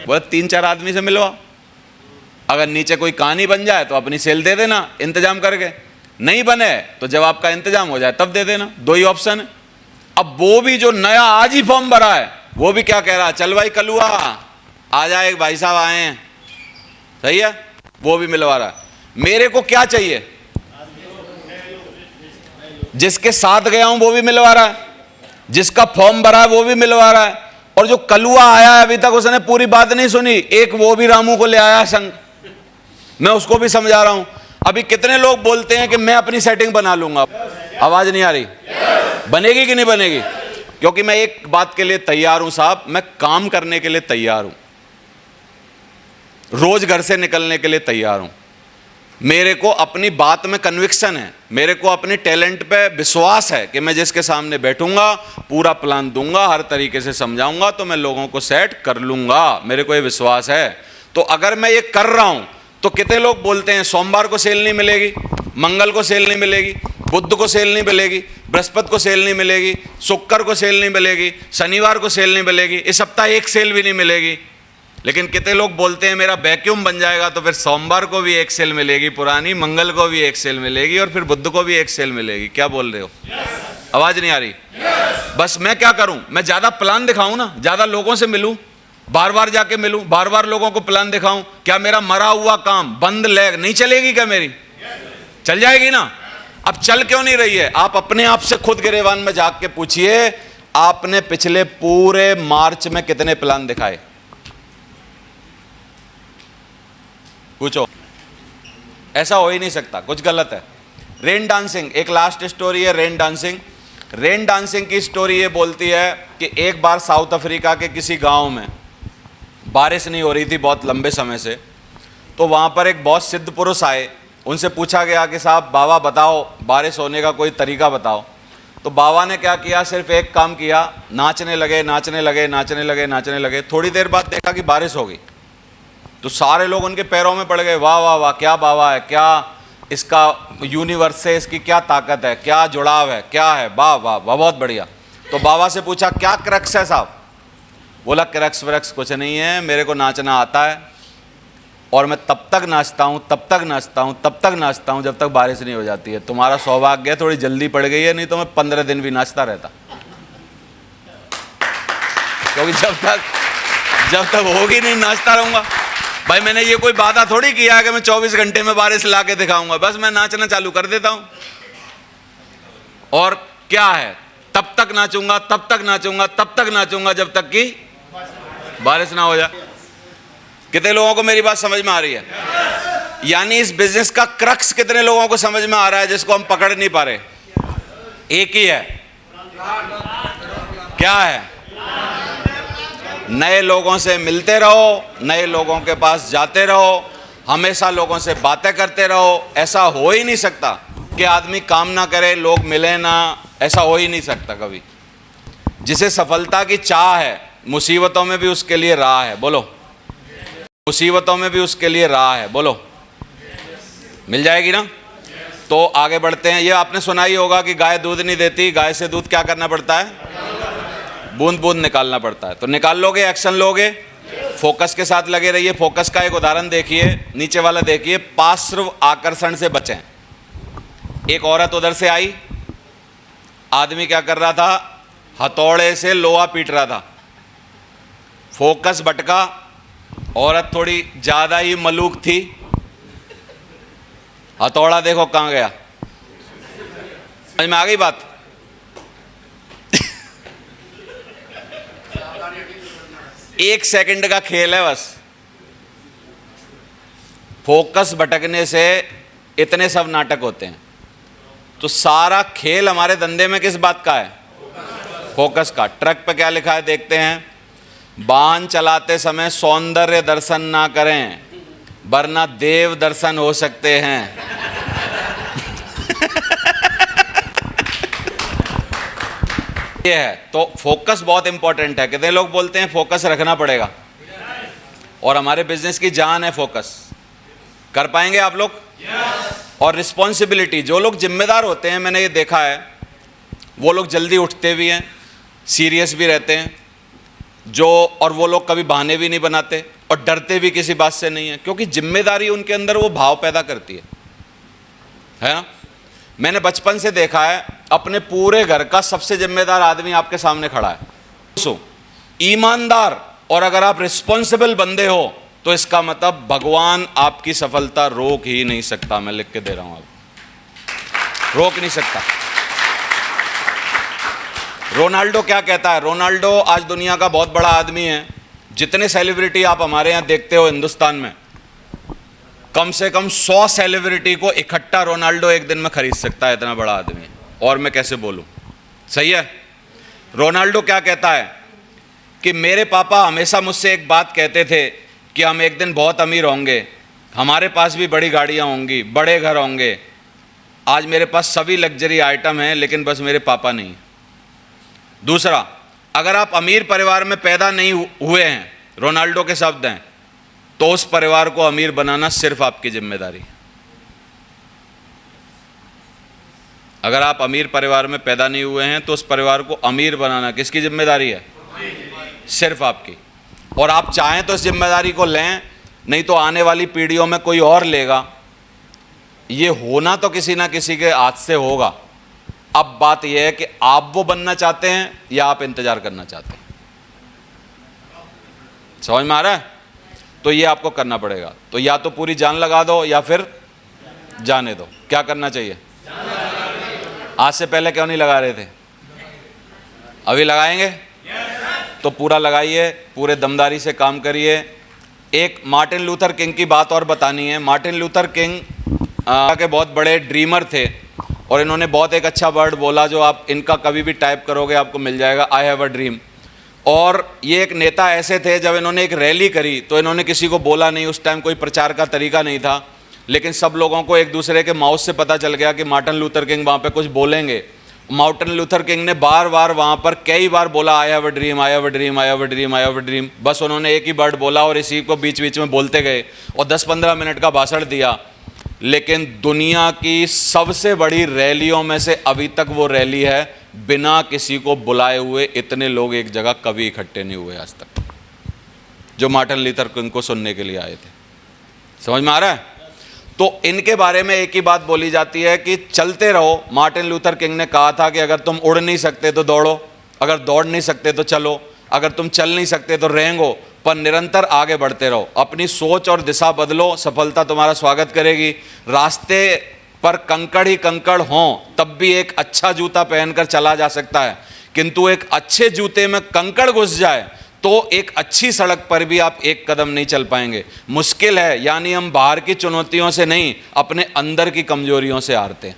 बोले 3-4 आदमी से मिलवा। अगर नीचे कोई कहानी बन जाए तो अपनी सेल दे देना इंतजाम करके, नहीं बने तो जब आपका इंतजाम हो जाए तब दे देना, 2 ही ऑप्शन है। अब वो भी जो नया आज ही फॉर्म भरा है वो भी क्या कह रहा है, चल भाई कलुआ आ जाए, एक भाई साहब आए हैं। सही है? वो भी मिलवा रहा है। मेरे को क्या चाहिए? जिसके साथ गया हूं वो भी मिलवा रहा है, जिसका फॉर्म भरा है वो भी मिलवा रहा है, और जो कलुआ आया है अभी तक उसने पूरी बात नहीं सुनी, एक वो भी रामू को ले आया संग, मैं उसको भी समझा रहा हूं। अभी कितने लोग बोलते हैं कि मैं अपनी सेटिंग बना लूंगा? आवाज नहीं आ रही? बनेगी कि नहीं बनेगी? क्योंकि मैं एक बात के लिए तैयार हूं साहब, मैं काम करने के लिए तैयार हूं, रोज घर से निकलने के लिए तैयार हूं। मेरे को अपनी बात में कन्विक्शन है, मेरे को अपने टैलेंट पे विश्वास है कि मैं जिसके सामने बैठूंगा पूरा प्लान दूंगा, हर तरीके से समझाऊंगा तो मैं लोगों को सेट कर लूंगा, मेरे को ये विश्वास है। तो अगर मैं ये कर रहा हूं तो कितने लोग बोलते हैं सोमवार को सेल नहीं मिलेगी, मंगल को सेल नहीं मिलेगी, बुध को सेल नहीं मिलेगी, बृहस्पति को सेल नहीं मिलेगी, शुक्र को सेल नहीं मिलेगी, शनिवार को सेल नहीं मिलेगी, इस सप्ताह एक सेल भी नहीं मिलेगी। लेकिन कितने लोग बोलते हैं मेरा वैक्यूम बन जाएगा तो फिर सोमवार को भी एक सेल मिलेगी पुरानी, मंगल को भी एक सेल मिलेगी और फिर बुध को भी एक सेल मिलेगी। क्या बोल रहे हो? आवाज नहीं आ रही? बस मैं क्या करूं, मैं ज्यादा प्लान दिखाऊं ना, ज्यादा लोगों से मिलूं, बार बार जाके मिलूं, बार बार लोगों को प्लान दिखाऊं। क्या मेरा मरा हुआ काम, बंद लेग नहीं चलेगी क्या मेरी? चल जाएगी ना। अब चल क्यों नहीं रही है? आप अपने आप से खुद गिरेबान में जाग के पूछिए, आपने पिछले पूरे मार्च में कितने प्लान दिखाए? पूछो। ऐसा हो ही नहीं सकता, कुछ गलत है। रेन डांसिंग, एक लास्ट स्टोरी है रेन डांसिंग। रेन डांसिंग की स्टोरी ये बोलती है कि एक बार साउथ अफ्रीका के किसी गांव में बारिश नहीं हो रही थी बहुत लंबे समय से, तो वहाँ पर एक बहुत सिद्ध पुरुष आए, उनसे पूछा गया कि साहब बाबा बताओ बारिश होने का कोई तरीका बताओ। तो बाबा ने क्या किया, सिर्फ एक काम किया, नाचने लगे नाचने लगे नाचने लगे नाचने लगे। थोड़ी देर बाद देखा कि बारिश हो गई, तो सारे लोग उनके पैरों में पड़ गए, वाह वाह वाह, क्या बाबा है, क्या इसका यूनिवर्स से इसकी क्या ताकत है, क्या जुड़ाव है, क्या है, वाह वाह वाह, बहुत बढ़िया। तो बाबा से पूछा क्या क्रक्स है साहब? बोला क्रक्स व्रक्स कुछ नहीं है, मेरे को नाचना आता है और मैं तब तक नाचता हूँ, तब तक नाचता हूँ, तब तक नाचता हूँ जब तक बारिश नहीं हो जाती है। तुम्हारा सौभाग्य है थोड़ी जल्दी पड़ गई है, नहीं तो मैं 15 दिन भी नाचता रहता, क्योंकि जब तक होगी नहीं नाचता रहूँगा। भाई मैंने ये कोई वादा थोड़ी किया है कि मैं 24 घंटे में बारिश ला के दिखाऊंगा, बस मैं नाचना चालू कर देता हूँ। और क्या है, तब तक नाचूंगा, तब तक नाचूंगा, तब तक नाचूंगा जब तक कि बारिश ना हो जाए। कितने लोगों को मेरी बात समझ में आ रही है? यानी इस बिजनेस का क्रक्स कितने लोगों को समझ में आ रहा है, जिसको हम पकड़ नहीं पा रहे? एक ही है, क्या है? नए लोगों से मिलते रहो, नए लोगों के पास जाते रहो, हमेशा लोगों से बातें करते रहो। ऐसा हो ही नहीं सकता कि आदमी काम ना करे, लोग मिले ना, ऐसा हो ही नहीं सकता कभी। जिसे सफलता की चाह है, मुसीबतों में भी उसके लिए राह है। बोलो, मुसीबतों में भी उसके लिए राह है। बोलो, मिल जाएगी ना? तो आगे बढ़ते हैं। ये आपने सुना ही होगा कि गाय दूध नहीं देती, गाय से दूध क्या करना पड़ता है? बूंद बूंद निकालना पड़ता है। तो निकाल लोगे, एक्शन लोगे, फोकस के साथ लगे रहिए। फोकस का एक उदाहरण देखिए, नीचे वाला देखिए, पार्श्व आकर्षण से बचें। एक औरत उधर से आई, आदमी क्या कर रहा था? हथौड़े से लोहा पीट रहा था। फोकस भटका, औरत थोड़ी ज्यादा ही मलूक थी, हथौड़ा देखो कहां गया। समझ में आ गई बात? एक सेकंड का खेल है बस। फोकस भटकने से इतने सब नाटक होते हैं। तो सारा खेल हमारे धंधे में किस बात का है? फोकस का। ट्रक पे क्या लिखा है देखते हैं, वाहन चलाते समय सौंदर्य दर्शन ना करें वरना देव दर्शन हो सकते हैं। ये है। तो फोकस बहुत इंपॉर्टेंट है। कितने लोग बोलते हैं फोकस रखना पड़ेगा? और हमारे बिजनेस की जान है फोकस। कर पाएंगे आप लोग? और रिस्पॉन्सिबिलिटी, जो लोग जिम्मेदार होते हैं, मैंने ये देखा है, वो लोग जल्दी उठते भी हैं, सीरियस भी रहते हैं, और वो लोग कभी बहाने भी नहीं बनाते और डरते भी किसी बात से नहीं है, क्योंकि जिम्मेदारी उनके अंदर वो भाव पैदा करती है ना? मैंने बचपन से देखा है, अपने पूरे घर का सबसे जिम्मेदार आदमी आपके सामने खड़ा है, ईमानदार। और अगर आप रिस्पॉन्सिबल बंदे हो तो इसका मतलब भगवान आपकी सफलता रोक ही नहीं सकता। मैं लिख के दे रहा हूं, आप रोक नहीं सकता। रोनाल्डो क्या कहता है? रोनाल्डो आज दुनिया का बहुत बड़ा आदमी है। जितने सेलिब्रिटी आप हमारे यहाँ देखते हो हिंदुस्तान में, कम से कम 100 सेलिब्रिटी को इकट्ठा रोनाल्डो एक दिन में खरीद सकता है, इतना बड़ा आदमी है। और मैं कैसे बोलूं? सही है। रोनाल्डो क्या कहता है कि मेरे पापा हमेशा मुझसे एक बात कहते थे कि हम एक दिन बहुत अमीर होंगे, हमारे पास भी बड़ी गाड़ियां होंगी, बड़े घर होंगे। आज मेरे पास सभी लग्जरी आइटम हैं, लेकिन बस मेरे पापा नहीं। दूसरा, अगर आप अमीर परिवार में पैदा नहीं हुए हैं, रोनाल्डो के शब्द हैं, तो उस परिवार को अमीर बनाना सिर्फ आपकी जिम्मेदारी है। अगर आप अमीर परिवार में पैदा नहीं हुए हैं तो उस परिवार को अमीर बनाना किसकी जिम्मेदारी है? सिर्फ आपकी। और आप चाहें तो इस जिम्मेदारी को लें, नहीं तो आने वाली पीढ़ियों में कोई और लेगा। ये होना तो किसी ना किसी के हाथ से होगा। अब बात यह है कि आप वो बनना चाहते हैं या आप इंतजार करना चाहते हैं। समझ में आ रहा है? तो ये आपको करना पड़ेगा। तो या तो पूरी जान लगा दो या फिर जाने दो। क्या करना चाहिए? आज से पहले क्यों नहीं लगा रहे थे? अभी लगाएंगे? तो पूरा लगाइए, पूरे दमदारी से काम करिए। एक मार्टिन लूथर किंग की बात और बतानी है। मार्टिन लूथर किंग के बहुत बड़े ड्रीमर थे और इन्होंने बहुत एक अच्छा वर्ड बोला, जो आप इनका कभी भी टाइप करोगे आपको मिल जाएगा, आई हैव अ ड्रीम। और ये एक नेता ऐसे थे, जब इन्होंने एक रैली करी तो इन्होंने किसी को बोला नहीं, उस टाइम कोई प्रचार का तरीका नहीं था, लेकिन सब लोगों को एक दूसरे के माउथ से पता चल गया कि मार्टिन लूथर किंग वहाँ पे कुछ बोलेंगे। मार्टिन लूथर किंग ने बार बार वहाँ पर कई बार बोला I have a dream, I have a dream, I have a dream, I have a dream. बस उन्होंने एक ही वर्ड बोला और इसी को बीच बीच में बोलते गए और 10-15 मिनट का भाषण दिया। लेकिन दुनिया की सबसे बड़ी रैलियों में से अभी तक वो रैली है, बिना किसी को बुलाए हुए इतने लोग एक जगह कभी इकट्ठे नहीं हुए आज तक, जो मार्टिन लूथर किंग को सुनने के लिए आए थे। समझ में आ रहा है? तो इनके बारे में एक ही बात बोली जाती है कि चलते रहो। मार्टिन लूथर किंग ने कहा था कि अगर तुम उड़ नहीं सकते तो दौड़ो, अगर दौड़ नहीं सकते तो चलो, अगर तुम चल नहीं सकते तो रेंगो, पर निरंतर आगे बढ़ते रहो। अपनी सोच और दिशा बदलो, सफलता तुम्हारा स्वागत करेगी। रास्ते पर कंकड़ ही कंकड़ हों तब भी एक अच्छा जूता पहनकर चला जा सकता है, किंतु एक अच्छे जूते में कंकड़ घुस जाए तो एक अच्छी सड़क पर भी आप एक कदम नहीं चल पाएंगे। मुश्किल है, यानी हम बाहर की चुनौतियों से नहीं, अपने अंदर की कमजोरियों से हारते हैं।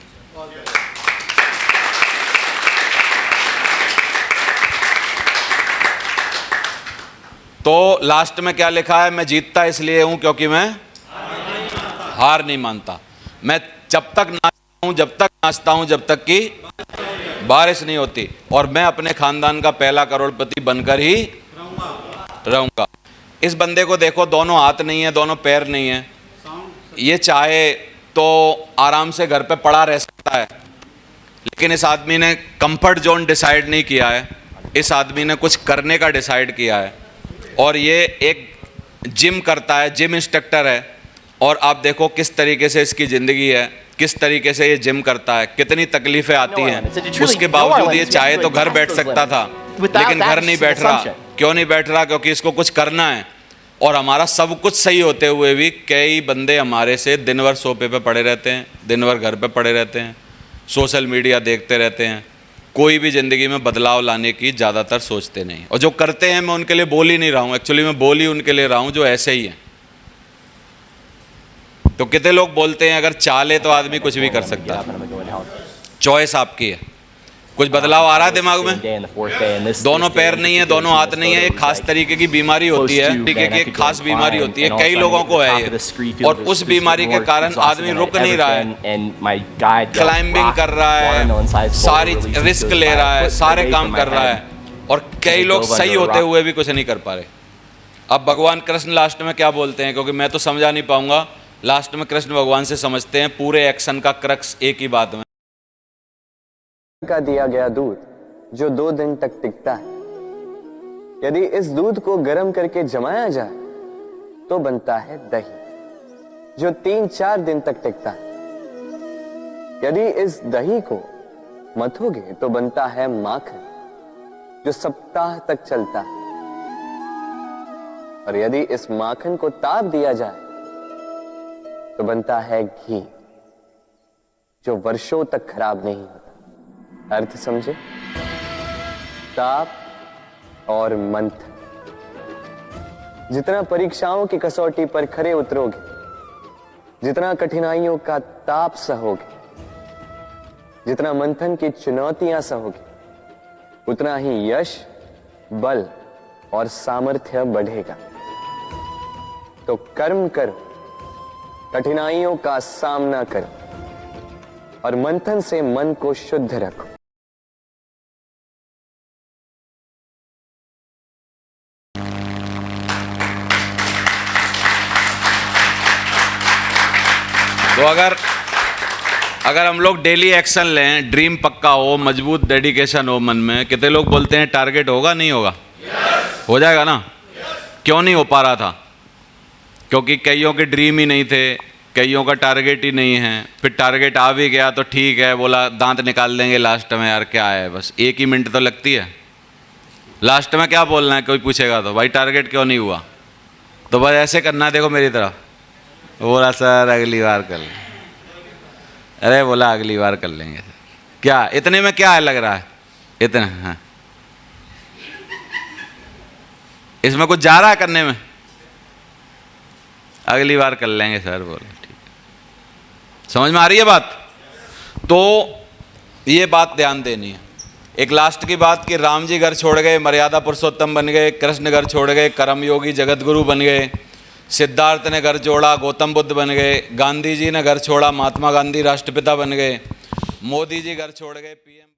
तो लास्ट में क्या लिखा है? मैं जीतता इसलिए हूं क्योंकि मैं हार नहीं मानता। मैं जब तक नाचता हूं, जब तक नाचता हूं, जब तक कि बारिश नहीं होती, और मैं अपने खानदान का पहला करोड़पति बनकर ही रहूंगा। इस बंदे को देखो, दोनों हाथ नहीं है, दोनों पैर नहीं है। ये चाहे तो आराम से घर पे पड़ा रह सकता है, लेकिन इस आदमी ने कंफर्ट जोन डिसाइड नहीं किया है। इस आदमी ने कुछ करने का डिसाइड किया है, और ये एक जिम करता है, जिम इंस्ट्रक्टर है। और आप देखो किस तरीके से इसकी ज़िंदगी है, किस तरीके से ये जिम करता है, कितनी तकलीफ़ें आती हैं। उसके बावजूद ये चाहे तो घर बैठ सकता था, लेकिन घर नहीं बैठ रहा। क्यों नहीं बैठ रहा? क्योंकि इसको कुछ करना है। और हमारा सब कुछ सही होते हुए भी कई बंदे हमारे से दिन भर सोफे पे पड़े रहते हैं, दिन भर घर पे पड़े रहते हैं, सोशल मीडिया देखते रहते हैं, कोई भी ज़िंदगी में बदलाव लाने की ज़्यादातर सोचते नहीं। और जो करते हैं, मैं उनके लिए बोल ही नहीं रहा हूँ, एक्चुअली मैं बोल ही उनके लिए रहा हूँ जो ऐसे ही हैं। तो कितने लोग बोलते हैं अगर चाहे तो आदमी कुछ भी कर सकता है, चॉइस आपकी है। कुछ बदलाव आ रहा है दिमाग में? दोनों पैर नहीं है, दोनों हाथ नहीं है, एक खास तरीके की बीमारी होती है, तरीके की एक खास बीमारी होती है, कई लोगों को है ये। और उस बीमारी के कारण आदमी रुक नहीं रहा है, क्लाइंबिंग कर रहा है, सारी रिस्क ले रहा है, सारे काम कर रहा है, और कई लोग सही होते हुए भी कुछ नहीं कर पा रहे। अब भगवान कृष्ण लास्ट में क्या बोलते हैं, क्योंकि मैं तो समझा नहीं पाऊंगा, लास्ट में कृष्ण भगवान से समझते हैं पूरे एक्शन का क्रक्स एक ही बात में। का दिया गया दूध जो 2 दिन तक टिकता है, यदि इस दूध को गर्म करके जमाया जाए तो बनता है दही जो 3-4 दिन तक टिकता है। यदि इस दही को मथोगे तो बनता है माखन जो सप्ताह तक चलता है। और यदि इस माखन को ताप दिया जाए तो बनता है घी जो वर्षों तक खराब नहीं होता। अर्थ समझे? ताप और मंथन। जितना परीक्षाओं की कसौटी पर खरे उतरोगे, जितना कठिनाइयों का ताप सहोगे, जितना मंथन की चुनौतियां सहोगे, उतना ही यश, बल और सामर्थ्य बढ़ेगा। तो कर्म करो, कठिनाइयों का सामना करो और मंथन से मन को शुद्ध रखो। तो अगर हम लोग डेली एक्शन लें, ड्रीम पक्का हो, मजबूत डेडिकेशन हो मन में, कितने लोग बोलते हैं टारगेट होगा? नहीं होगा? हो जाएगा ना? क्यों नहीं हो पा रहा था? क्योंकि कईयों के ड्रीम ही नहीं थे, कईयों का टारगेट ही नहीं है। फिर टारगेट आ भी गया तो ठीक है, बोला दांत निकाल देंगे लास्ट में, यार क्या है, बस 1 ही मिनट तो लगती है। लास्ट में क्या बोलना है, कोई पूछेगा तो भाई टारगेट क्यों नहीं हुआ? तो बस ऐसे करना है, देखो मेरी तरफ। बोला सर अगली बार कर लेंगे। अरे बोला अगली बार कर लेंगे। क्या इतने में क्या है लग रहा है? इतना हाँ, इसमें कुछ जा रहा है करने में? अगली बार कर लेंगे सर। बोला ठीक है। समझ में आ रही है बात? तो ये बात ध्यान देनी है। एक लास्ट की बात कि राम जी घर छोड़ गए, मर्यादा पुरुषोत्तम बन गए, कृष्ण घर छोड़ गए, कर्मयोगी जगतगुरु बन गए, सिद्धार्थ ने घर छोड़ा, गौतम बुद्ध बन गए, गांधी जी ने घर छोड़ा, महात्मा गांधी राष्ट्रपिता बन गए, मोदी जी घर छोड़ गए, PM